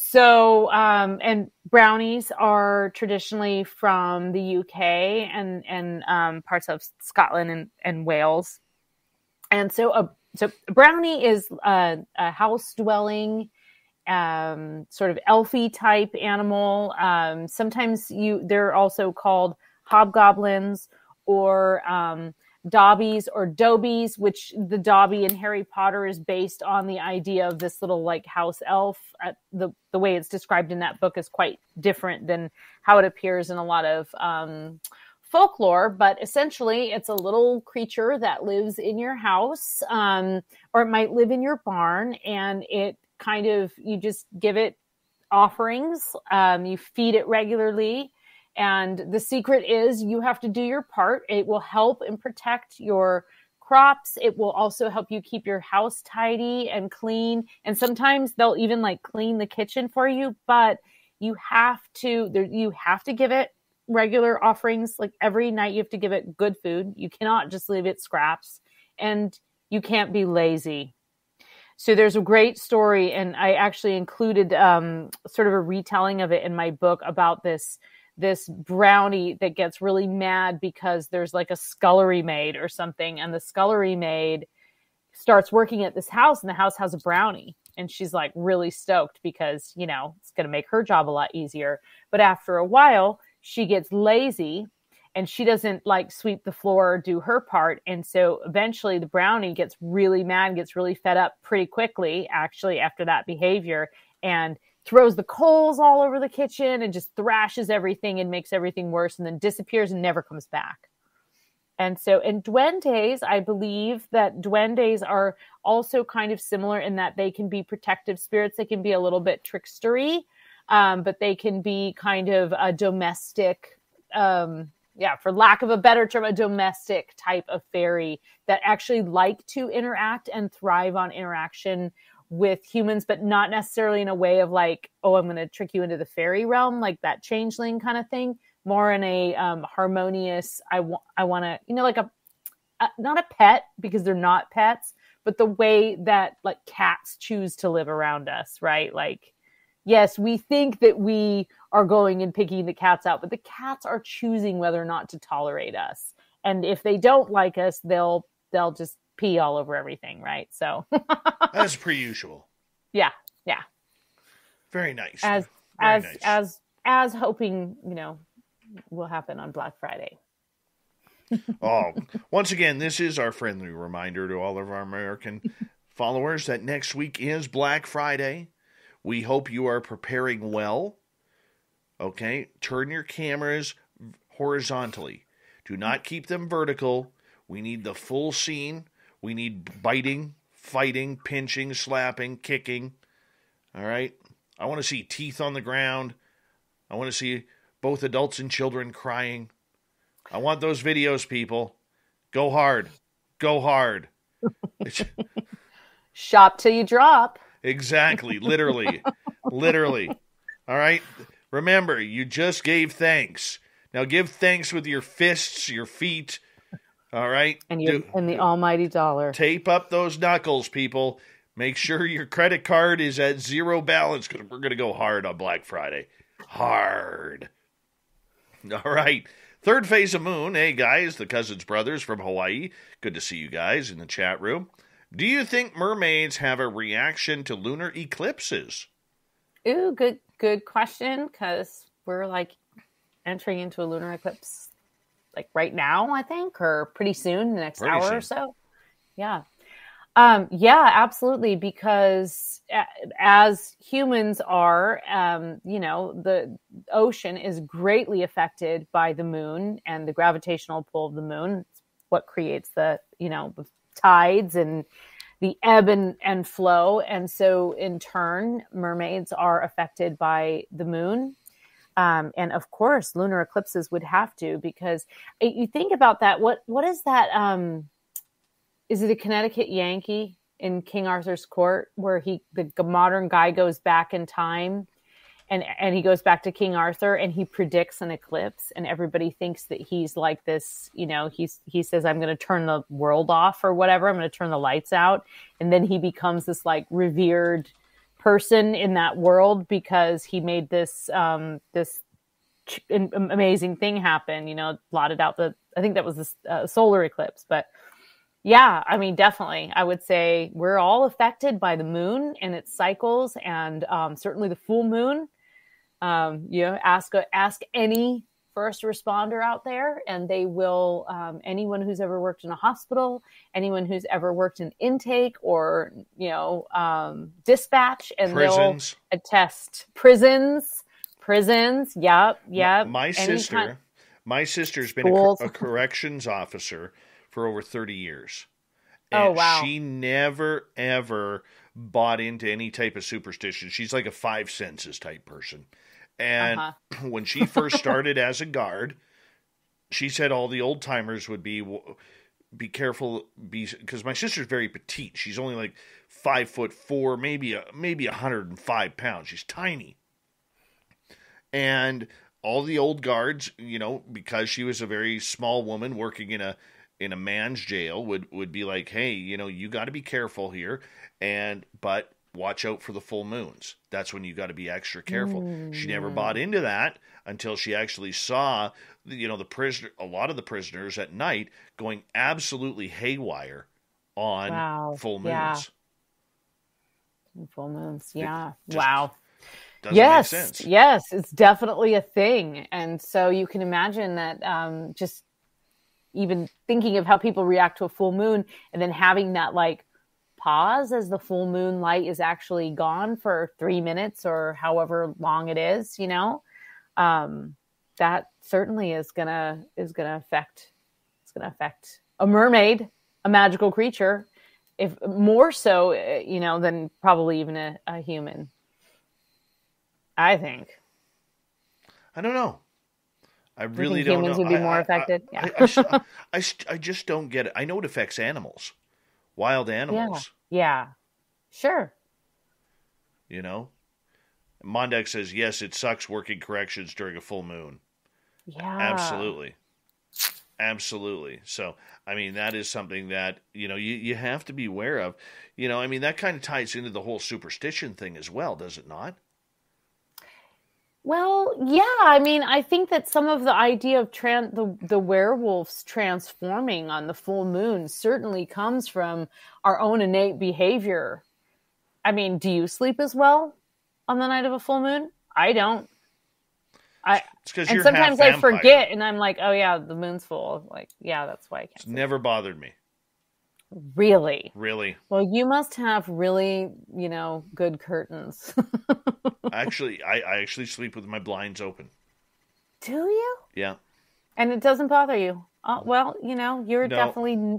So, and brownies are traditionally from the UK and parts of Scotland and Wales. And so brownie is a house dwelling, sort of elfy type animal. Sometimes they're also called hobgoblins or dobbies or dobies, which the dobby in Harry Potter is based on the idea of this little like house elf. The way it's described in that book is quite different than how it appears in a lot of folklore, but essentially it's a little creature that lives in your house, or it might live in your barn, and it kind of, you just give it offerings, you feed it regularly. And the secret is you have to do your part. It will help and protect your crops. It will also help you keep your house tidy and clean. And sometimes they'll even like clean the kitchen for you, but you have to give it regular offerings. Like every night you have to give it good food. You cannot just leave it scraps, and you can't be lazy. So there's a great story, and I actually included sort of a retelling of it in my book about this brownie that gets really mad because there's like a scullery maid or something, and the scullery maid starts working at this house, and the house has a brownie, and she's like really stoked because, you know, it's going to make her job a lot easier. But after a while, she gets lazy and she doesn't like sweep the floor or do her part. And so eventually the brownie gets really mad, gets really fed up pretty quickly, actually, after that behavior, and throws the coals all over the kitchen and just thrashes everything and makes everything worse, and then disappears and never comes back. And so in duendes, I believe that duendes are also kind of similar in that they can be protective spirits. They can be a little bit trickstery, but they can be kind of a domestic, for lack of a better term, a domestic type of fairy that actually like to interact and thrive on interaction with humans, but not necessarily in a way of like, oh, I'm going to trick you into the fairy realm, like that changeling kind of thing. More in a harmonious, I want to, you know, like not a pet, because they're not pets, but the way that like cats choose to live around us, right? Like, yes, we think that we are going and picking the cats out, but the cats are choosing whether or not to tolerate us. And if they don't like us, they'll just pee all over everything, right? So that's per usual. Yeah. Very nice. As hoping, you know, will happen on Black Friday. Oh, once again, this is our friendly reminder to all of our American followers that next week is Black Friday. We hope you are preparing well. Okay, turn your cameras horizontally. Do not keep them vertical. We need the full scene. We need biting, fighting, pinching, slapping, kicking. All right? I want to see teeth on the ground. I want to see both adults and children crying. I want those videos, people. Go hard. Go hard. Shop till you drop. Exactly. Literally. Literally. All right? Remember, you just gave thanks. Now give thanks with your fists, your feet. All right? And the almighty dollar. Tape up those knuckles, people. Make sure your credit card is at zero balance, because we're going to go hard on Black Friday. Hard. All right. Third Phase of Moon. Hey, guys, the Cousins Brothers from Hawaii. Good to see you guys in the chat room. Do you think mermaids have a reaction to lunar eclipses? Ooh, good question, because we're like entering into a lunar eclipse like right now, I think, or pretty soon, the next hour or so. Yeah. Yeah, absolutely. Because as humans are, the ocean is greatly affected by the moon and the gravitational pull of the moon. It's what creates the tides and the ebb and flow. And so in turn, mermaids are affected by the moon. And of course, lunar eclipses would have to, because you think about that. What is that? Is it a Connecticut Yankee in King Arthur's court where the modern guy goes back in time and he goes back to King Arthur and he predicts an eclipse, and everybody thinks that he's like this, he says, I'm going to turn the world off or whatever. I'm going to turn the lights out. And then he becomes this like revered person in that world because he made this amazing thing happen, blotted out I think that was the solar eclipse. But yeah, I mean, definitely, I would say we're all affected by the moon and its cycles, and certainly the full moon. Ask any first responder out there, and they will. Anyone who's ever worked in a hospital, anyone who's ever worked in intake or dispatch, and prisons. They'll attest. Prisons. Yep. My sister's been a corrections officer for over 30 years. And oh, wow. She never, ever bought into any type of superstition. She's like a five senses type person. And when she first started as a guard, she said all the old timers would be careful, because my sister's very petite. She's only like 5'4", maybe 105 pounds. She's tiny. And all the old guards, because she was a very small woman working in a man's jail, would be like, hey, you got to be careful here, but watch out for the full moons. That's when you got to be extra careful. She never bought into that until she actually saw, a lot of the prisoners at night going absolutely haywire on full moons. Yeah. Full moons, yeah. Wow. Yes, it's definitely a thing. And so you can imagine that just even thinking of how people react to a full moon and then having that like pause as the full moon light is actually gone for 3 minutes or however long it is, that certainly is gonna affect a mermaid, a magical creature, if more so, than probably even a human. I think. I don't know. I really don't know. Humans would be more affected. I just don't get it. I know it affects animals, wild animals. Yeah. Sure. Mondex says, yes, it sucks working corrections during a full moon. Yeah. Absolutely. So, I mean, that is something that, you have to be aware of. That kind of ties into the whole superstition thing as well, does it not? Well, yeah. I mean, I think that some of the idea of the werewolves transforming on the full moon certainly comes from our own innate behavior. I mean, do you sleep as well on the night of a full moon? I don't. It's because you're sometimes half I forget, and I'm like, oh yeah, the moon's full. Like, yeah, that's why I can't. It's never bothered me. Really? Really? Well, you must have really, good curtains. Actually, I actually sleep with my blinds open. Do you? Yeah. And it doesn't bother you? Well, you're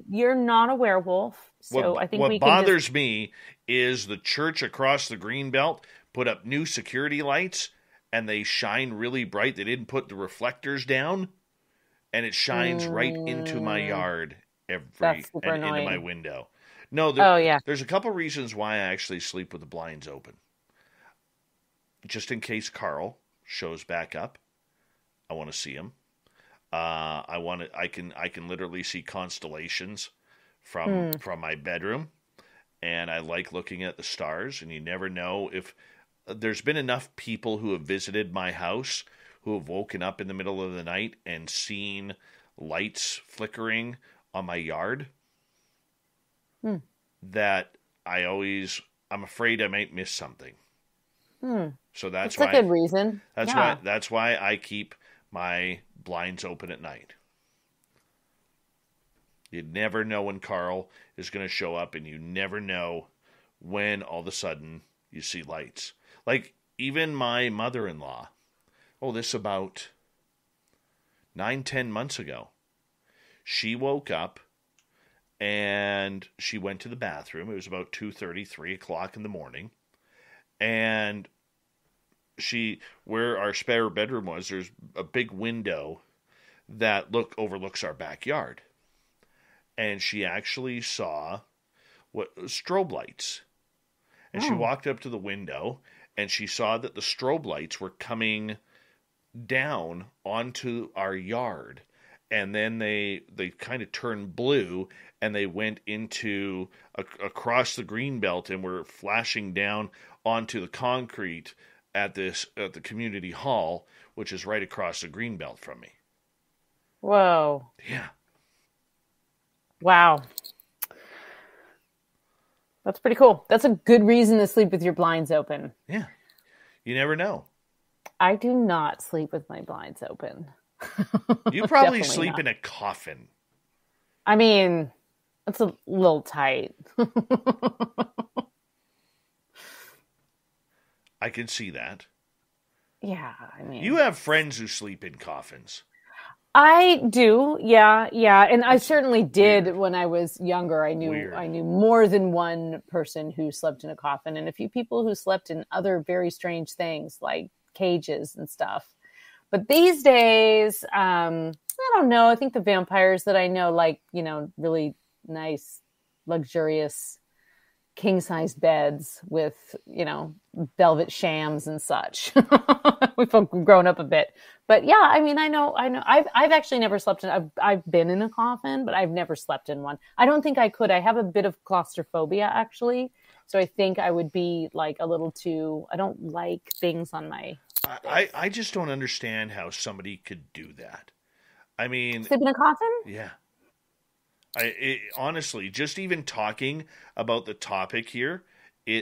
you're not a werewolf. So I think what bothers me is the church across the Greenbelt put up new security lights, and they shine really bright. They didn't put the reflectors down, and it shines right into my yard into my window. No, there's a couple reasons why I actually sleep with the blinds open. Just in case Carl shows back up, I want to see him. I can literally see constellations from my bedroom, and I like looking at the stars. And you never know if there's been enough people who have visited my house who have woken up in the middle of the night and seen lights flickering on my yard that I'm afraid I might miss something. So that's why, a good reason. That's why I keep my blinds open at night. You never know when Carl is going to show up, and you never know when all of a sudden you see lights. Like even my mother-in-law, this about 9-10 months ago, she woke up and she went to the bathroom. It was about 2:30, 3 o'clock in the morning. And where our spare bedroom was, there's a big window that overlooks our backyard. And she actually saw strobe lights. And she walked up to the window and she saw that the strobe lights were coming down onto our yard. And then they kind of turned blue and they went into across the green belt and were flashing down onto the concrete at the community hall, which is right across the green belt from me. Whoa. Yeah. Wow. That's pretty cool. That's a good reason to sleep with your blinds open. Yeah. You never know. I do not sleep with my blinds open. You probably sleep in a coffin. I mean, it's a little tight. I can see that. Yeah, I mean... You have friends who sleep in coffins. I do, yeah. And I certainly did when I was younger. I knew more than one person who slept in a coffin, and a few people who slept in other very strange things like cages and stuff. But these days, I don't know. I think the vampires that I know, like, really nice, luxurious king-size beds with, velvet shams and such. We've grown up a bit. But yeah, I mean, I know. I've actually never slept in, I've been in a coffin, but I've never slept in one. I don't think I could. I have a bit of claustrophobia, actually. So I think I would be like a little too, I don't like things on my... I just don't understand how somebody could do that. I mean... Sleep in a coffin? Yeah. Honestly, just even talking about the topic here,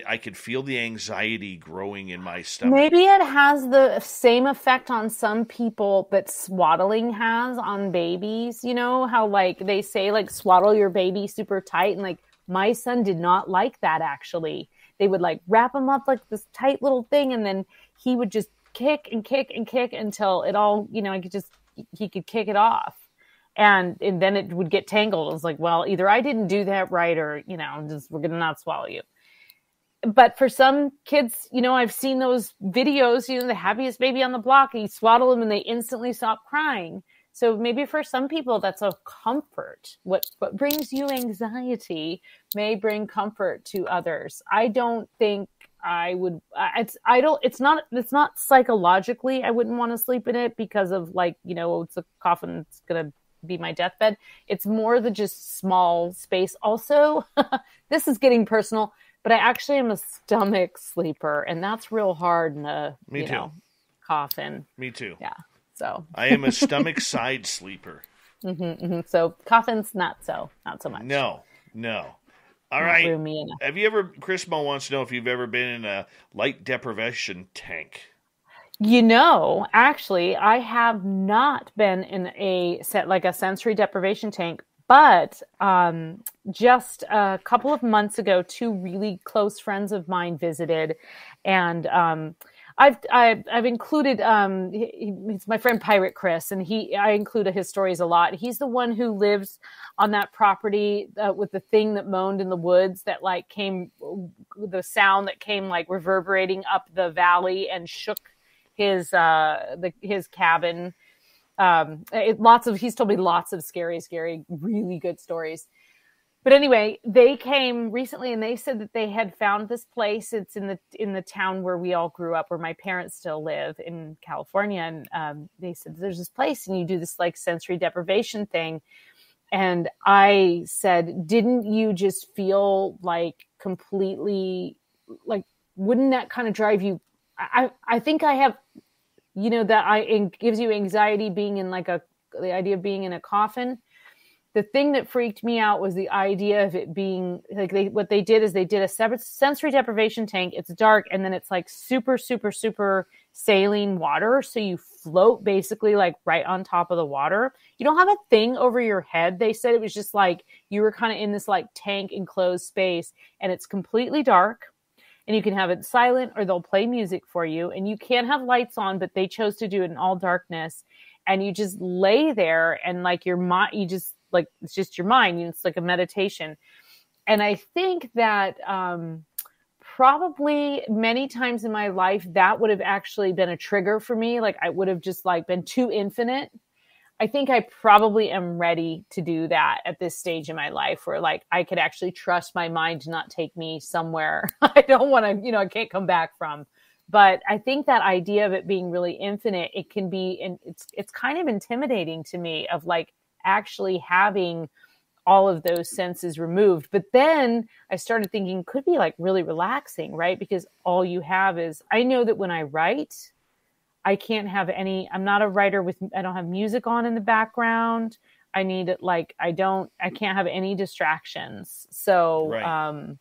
I could feel the anxiety growing in my stomach. Maybe it has the same effect on some people that swaddling has on babies. You know how like they say like swaddle your baby super tight, and like my son did not like that actually. They would like wrap him up like this tight little thing, and then he would just kick and kick and kick until it all, he could kick it off. And then it would get tangled. It was like, well, either I didn't do that right or, we're going to not swallow you. But for some kids, I've seen those videos, the happiest baby on the block, and you swaddle them and they instantly stop crying. So maybe for some people that's a comfort. What brings you anxiety may bring comfort to others. I don't think I would, it's not psychologically, I wouldn't want to sleep in it because of like, it's a coffin, it's going to be my deathbed. It's more the just small space. Also, this is getting personal, but I actually am a stomach sleeper, and that's real hard in a coffin. Me too. Yeah. So I am a stomach side sleeper. So coffins, not so much. No. All right. Have you ever? Chris Mo wants to know if you've ever been in a light deprivation tank. Actually, I have not been in a sensory deprivation tank, but just a couple of months ago, two really close friends of mine visited, and I've included it's my friend Pirate Chris, and I include his stories a lot. He's the one who lives on that property with the thing that moaned in the woods that like came, the sound that came like reverberating up the valley and shook his cabin. He's told me lots of scary, really good stories. But anyway, they came recently and they said that they had found this place. It's in the town where we all grew up, where my parents still live in California. And they said, there's this place and you do this like sensory deprivation thing. And I said, didn't you just feel like completely, like, wouldn't that kind of drive you? I think I have, it gives you anxiety being in the idea of being in a coffin. The thing that freaked me out was the idea of it being what they did is they did a sensory deprivation tank. It's dark. And then it's like super, super, super saline water. So you float basically like right on top of the water. You don't have a thing over your head. They said it was just like you were kind of in this like tank enclosed space, and it's completely dark. And you can have it silent, or they'll play music for you. And you can't have lights on, but they chose to do it in all darkness. And you just lay there, and like your mind, it's just your mind. It's like a meditation. And I think that probably many times in my life, that would have actually been a trigger for me. Like I would have just like been too infinite. I think I probably am ready to do that at this stage in my life, where like I could actually trust my mind to not take me somewhere I don't want to, I can't come back from. But I think that idea of it being really infinite, it can be, and it's kind of intimidating to me, of like actually having all of those senses removed. But then I started thinking could be like really relaxing, right? Because all you have is, I know that when I write, I can't have I'm not a writer I don't have music on in the background. I need I can't have any distractions. So, right.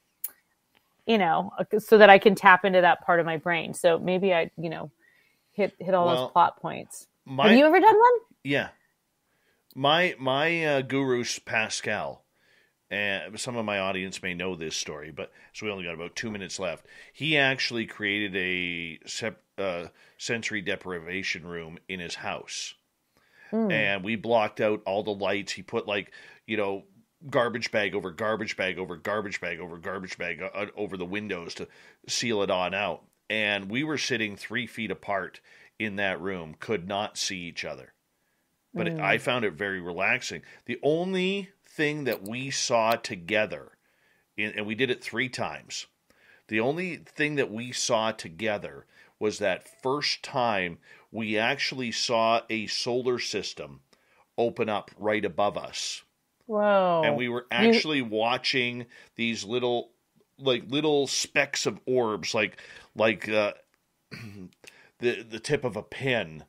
So that I can tap into that part of my brain. So maybe I, hit all those plot points. Have you ever done one? Yeah. My guru's Pascal, and some of my audience may know this story, but so we only got about 2 minutes left. He actually created a sensory deprivation room in his house. And we blocked out all the lights. He put garbage bag over garbage bag over garbage bag over garbage bag over the windows to seal it on out. And we were sitting 3 feet apart in that room, could not see each other. But I found it very relaxing. The only thing that we saw together, and we did it 3 times, the only thing that we saw together was that first time we actually saw a solar system open up right above us. Whoa. And we were actually watching these little specks of orbs, like the tip of a pin,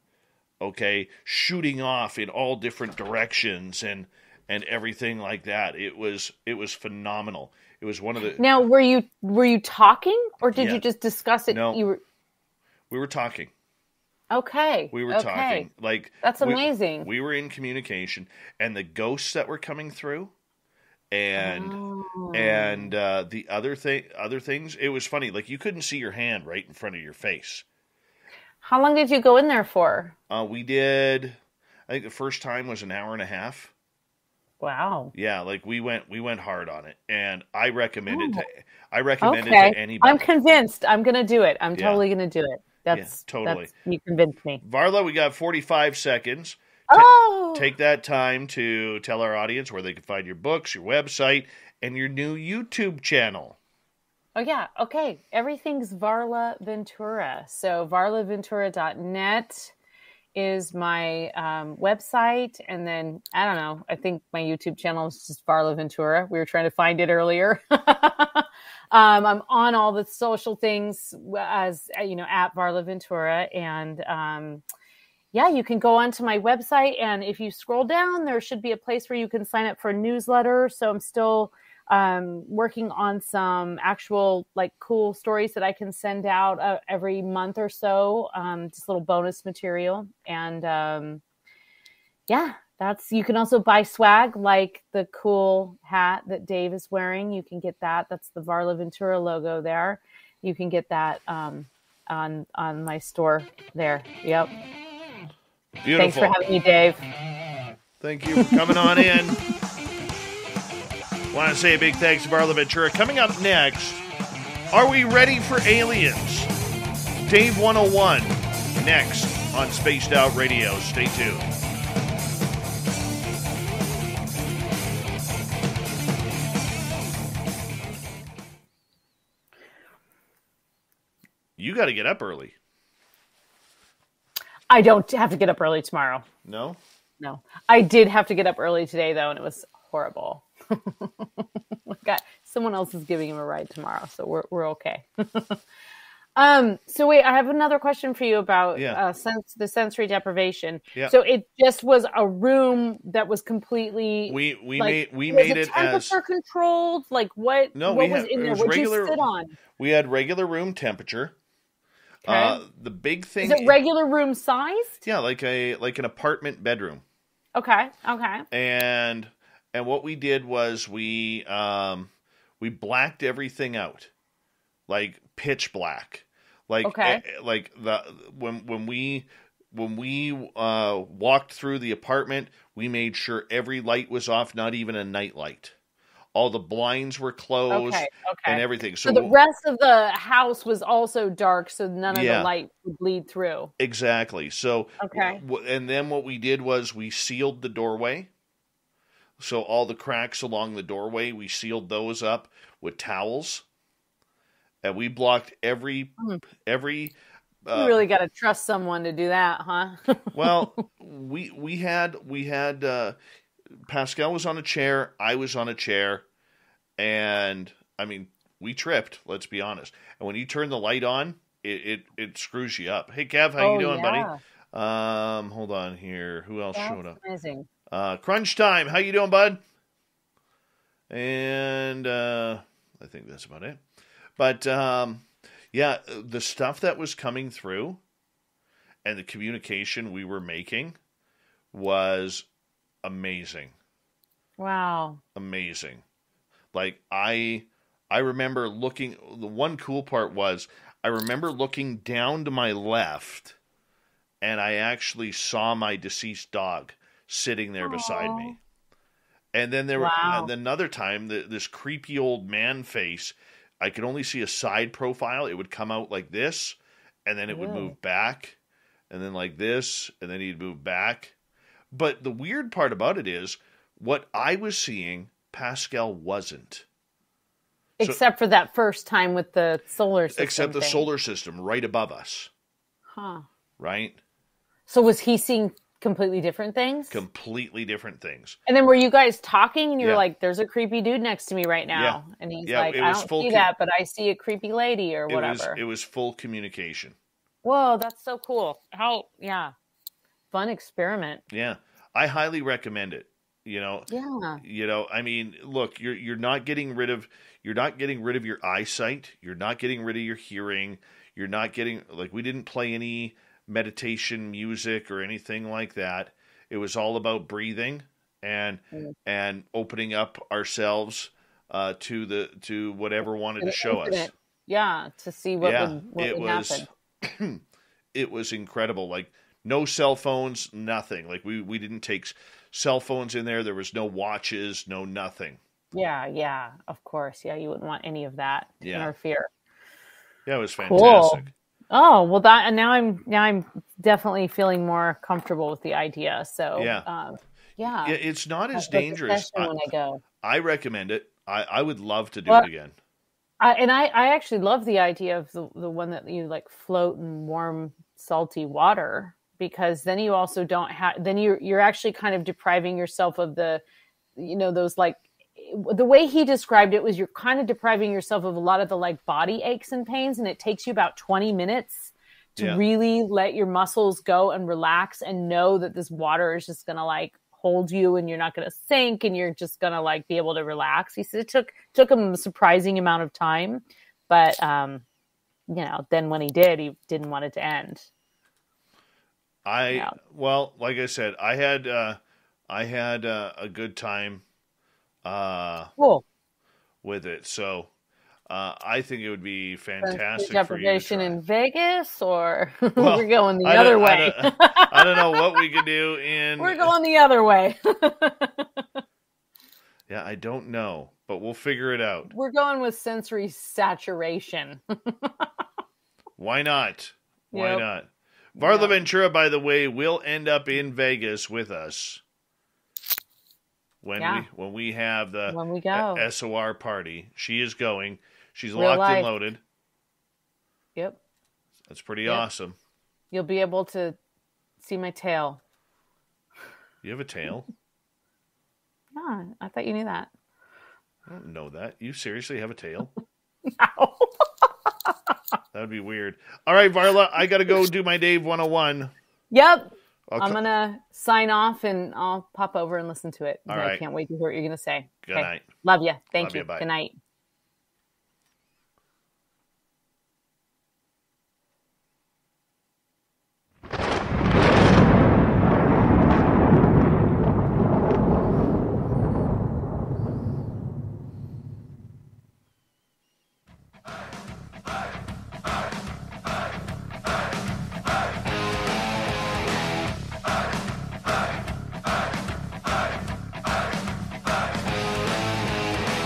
okay, shooting off in all different directions and everything like that. It was phenomenal. It was one of the. Now, were you talking, or did you just discuss it? No, we were talking. Okay. We were talking. That's amazing. We were in communication, and the ghosts that were coming through, and the other things. It was funny. Like you couldn't see your hand right in front of your face. How long did you go in there for? We did. I think the first time was an hour and a half. Wow. Yeah, like we went hard on it, and I recommend it to anybody. I'm convinced. I'm going to do it. I'm totally going to do it. Totally. You convinced me. Varla, we got 45 seconds. Take that time to tell our audience where they can find your books, your website, and your new YouTube channel. Oh, yeah. Okay. Everything's Varla Ventura. So varlaventura.net is my website. And then, I don't know, I think my YouTube channel is just Varla Ventura. We were trying to find it earlier. I'm on all the social things as, at Varla Ventura. And you can go onto my website. And if you scroll down, there should be a place where you can sign up for a newsletter. So I'm still working on some actual cool stories that I can send out every month or so, just little bonus material. And you can also buy swag like the cool hat that Dave is wearing. You can get that. That's the Varla Ventura logo there. You can get that on my store there. Yep. Beautiful. Thanks for having me, Dave. Thank you for coming on in. Want to say a big thanks to Varla Ventura. Coming up next, are we ready for aliens? Dave 101 next on Spaced Out Radio. Stay tuned. You got to get up early. I don't have to get up early tomorrow. No? No. I did have to get up early today, though, and it was horrible. Someone else is giving him a ride tomorrow, so we're okay. So wait, I have another question for you about the sensory deprivation. Yeah. So it just was a room that was completely we like, made it temperature controlled. Like what? No, what was in there? What'd you sit on? We had regular room temperature. Okay. The big thing is it regular room sized? Yeah, like an apartment bedroom. Okay. And what we did was we blacked everything out, like pitch black. Like when we walked through the apartment, we made sure every light was off, not even a night light. All the blinds were closed and everything. So the rest of the house was also dark, so none of the light would bleed through. Exactly. So and then what we did was we sealed the doorway. So all the cracks along the doorway, we sealed those up with towels. And we blocked every you really got to trust someone to do that, huh? Well, we had Pascal was on a chair, I was on a chair, and I mean we tripped. Let's be honest. And when you turn the light on, it screws you up. Hey, Kev, how you doing, buddy? Hold on here. Who else showed up? Amazing. Crunch time. How you doing, bud? And I think that's about it. But the stuff that was coming through and the communication we were making was amazing. Wow. Amazing. Like I remember looking, the one cool part was I remember looking down to my left and I actually saw my deceased dog sitting there beside me. And then another time, this creepy old man face, I could only see a side profile. It would come out like this, and then it would move back, and then like this, and then he'd move back. But the weird part about it is, what I was seeing, Pascal wasn't. Except for that first time with the solar system. Except the solar system right above us. Huh. Right? So was he seeing completely different things? Completely different things. And then were you guys talking and you're like, there's a creepy dude next to me right now. Yeah. And he's like, I don't see that, but I see a creepy lady or whatever. It was full communication. Whoa, that's so cool. Fun experiment. Yeah. I highly recommend it. Yeah. I mean, look, you're not getting rid of your eyesight. You're not getting rid of your hearing. You're not getting, like, we didn't play any meditation music or anything like that. It was all about breathing and opening up ourselves to whatever wanted to show us. Yeah, to see what would happen. It was incredible. Like, no cell phones, nothing. Like, we didn't take cell phones in there. There was no watches, no nothing. Yeah, of course. Yeah, you wouldn't want any of that to interfere. Yeah, it was fantastic. Cool. Oh, well, now I'm definitely feeling more comfortable with the idea. So it's not as dangerous. When I go, I recommend it. I would love to do it again. I actually love the idea of the one that you like float in warm, salty water, because then you also don't have. Then you're actually kind of depriving yourself of those like. The way he described it was you're kind of depriving yourself of a lot of the like body aches and pains, and it takes you about 20 minutes to really let your muscles go and relax and know that this water is just going to like hold you and you're not going to sink and you're just going to like be able to relax. He said it took him a surprising amount of time, but then when he did, he didn't want it to end. Well, like I said, I had a good time. Cool. With it, so I think it would be fantastic. Deprivation in Vegas, or we're going the other way. I don't know what we could do We're going the other way. Yeah, I don't know, but we'll figure it out. We're going with sensory saturation. Why not? Why not? Varla Ventura, by the way, will end up in Vegas with us. When we have the SOR party. She is going. She's locked and loaded. Yep. That's pretty awesome. You'll be able to see my tail. You have a tail? Yeah, I thought you knew that. I don't know that. You seriously have a tail? No. That would be weird. All right, Varla, I got to go do my Dave 101. Yep. I'm going to sign off, and I'll pop over and listen to it. All right. I can't wait to hear what you're going to say. Good night. Love you. Thank Love you. you. Bye. Good night.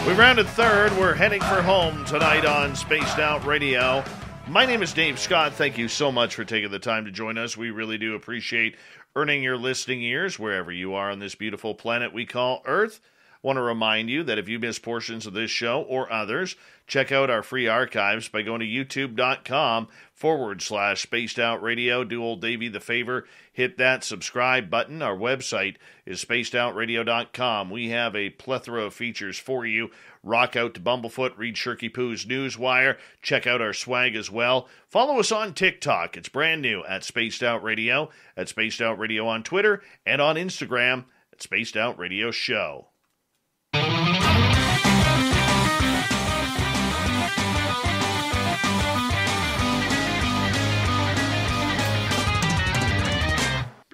We rounded third. We're heading for home tonight on Spaced Out Radio. My name is Dave Scott. Thank you so much for taking the time to join us. We really do appreciate earning your listening ears wherever you are on this beautiful planet we call Earth. I want to remind you that if you miss portions of this show or others, check out our free archives by going to youtube.com/Spaced Out Radio. Do old Davey the favor, hit that subscribe button. Our website is spacedoutradio.com. We have a plethora of features for you. Rock out to Bumblefoot, read Shirky Poo's Newswire. Check out our swag as well. Follow us on TikTok. It's brand new at Spaced Out Radio, at Spaced Out Radio on Twitter, and on Instagram at Spaced Out Radio Show.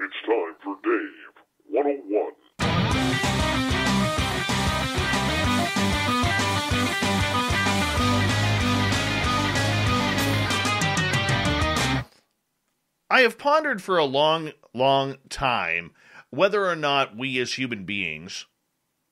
It's time for Dave 101. I have pondered for a long, long time whether or not we as human beings,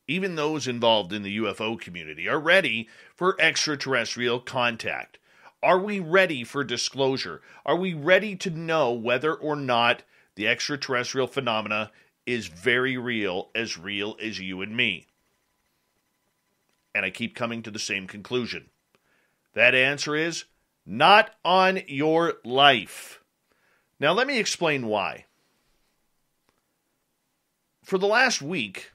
even those involved in the UFO community, are ready for extraterrestrial contact. Are we ready for disclosure? Are we ready to know whether or not the extraterrestrial phenomena is very real as you and me? And I keep coming to the same conclusion. That answer is not on your life. Now let me explain why. For the last week,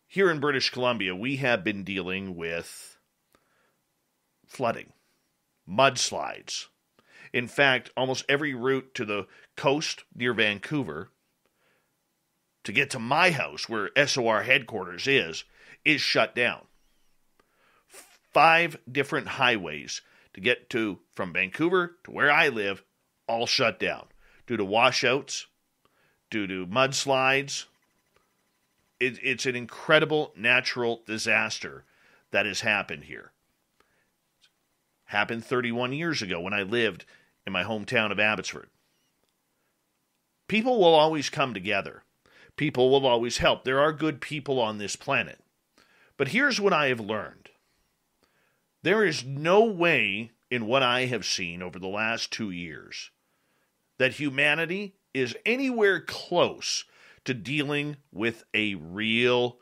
here in British Columbia, we have been dealing with flooding, mudslides. In fact, almost every route to the coast near Vancouver to get to my house, where SOR headquarters is shut down. 5 different highways to get to from Vancouver to where I live, all shut down due to washouts, due to mudslides. It's an incredible natural disaster that has happened here. Happened 31 years ago when I lived in my hometown of Abbotsford. People will always come together. People will always help. There are good people on this planet. But here's what I have learned. There is no way in what I have seen over the last 2 years that humanity is anywhere close to dealing with a real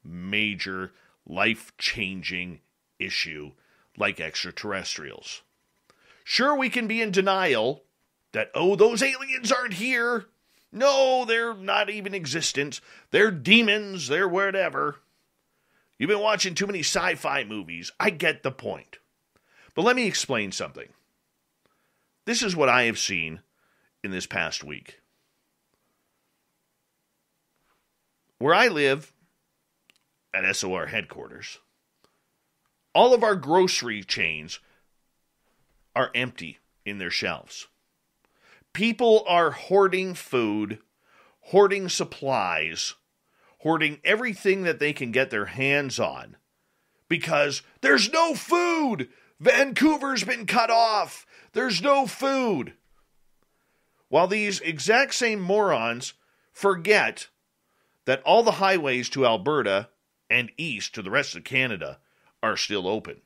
major life-changing issue like extraterrestrials. Sure, we can be in denial that, oh, those aliens aren't here. No, they're not even existent. They're demons. They're whatever. You've been watching too many sci-fi movies. I get the point. But let me explain something. This is what I have seen in this past week. Where I live, at SOR headquarters, all of our grocery chains are empty in their shelves. People are hoarding food, hoarding supplies, hoarding everything that they can get their hands on because there's no food. Vancouver's been cut off. There's no food. While these exact same morons forget that all the highways to Alberta and east to the rest of Canada are still open.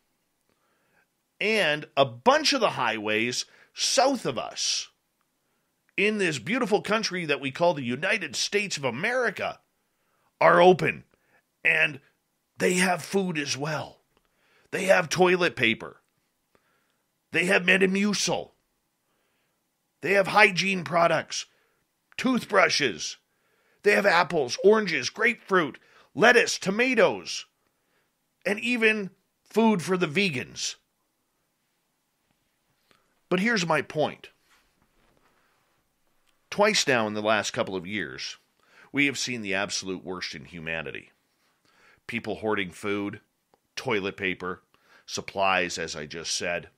And a bunch of the highways south of us in this beautiful country that we call the United States of America are open. And they have food as well. They have toilet paper. They have Metamucil. They have hygiene products, toothbrushes. They have apples, oranges, grapefruit, lettuce, tomatoes, and even food for the vegans. But here's my point. Twice now in the last couple of years, we have seen the absolute worst in humanity. People hoarding food, toilet paper, supplies, as I just said,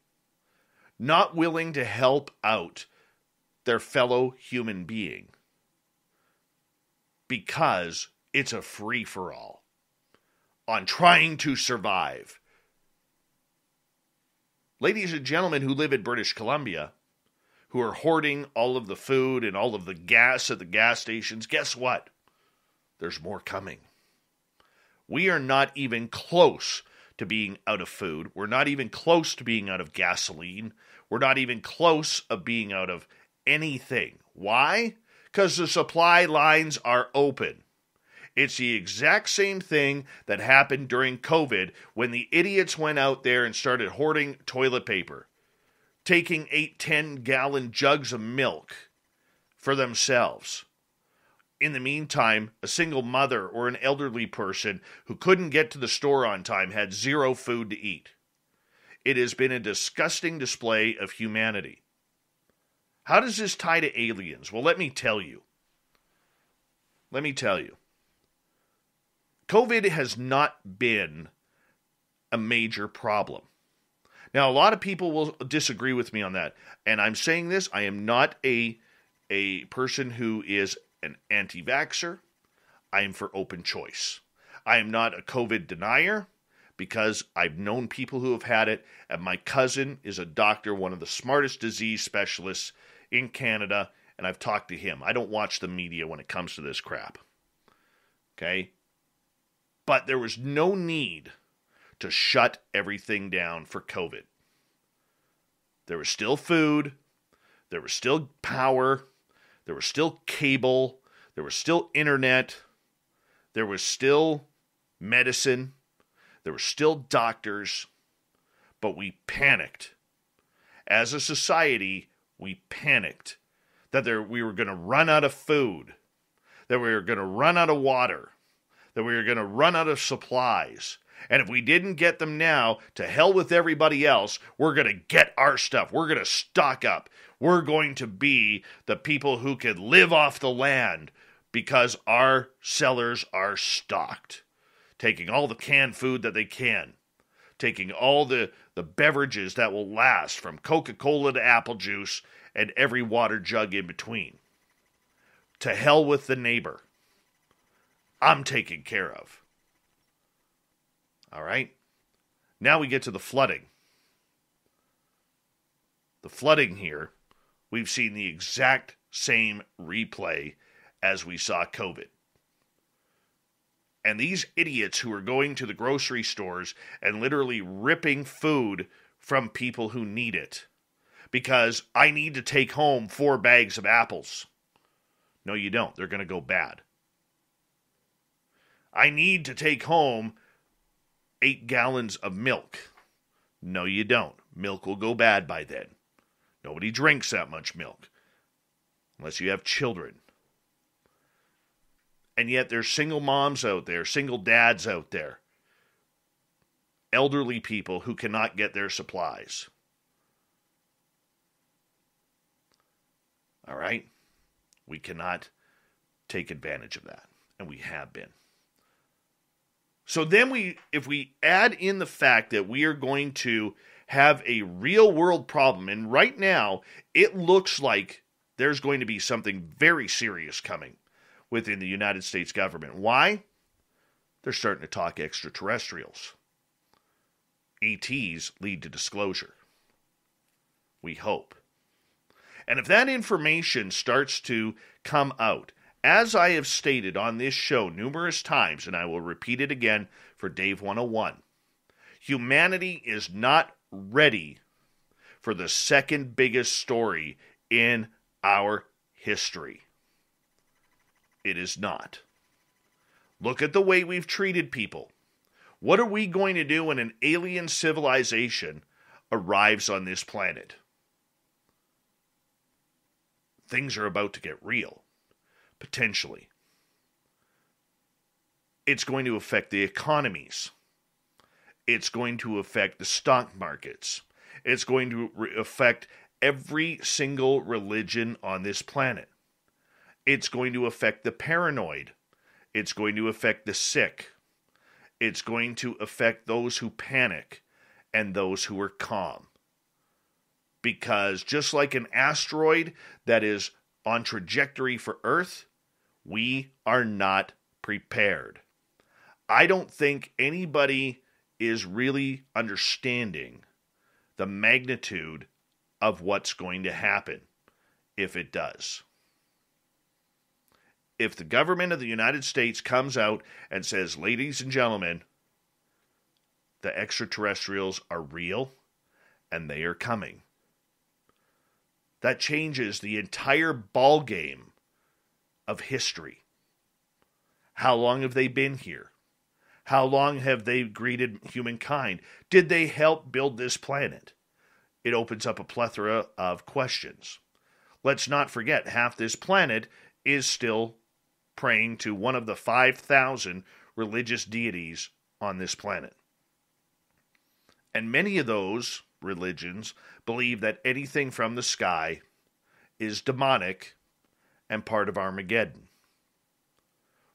not willing to help out their fellow human being because it's a free-for-all on trying to survive. Ladies and gentlemen who live in British Columbia, who are hoarding all of the food and all of the gas at the gas stations, guess what? There's more coming. We are not even close to being out of food. We're not even close to being out of gasoline. We're not even close of being out of anything. Why? Because the supply lines are open. It's the exact same thing that happened during COVID when the idiots went out there and started hoarding toilet paper, taking 8-10-gallon jugs of milk for themselves. In the meantime, a single mother or an elderly person who couldn't get to the store on time had zero food to eat. It has been a disgusting display of humanity. How does this tie to aliens? Well, let me tell you. COVID has not been a major problem. Now, a lot of people will disagree with me on that. And I'm saying this, I am not a person who is an anti-vaxxer. I am for open choice. I am not a COVID denier because I've known people who have had it. And my cousin is a doctor, one of the smartest disease specialists in Canada. And I've talked to him. I don't watch the media when it comes to this crap. Okay? But there was no need to shut everything down for COVID. There was still food, there was still power, there was still cable, there was still internet, there was still medicine, there were still doctors, but we panicked. As a society, we panicked that we were going to run out of food, that we were going to run out of water, that we were going to run out of supplies. And if we didn't get them now, to hell with everybody else, we're going to get our stuff. We're going to stock up. We're going to be the people who can live off the land because our cellars are stocked. Taking all the canned food that they can. Taking all the beverages that will last, from Coca-Cola to apple juice and every water jug in between. To hell with the neighbor. I'm taken care of. All right? Now we get to the flooding. The flooding here, we've seen the exact same replay as we saw COVID. And these idiots who are going to the grocery stores and literally ripping food from people who need it. Because I need to take home 4 bags of apples. No, you don't. They're going to go bad. I need to take home 8 gallons of milk. No, you don't. Milk will go bad by then. Nobody drinks that much milk. Unless you have children. And yet there's single moms out there, single dads out there. Elderly people who cannot get their supplies. All right? We cannot take advantage of that. And we have been. So then if we add in the fact that we are going to have a real world problem, and right now it looks like there's going to be something very serious coming within the United States government. Why? They're starting to talk extraterrestrials. ETs lead to disclosure. We hope. And if that information starts to come out, as I have stated on this show numerous times, and I will repeat it again for Dave 101, humanity is not ready for the second biggest story in our history. It is not. Look at the way we've treated people. What are we going to do when an alien civilization arrives on this planet? Things are about to get real. Potentially. It's going to affect the economies. It's going to affect the stock markets. It's going to affect every single religion on this planet. It's going to affect the paranoid. It's going to affect the sick. It's going to affect those who panic and those who are calm. Because just like an asteroid that is on trajectory for Earth, we are not prepared. I don't think anybody is really understanding the magnitude of what's going to happen if it does. If the government of the United States comes out and says, ladies and gentlemen, the extraterrestrials are real and they are coming, that changes the entire ball game of history. How long have they been here? How long have they greeted humankind? Did they help build this planet? It opens up a plethora of questions. Let's not forget, half this planet is still praying to one of the 5,000 religious deities on this planet. And many of those religions believe that anything from the sky is demonic and part of Armageddon.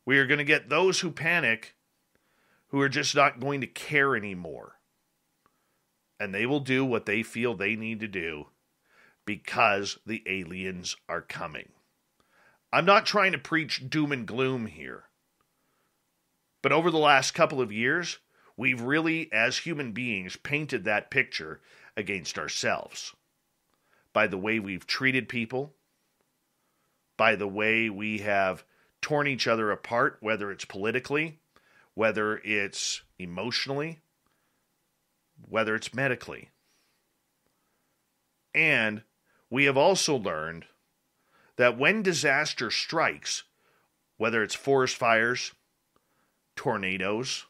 We are going to get those who panic, who are just not going to care anymore. And they will do what they feel they need to do because the aliens are coming. I'm not trying to preach doom and gloom here. But over the last couple of years, we've really, as human beings, painted that picture against ourselves. By the way we've treated people, by the way we have torn each other apart, whether it's politically, whether it's emotionally, whether it's medically. And we have also learned that when disaster strikes, whether it's forest fires, tornadoes,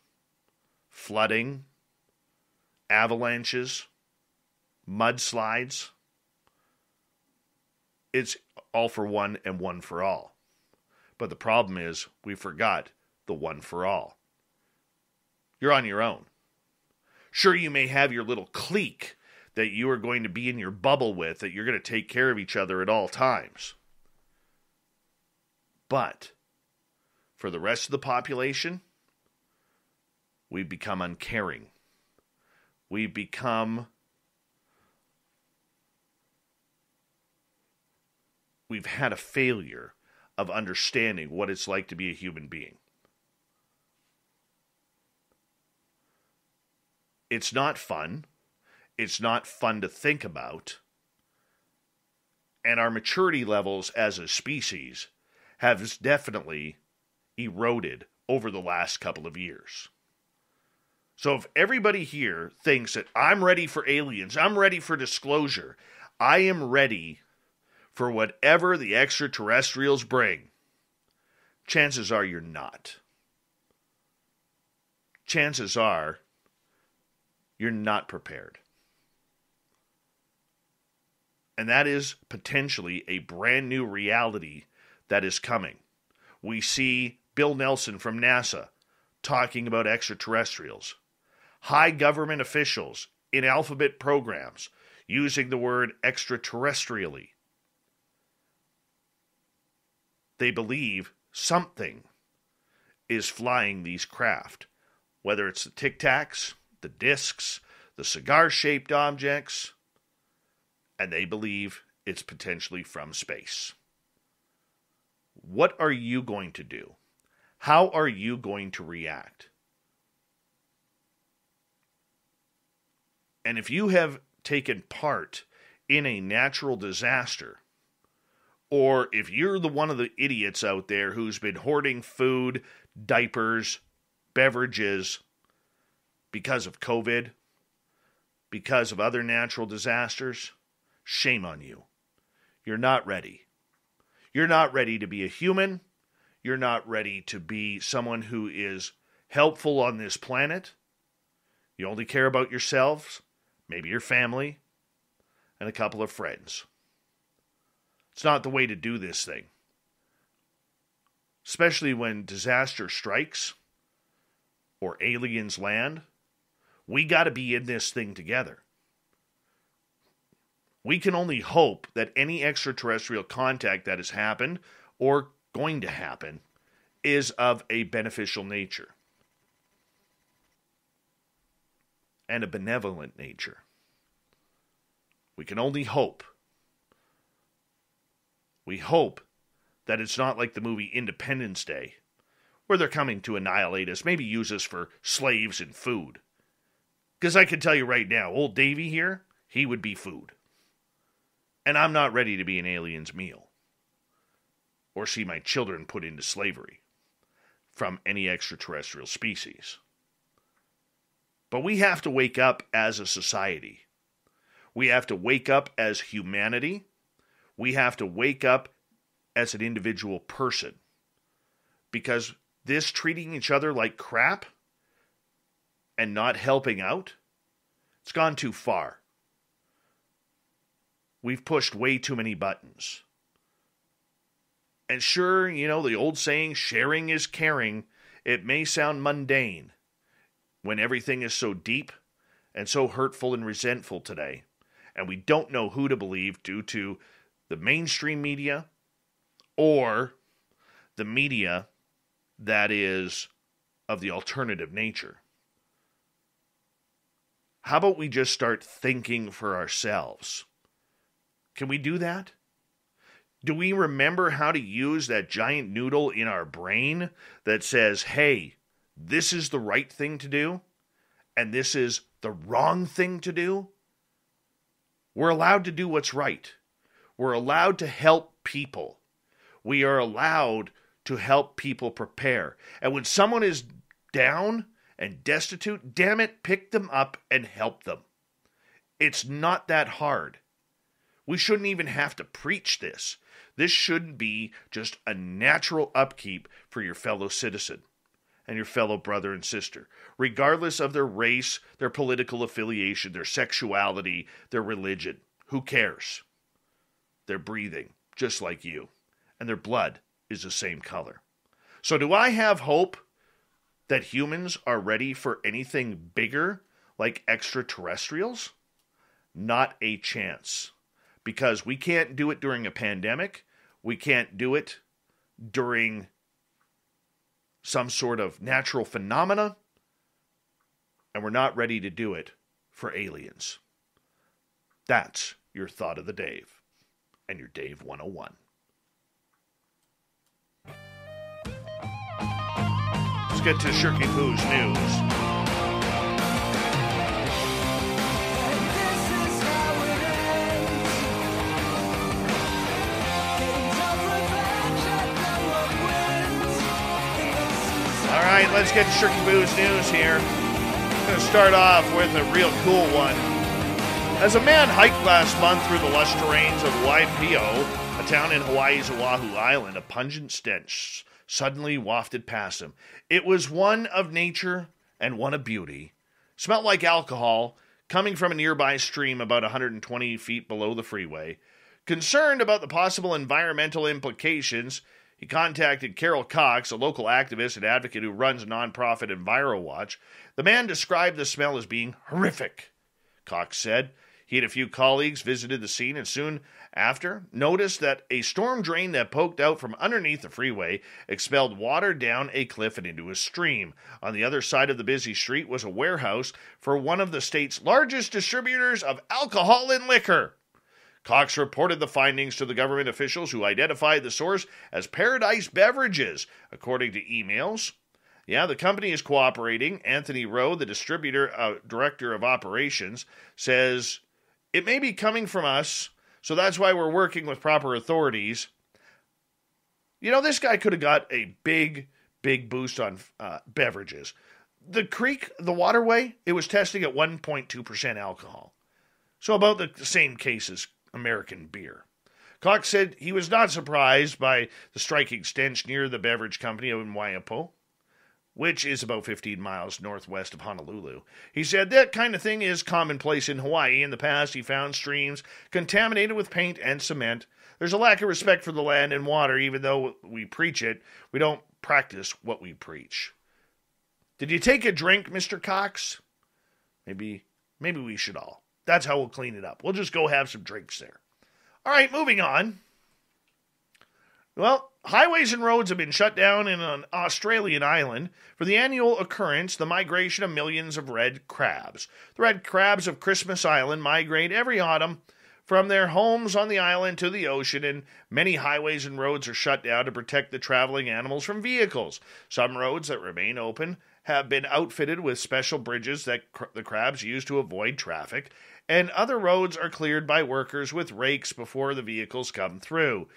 flooding, avalanches, mudslides, it's all for one and one for all. But the problem is we forgot the one for all. You're on your own. Sure, you may have your little clique that you are going to be in your bubble with, that you're going to take care of each other at all times. But for the rest of the population, we've become uncaring. We've had a failure of understanding what it's like to be a human being. It's not fun. It's not fun to think about. And our maturity levels as a species have definitely eroded over the last couple of years. So if everybody here thinks that I'm ready for aliens, I'm ready for disclosure, I am ready for whatever the extraterrestrials bring, chances are you're not. Chances are you're not prepared. And that is potentially a brand new reality that is coming. We see Bill Nelson from NASA talking about extraterrestrials. High government officials in alphabet programs using the word extraterrestrially. They believe something is flying these craft, whether it's the Tic Tacs, the discs, the cigar-shaped objects, and they believe it's potentially from space. What are you going to do? How are you going to react? And if you have taken part in a natural disaster, or if you're one of the idiots out there who's been hoarding food, diapers, beverages because of COVID, because of other natural disasters, shame on you. You're not ready. You're not ready to be a human. You're not ready to be someone who is helpful on this planet. You only care about yourselves, maybe your family, and a couple of friends. It's not the way to do this thing. Especially when disaster strikes or aliens land. We got to be in this thing together. We can only hope that any extraterrestrial contact that has happened or going to happen is of a beneficial nature and a benevolent nature. We can only hope. We hope that it's not like the movie Independence Day, where they're coming to annihilate us, maybe use us for slaves and food. Because I can tell you right now, old Davy here, he would be food. And I'm not ready to be an alien's meal or see my children put into slavery from any extraterrestrial species. But we have to wake up as a society. We have to wake up as humanity. We have to wake up as an individual person. Because this treating each other like crap and not helping out, it's gone too far. We've pushed way too many buttons. And sure, you know, the old saying, sharing is caring, it may sound mundane when everything is so deep and so hurtful and resentful today. And we don't know who to believe due to the mainstream media or the media that is of the alternative nature. How about we just start thinking for ourselves? Can we do that? Do we remember how to use that giant noodle in our brain that says, hey, this is the right thing to do, and this is the wrong thing to do? We're allowed to do what's right. We're allowed to help people. We are allowed to help people prepare. And when someone is down and destitute, damn it, pick them up and help them. It's not that hard. We shouldn't even have to preach this. This should be just a natural upkeep for your fellow citizen and your fellow brother and sister, regardless of their race, their political affiliation, their sexuality, their religion. Who cares? They're breathing just like you, and their blood is the same color. So do I have hope that humans are ready for anything bigger like extraterrestrials? Not a chance. Because we can't do it during a pandemic. We can't do it during some sort of natural phenomena. And we're not ready to do it for aliens. That's your thought of the Dave. And your Dave 101. Let's get to Shirky Poo's news. All right, let's get to Shirky Poo's news here. I'm going to start off with a real cool one. As a man hiked last month through the lush terrains of Waipio, a town in Hawaii's Oahu Island, a pungent stench suddenly wafted past him. It was one of nature and one of beauty. Smelled like alcohol, coming from a nearby stream about 120 feet below the freeway. Concerned about the possible environmental implications, he contacted Carol Cox, a local activist and advocate who runs a nonprofit EnviroWatch. The man described the smell as being horrific. Cox said he and a few colleagues visited the scene and soon after noticed that a storm drain that poked out from underneath the freeway expelled water down a cliff and into a stream. On the other side of the busy street was a warehouse for one of the state's largest distributors of alcohol and liquor. Cox reported the findings to the government officials who identified the source as Paradise Beverages, according to emails. Yeah, the company is cooperating. Anthony Rowe, the director of operations, says, it may be coming from us, so that's why we're working with proper authorities. You know, this guy could have got a big boost on beverages. The creek, the waterway, it was testing at 1.2% alcohol. So about the same case as American beer. Cox said he was not surprised by the striking stench near the beverage company in Waipo, which is about 15 miles northwest of Honolulu. He said that kind of thing is commonplace in Hawaii. In the past, he found streams contaminated with paint and cement. There's a lack of respect for the land and water. Even though we preach it, we don't practice what we preach. Did you take a drink, Mr. Cox? Maybe we should all. That's how we'll clean it up. We'll just go have some drinks there. All right, moving on. Well, highways and roads have been shut down in an Australian island for the annual occurrence, the migration of millions of red crabs. The red crabs of Christmas Island migrate every autumn from their homes on the island to the ocean, and many highways and roads are shut down to protect the traveling animals from vehicles. Some roads that remain open have been outfitted with special bridges that the crabs use to avoid traffic, and other roads are cleared by workers with rakes before the vehicles come through.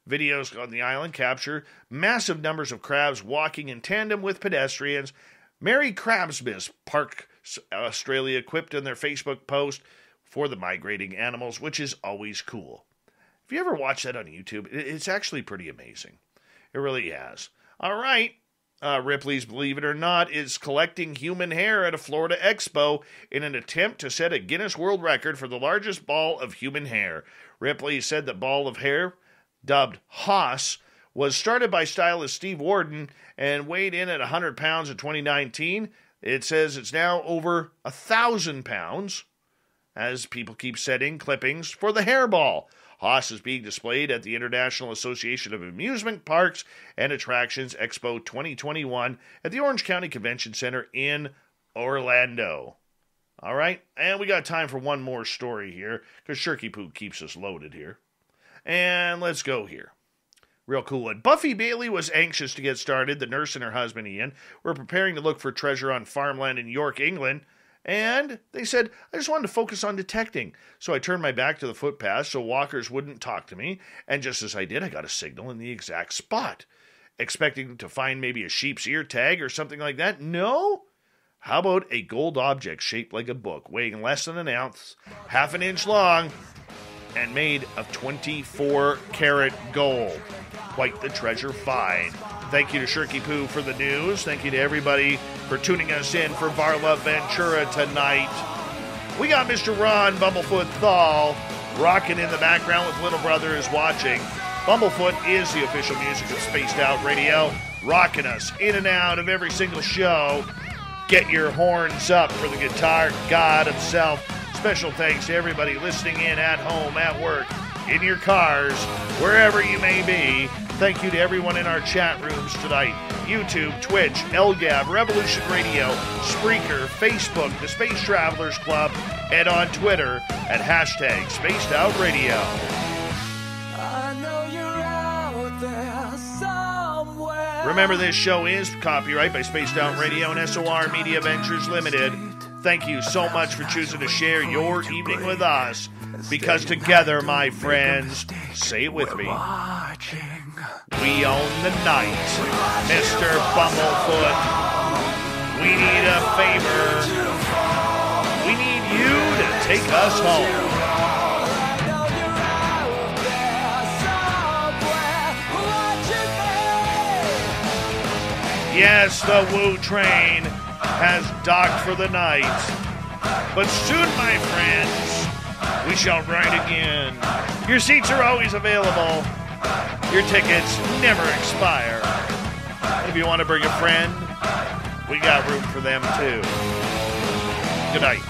Videos on the island capture massive numbers of crabs walking in tandem with pedestrians. Merry Crabsmas, Park Australia quipped in their Facebook post for the migrating animals, which is always cool. If you ever watch that on YouTube, it's actually pretty amazing. It really has. All right. Ripley's, believe it or not, is collecting human hair at a Florida expo in an attempt to set a Guinness World Record for the largest ball of human hair. Ripley said the ball of hair, dubbed Haas, was started by stylist Steve Warden and weighed in at 100 pounds in 2019. It says it's now over 1,000 pounds as people keep setting clippings for the hairball. Haas is being displayed at the International Association of Amusement Parks and Attractions Expo 2021 at the Orange County Convention Center in Orlando. All right, and we got time for one more story here because Shirky Poo keeps us loaded here. And let's go here. Real cool one. Buffy Bailey was anxious to get started. The nurse and her husband, Ian, were preparing to look for treasure on farmland in York, England. And they said, I just wanted to focus on detecting. So I turned my back to the footpath so walkers wouldn't talk to me. And just as I did, I got a signal in the exact spot. Expecting to find maybe a sheep's ear tag or something like that? No. How about a gold object shaped like a book, weighing less than an ounce, half an inch long, and made of 24-karat gold. Quite the treasure find. Thank you to Shirky Poo for the news. Thank you to everybody for tuning us in for Varla Ventura tonight. We got Mr. Ron Bumblefoot Thal rocking in the background with Little Brother is watching. Bumblefoot is the official music of Spaced Out Radio, rocking us in and out of every single show. Get your horns up for the guitar god himself. Special thanks to everybody listening in at home, at work, in your cars, wherever you may be. Thank you to everyone in our chat rooms tonight. YouTube, Twitch, LGAB, Revolution Radio, Spreaker, Facebook, the Space Travelers Club, and on Twitter at hashtag Spaced Out Radio. I know you're out there somewhere. Remember, this show is copyright by Spaced Out Radio and SOR Media Ventures Limited. Thank you so much for choosing to share your evening with us, because together, my friends, say it with me, we own the night. Mr. Bumblefoot, we need a favor. We need you to take us home. Yes, the Woo train has docked for the night. But soon, my friends, we shall ride again. Your seats are always available. Your tickets never expire. And if you want to bring a friend, we got room for them too. Good night.